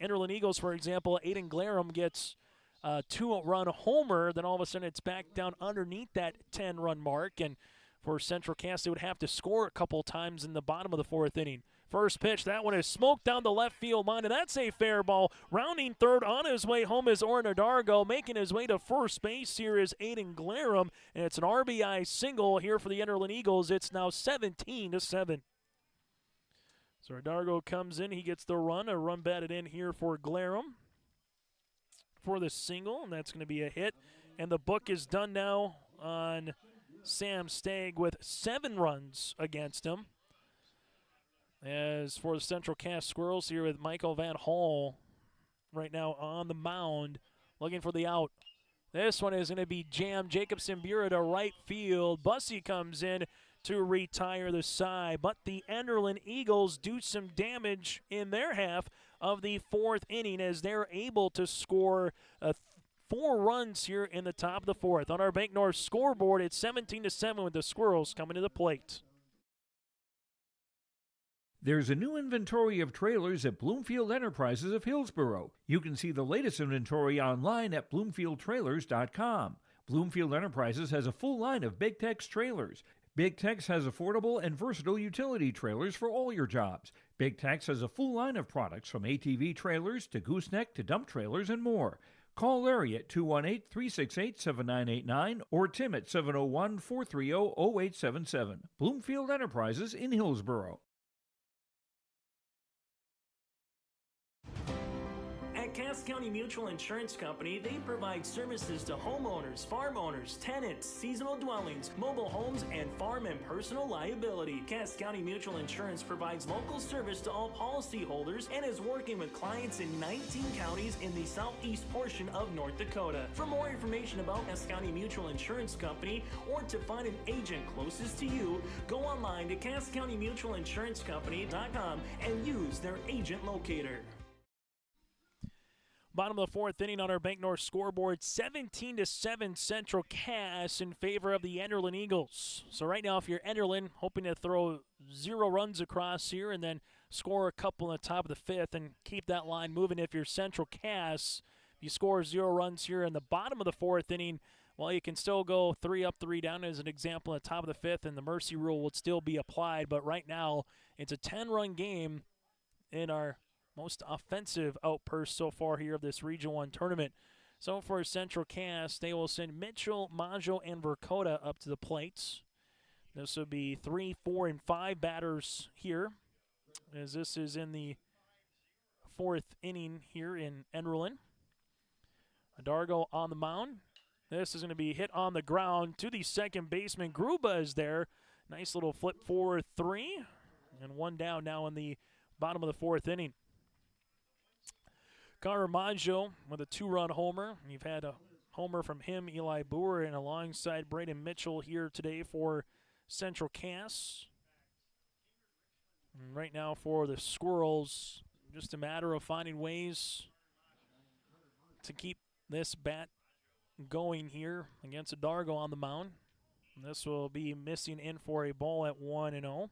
Enderlin Eagles, for example, Aiden Glarum gets a 2-run homer, then all of a sudden it's back down underneath that 10-run mark. And for Central Cass, they would have to score a couple times in the bottom of the 4th inning. First pitch, that one is smoked down the left field line, and that's a fair ball. Rounding third on his way home is Oren Adargo. Making his way to first base here is Aiden Glarum, and it's an RBI single here for the Enderlin Eagles. It's now 17-7. So Adargo comes in, he gets the run, a run batted in here for Glarum for the single, and that's going to be a hit. And the book is done now on Sam Stagg with 7 runs against him. As for the Central Cass Squirrels here with Michael Van Hall right now on the mound, looking for the out. This one is going to be jammed. Jacobson Bura to right field. Bussey comes in to retire the side, but the Enderlin Eagles do some damage in their half of the 4th inning as they're able to score 4 runs here in the top of the 4th. On our Bank North scoreboard, it's 17-7 with the Squirrels coming to the plate. There's a new inventory of trailers at Bloomfield Enterprises of Hillsborough. You can see the latest inventory online at bloomfieldtrailers.com. Bloomfield Enterprises has a full line of Big Tex trailers. Big Tex has affordable and versatile utility trailers for all your jobs. Big Tex has a full line of products from ATV trailers to gooseneck to dump trailers and more. Call Larry at 218-368-7989 or Tim at 701-430-0877. Bloomfield Enterprises in Hillsborough. At Cass County Mutual Insurance Company, they provide services to homeowners, farm owners, tenants, seasonal dwellings, mobile homes, and farm and personal liability. Cass County Mutual Insurance provides local service to all policyholders and is working with clients in 19 counties in the southeast portion of North Dakota. For more information about Cass County Mutual Insurance Company or to find an agent closest to you, go online to CassCountyMutualInsuranceCompany.com and use their agent locator. Bottom of the fourth inning on our Bank North scoreboard, 17-7 Central Cass in favor of the Enderlin Eagles. So right now, if you're Enderlin, hoping to throw 0 runs across here and then score a couple in the top of the fifth and keep that line moving. If you're Central Cass, if you score 0 runs here in the bottom of the fourth inning, well, you can still go 3 up, 3 down as an example at the top of the fifth, and the mercy rule would still be applied. But right now, it's a 10-run game in our most offensive outburst so far here of this Region 1 tournament. So for Central Cass, they will send Mitchell, Maggio, and Dakota up to the plates. This will be 3, 4, and 5 batters here, as this is in the fourth inning here in Enderlin. Adargo on the mound. This is going to be hit on the ground to the second baseman. Gruba is there. Nice little flip forward 3, and 1 down now in the bottom of the fourth inning. Connor Maggio with a 2-run homer. You've had a homer from him, Eli Boer, and alongside Braden Mitchell here today for Central Cass. And right now for the Squirrels, just a matter of finding ways to keep this bat going here against Adargo on the mound. And this will be missing in for a ball at 1-0.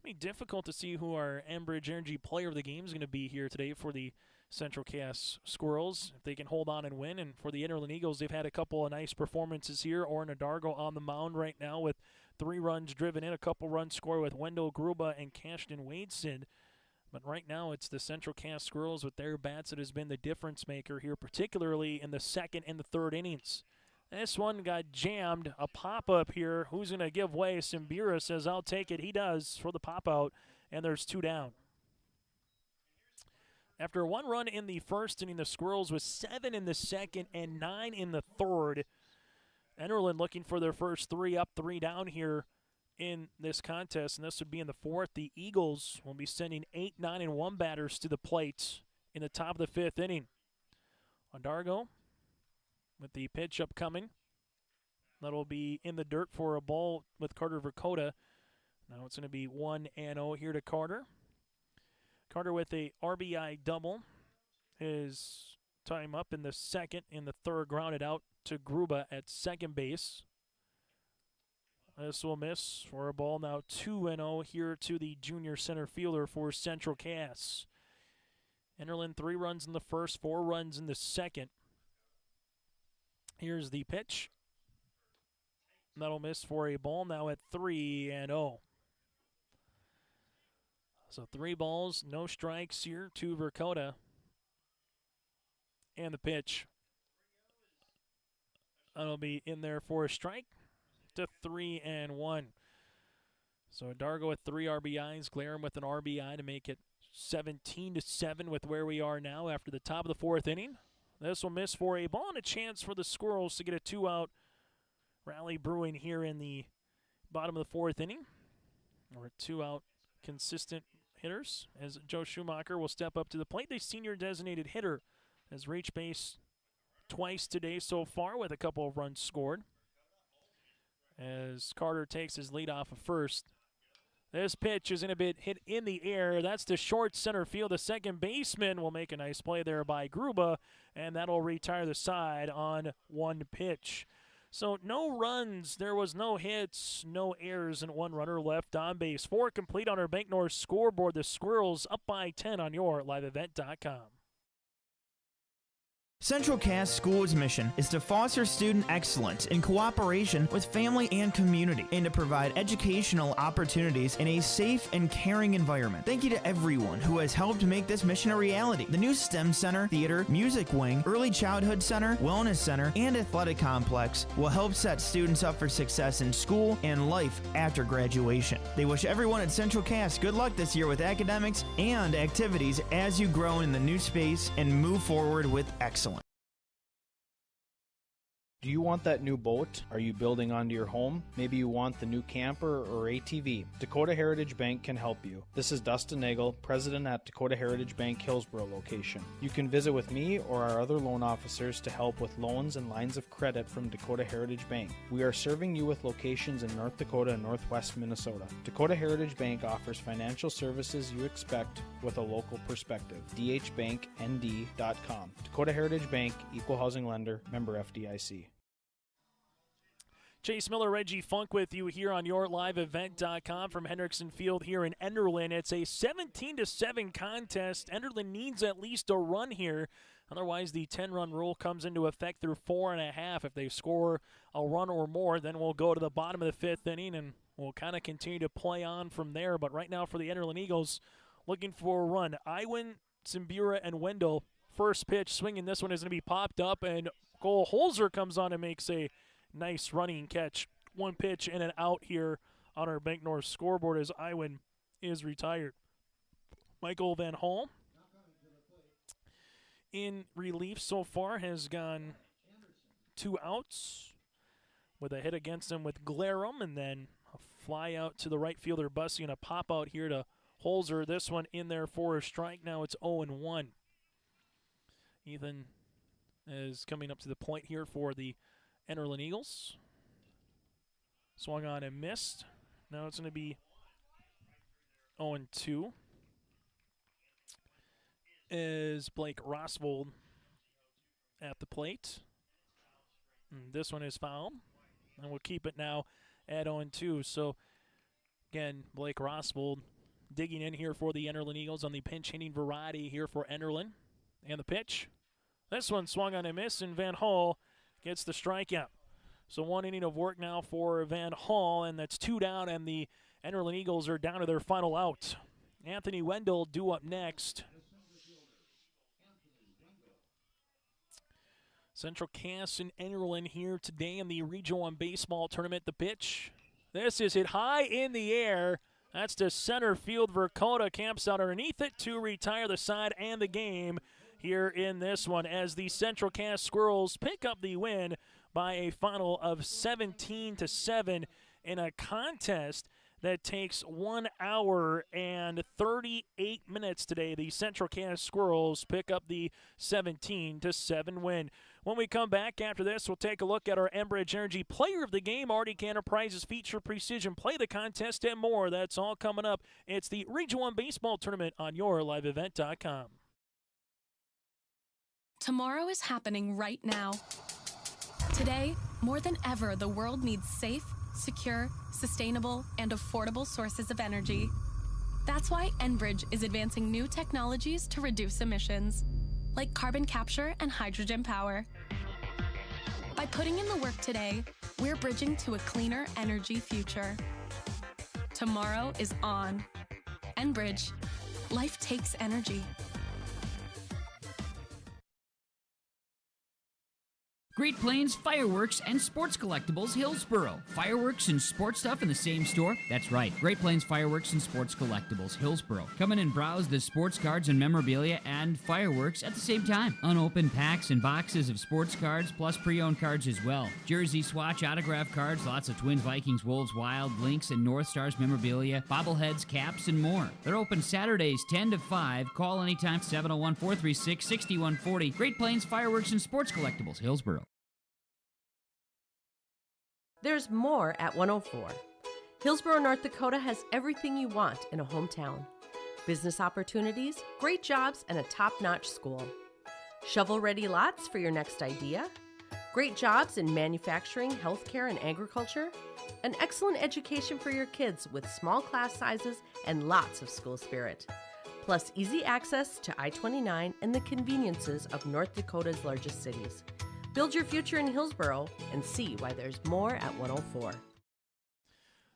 Be difficult to see who our Enbridge Energy player of the game is going to be here today for the Central Cass Squirrels, if they can hold on and win. And for the Enderlin Eagles, they've had a couple of nice performances here. Oren Adargo on the mound right now with 3 runs driven in, a couple runs scored with Wendell Gruba and Cashton Wadeson. But right now, it's the Central Cass Squirrels with their bats that has been the difference maker here, particularly in the second and the third innings. This one got jammed. A pop-up here. Who's going to give way? Simbira says, I'll take it. He does for the pop-out, and there's 2 down. After 1 run in the first inning, the Squirrels with 7 in the second and 9 in the third. Enderlin looking for their first 3 up, 3 down here in this contest, and this would be in the fourth. The Eagles will be sending 8, 9, and 1 batters to the plate in the top of the fifth inning. Adargo with the pitch upcoming. That'll be in the dirt for a ball with Carter Dakota. Now it's going to be 1-0 here to Carter. Carter with a RBI double. His time up in the second, in the third, grounded out to Gruba at second base. This will miss for a ball. Now 2-0 here to the junior center fielder for Central Cass. Enderlin 3 runs in the first, 4 runs in the second. Here's the pitch. That'll miss for a ball now at 3-0. So 3 balls, no strikes here to Dakota. And the pitch. That'll be in there for a strike to 3-1. So Adargo with 3 RBIs, Glarum with an RBI to make it 17-7 with where we are now after the top of the fourth inning. This will miss for a ball and a chance for the Squirrels to get a 2-out rally brewing here in the bottom of the fourth inning. Or 2-out consistent hitters as Joe Schumacher will step up to the plate. The senior designated hitter has reached base twice today so far with a couple of runs scored. As Carter takes his lead off of first. This pitch is going to be hit in the air. That's to short center field. The second baseman will make a nice play there by Gruba, and that'll retire the side on 1 pitch. So no runs, there was no hits, no errors, and 1 runner left on base. 4 complete on our Bank North scoreboard. The Squirrels up by 10 on your liveevent.com. Central Cass School's mission is to foster student excellence in cooperation with family and community and to provide educational opportunities in a safe and caring environment. Thank you to everyone who has helped make this mission a reality. The new STEM Center, Theater, Music Wing, Early Childhood Center, Wellness Center, and Athletic Complex will help set students up for success in school and life after graduation. They wish everyone at Central Cass good luck this year with academics and activities as you grow in the new space and move forward with excellence. Do you want that new boat? Are you building onto your home? Maybe you want the new camper or ATV. Dakota Heritage Bank can help you. This is Dustin Nagel, president at Dakota Heritage Bank Hillsborough location. You can visit with me or our other loan officers to help with loans and lines of credit from Dakota Heritage Bank. We are serving you with locations in North Dakota and Northwest Minnesota. Dakota Heritage Bank offers financial services you expect with a local perspective. dhbanknd.com. Dakota Heritage Bank, equal housing lender, member FDIC. Chase Miller, Reggie Funk with you here on your liveevent.com from Hendrickson Field here in Enderlin. It's a 17-7 contest. Enderlin needs at least a run here. Otherwise, the 10-run rule comes into effect through 4.5. If they score a run or more, then we'll go to the bottom of the 5th inning, and we'll kind of continue to play on from there. But right now for the Enderlin Eagles, looking for a run. Iwin, Simbura, and Wendell, first pitch swinging. This one is going to be popped up, and Cole Holzer comes on and makes a nice running catch. 1 pitch in and out here on our Bank North scoreboard as Iwin is retired. Michael Van Hall in relief so far has gone 2 outs with a hit against him with Glarum, and then a fly out to the right fielder Bussey and a pop out here to Holzer. This one in there for a strike. Now it's 0-1. Ethan is coming up to the plate here for the Enderlin Eagles. Swung on and missed. Now it's going to be 0-2. Is Blake Rosvold at the plate. And this one is foul. And we'll keep it now at 0-2. So, again, Blake Rosvold digging in here for the Enderlin Eagles on the pinch hitting variety here for Enderlin. And the pitch. This one swung on and missed, and Van Hall gets the strikeout. So 1 inning of work now for Van Hall, and that's 2 down, and the Enderlin Eagles are down to their final out. Anthony Wendell due up next. Central Cass and Enderlin here today in the Region 1 baseball tournament. The pitch. This is hit high in the air. That's to center field. Dakota camps out underneath it to retire the side and the game here in this one as the Central Cass Squirrels pick up the win by a final of 17-7 in a contest that takes 1 hour and 38 minutes today. The Central Cass Squirrels pick up the 17-7 win. When we come back after this, we'll take a look at our Enbridge Energy Player of the Game. Artie Cantor prizes feature precision, play the contest, and more. That's all coming up. It's the Region 1 Baseball Tournament on your liveevent.com. Tomorrow is happening right now. Today, more than ever, the world needs safe, secure, sustainable, and affordable sources of energy. That's why Enbridge is advancing new technologies to reduce emissions, like carbon capture and hydrogen power. By putting in the work today, we're bridging to a cleaner energy future. Tomorrow is on. Enbridge. Life takes energy. Great Plains Fireworks and Sports Collectibles, Hillsborough. Fireworks and sports stuff in the same store? That's right. Great Plains Fireworks and Sports Collectibles, Hillsborough. Come in and browse the sports cards and memorabilia and fireworks at the same time. Unopened packs and boxes of sports cards, plus pre-owned cards as well. Jersey, Swatch, autograph cards, lots of Twins, Vikings, Wolves, Wild, Lynx, and North Stars memorabilia, bobbleheads, caps, and more. They're open Saturdays 10 to 5. Call anytime, 701-436-6140. Great Plains Fireworks and Sports Collectibles, Hillsborough. There's more at 104. Hillsborough, North Dakota has everything you want in a hometown. Business opportunities, great jobs, and a top-notch school. Shovel-ready lots for your next idea. Great jobs in manufacturing, healthcare, and agriculture. An excellent education for your kids with small class sizes and lots of school spirit. Plus easy access to I-29 and the conveniences of North Dakota's largest cities. Build your future in Hillsboro and see why there's more at 104.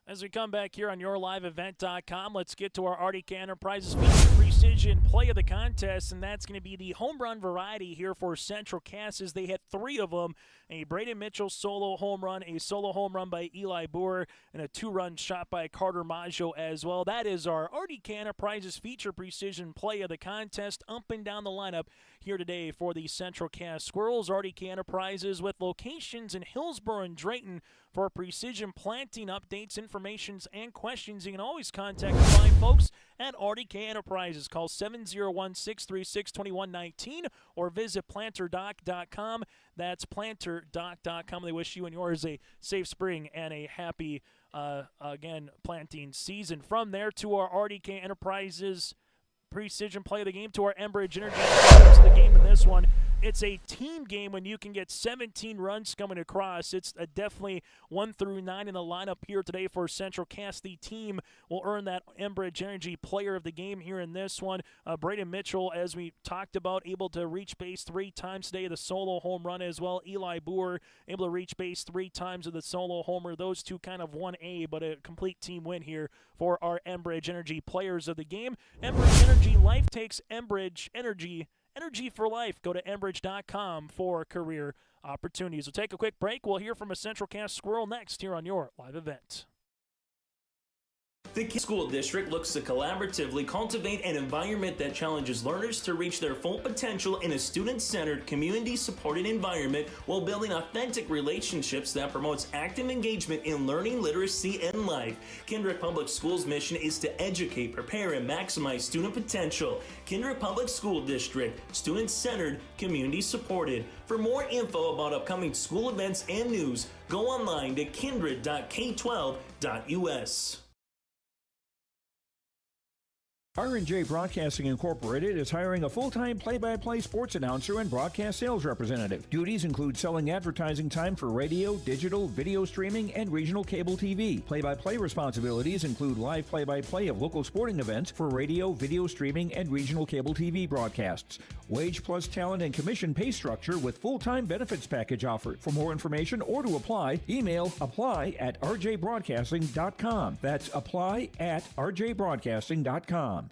As we come back here on YourLiveEvent.com, let's get to our RDK Enterprises Precision Play of the Contest, and that's going to be the home run variety here for Central Cass, as they had 3 of them: a Braden Mitchell solo home run, a solo home run by Eli Boer, and a 2-run shot by Carter Maggio as well. That is our RDK Enterprises Feature Precision Play of the Contest, up and down the lineup here today for the Central Cass Squirrels. RDK Enterprises with locations in Hillsboro and Drayton. For precision planting updates, informations, and questions, you can always contact the fine folks at RDK Enterprises. Call 701-636-2119 or visit planterdoc.com. That's planterdoc.com. They wish you and yours a safe spring and a happy, planting season. From there to our RDK Enterprises Precision Play of the Game, to our Enbridge Energy of the game in this one. It's a team game when you can get 17 runs coming across. It's definitely 1 through 9 in the lineup here today for Central Cass. The team will earn that Enbridge Energy Player of the Game here in this one. Braden Mitchell, as we talked about, able to reach base 3 times today, the solo home run as well. Eli Boer able to reach base 3 times with the solo homer. Those two kind of 1A, but a complete team win here for our Enbridge Energy Players of the Game. Enbridge Energy, life takes Enbridge Energy. Energy for life. Go to Enbridge.com for career opportunities. We'll take a quick break. We'll hear from a Central Cass Squirrel next here on your live event. The School District looks to collaboratively cultivate an environment that challenges learners to reach their full potential in a student-centered, community-supported environment while building authentic relationships that promotes active engagement in learning, literacy, and life. Kendrick Public Schools' mission is to educate, prepare, and maximize student potential. Kendrick Public School District, student-centered, community-supported. For more info about upcoming school events and news, go online to kindred.k12.us. R&J Broadcasting Incorporated is hiring a full-time play-by-play sports announcer and broadcast sales representative. Duties include selling advertising time for radio, digital, video streaming, and regional cable TV. Play-by-play responsibilities include live play-by-play of local sporting events for radio, video streaming, and regional cable TV broadcasts. Wage plus talent and commission pay structure with full-time benefits package offered. For more information or to apply, email apply@rjbroadcasting.com. That's apply@rjbroadcasting.com.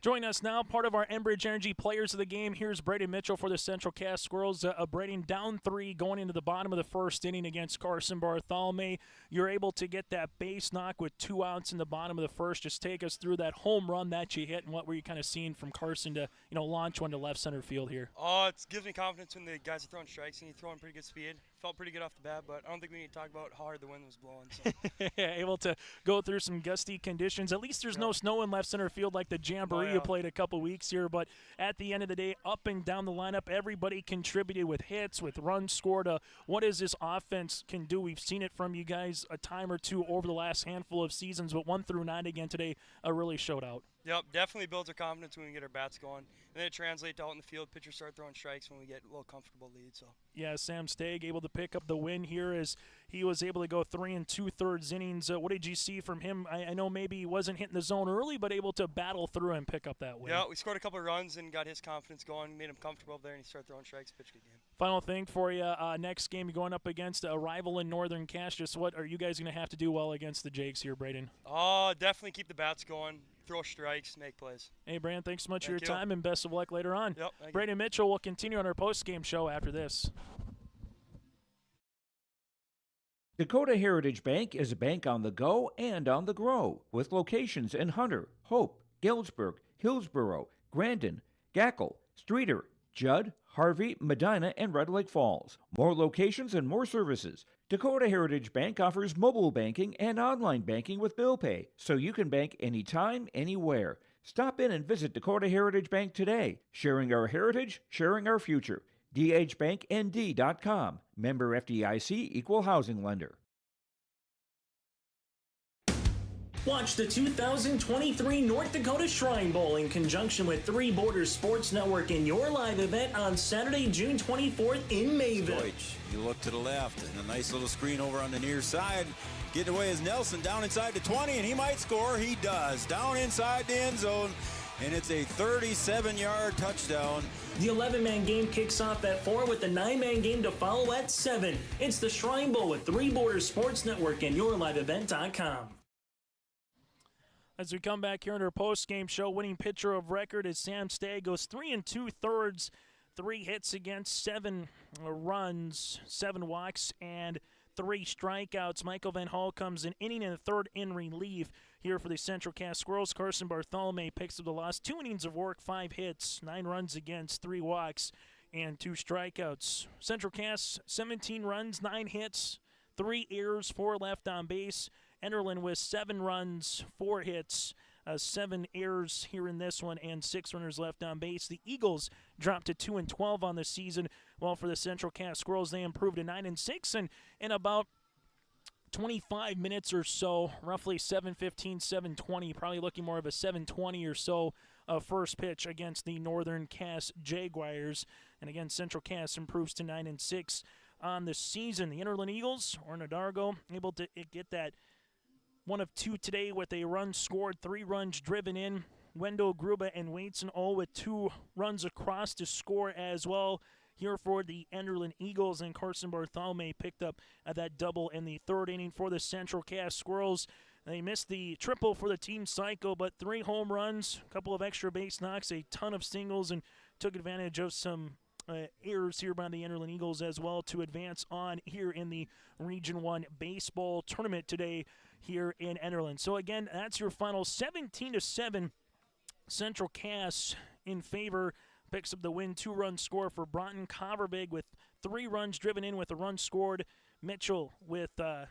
Join us now, part of our Enbridge Energy Players of the Game. Here's Braden Mitchell for the Central Cass Squirrels. Braden down 3 going into the bottom of the first inning against Carson Bartholomew. You're able to get that base knock with 2 outs in the bottom of the first. Just take us through that home run that you hit and what were you kind of seeing from Carson to launch one to left center field here. It gives me confidence when the guys are throwing strikes and you're throwing pretty good speed. Felt pretty good off the bat, but I don't think we need to talk about how hard the wind was blowing. So. Able to go through some gusty conditions. At least there's no snow in left center field like the Jamboree you played a couple weeks here. But at the end of the day, up and down the lineup, everybody contributed with hits, with runs scored. What is this offense can do? We've seen it from you guys a time or two over the last handful of seasons, but 1 through 9 again today really showed out. Yep, definitely builds our confidence when we get our bats going. And then it translates out in the field. Pitchers start throwing strikes when we get a little comfortable lead. So. Yeah, Sam Stagg able to pick up the win here as he was able to go 3 2/3 innings. What did you see from him? I know maybe he wasn't hitting the zone early, but able to battle through and pick up that win. Yeah, we scored a couple of runs and got his confidence going, made him comfortable up there, and he started throwing strikes, pitched a good game. Final thing for you, next game you're going up against a rival in Northern Cass. Just what are you guys going to have to do well against the Jakes here, Braden? Definitely keep the bats going. Throw strikes, make plays. Hey, Brandon, thanks so much for your time, and best of luck later on. Yep, Braden Mitchell will continue on our post-game show after this. Dakota Heritage Bank is a bank on the go and on the grow, with locations in Hunter, Hope, Galesburg, Hillsboro, Grandin, Gackle, Streeter, Judd, Harvey, Medina, and Red Lake Falls. More locations and more services. Dakota Heritage Bank offers mobile banking and online banking with bill pay, so you can bank anytime, anywhere. Stop in and visit Dakota Heritage Bank today. Sharing our heritage, sharing our future. dhbanknd.com. Member FDIC, Equal Housing Lender. Watch the 2023 North Dakota Shrine Bowl in conjunction with Three Borders Sports Network in your live event on Saturday, June 24th in Mayville. Deutsch, you look to the left, and a nice little screen over on the near side. Getting away is Nelson down inside the 20, and he might score. He does. Down inside the end zone, and it's a 37-yard touchdown. The 11-man game kicks off at 4 with the 9-man game to follow at 7. It's the Shrine Bowl with Three Borders Sports Network and yourliveevent.com. As we come back here into our post-game show, winning pitcher of record is Sam Stagg. Goes 3 2/3, 3 hits against, 7 runs, 7 walks, and 3 strikeouts. Michael Van Hall comes in inning and a third in relief here for the Central Cass Squirrels. Carson Bartholomew picks up the loss. 2 innings of work, 5 hits, 9 runs against, 3 walks, and 2 strikeouts. Central Cass, 17 runs, 9 hits, 3 errors, 4 left on base. Enderlin with 7 runs, 4 hits, 7 errors here in this one, and 6 runners left on base. The Eagles dropped to 2-12 on the season, while for the Central Cass Squirrels, they improved to 9-6, and in about 25 minutes or so, roughly 7:15, 7:20, probably looking more of a 7:20 or so first pitch against the Northern Cass Jaguars. And again, Central Cass improves to 9-6 on the season. The Enderlin Eagles, Ornadargo, able to get that 1 of 2 today with a run scored, 3 runs driven in. Wendell Gruba and Waitson all with 2 runs across to score as well here for the Enderlin Eagles. And Carson Bartholomew picked up that double in the 3rd inning for the Central Cass Squirrels. They missed the triple for the team cycle, but 3 home runs, a couple of extra base knocks, a ton of singles, and took advantage of some errors here by the Enderlin Eagles as well to advance on here in the Region 1 baseball tournament today here in Enderlin. So again, that's your final 17-7. Central Cass in favor, picks up the win. 2-run score for Broughton. Coverbig with 3 runs driven in with a run scored. Mitchell with a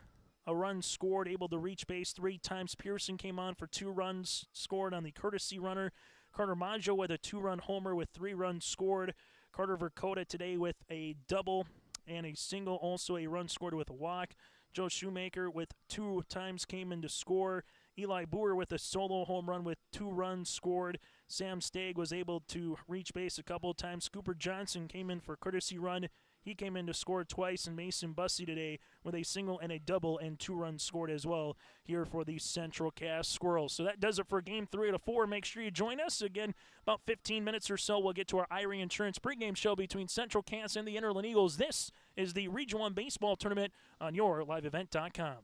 run scored, able to reach base 3 times. Pearson came on for 2 runs scored on the courtesy runner. Carter Maggio with a 2-run homer with 3 runs scored. Carter Dakota today with a double and a single, also a run scored with a walk. Joe Shoemaker with 2 times came in to score. Eli Boer with a solo home run with 2 runs scored. Sam Stagg was able to reach base a couple of times. Cooper Johnson came in for a courtesy run. He came in to score twice, and Mason Bussey today with a single and a double and 2 runs scored as well here for the Central Cass Squirrels. So that does it for Game 3 out of 4. Make sure you join us. Again, about 15 minutes or so, we'll get to our Irie Insurance pregame show between Central Cass and the Enderlin Eagles. This is the Region 1 Baseball Tournament on yourliveevent.com.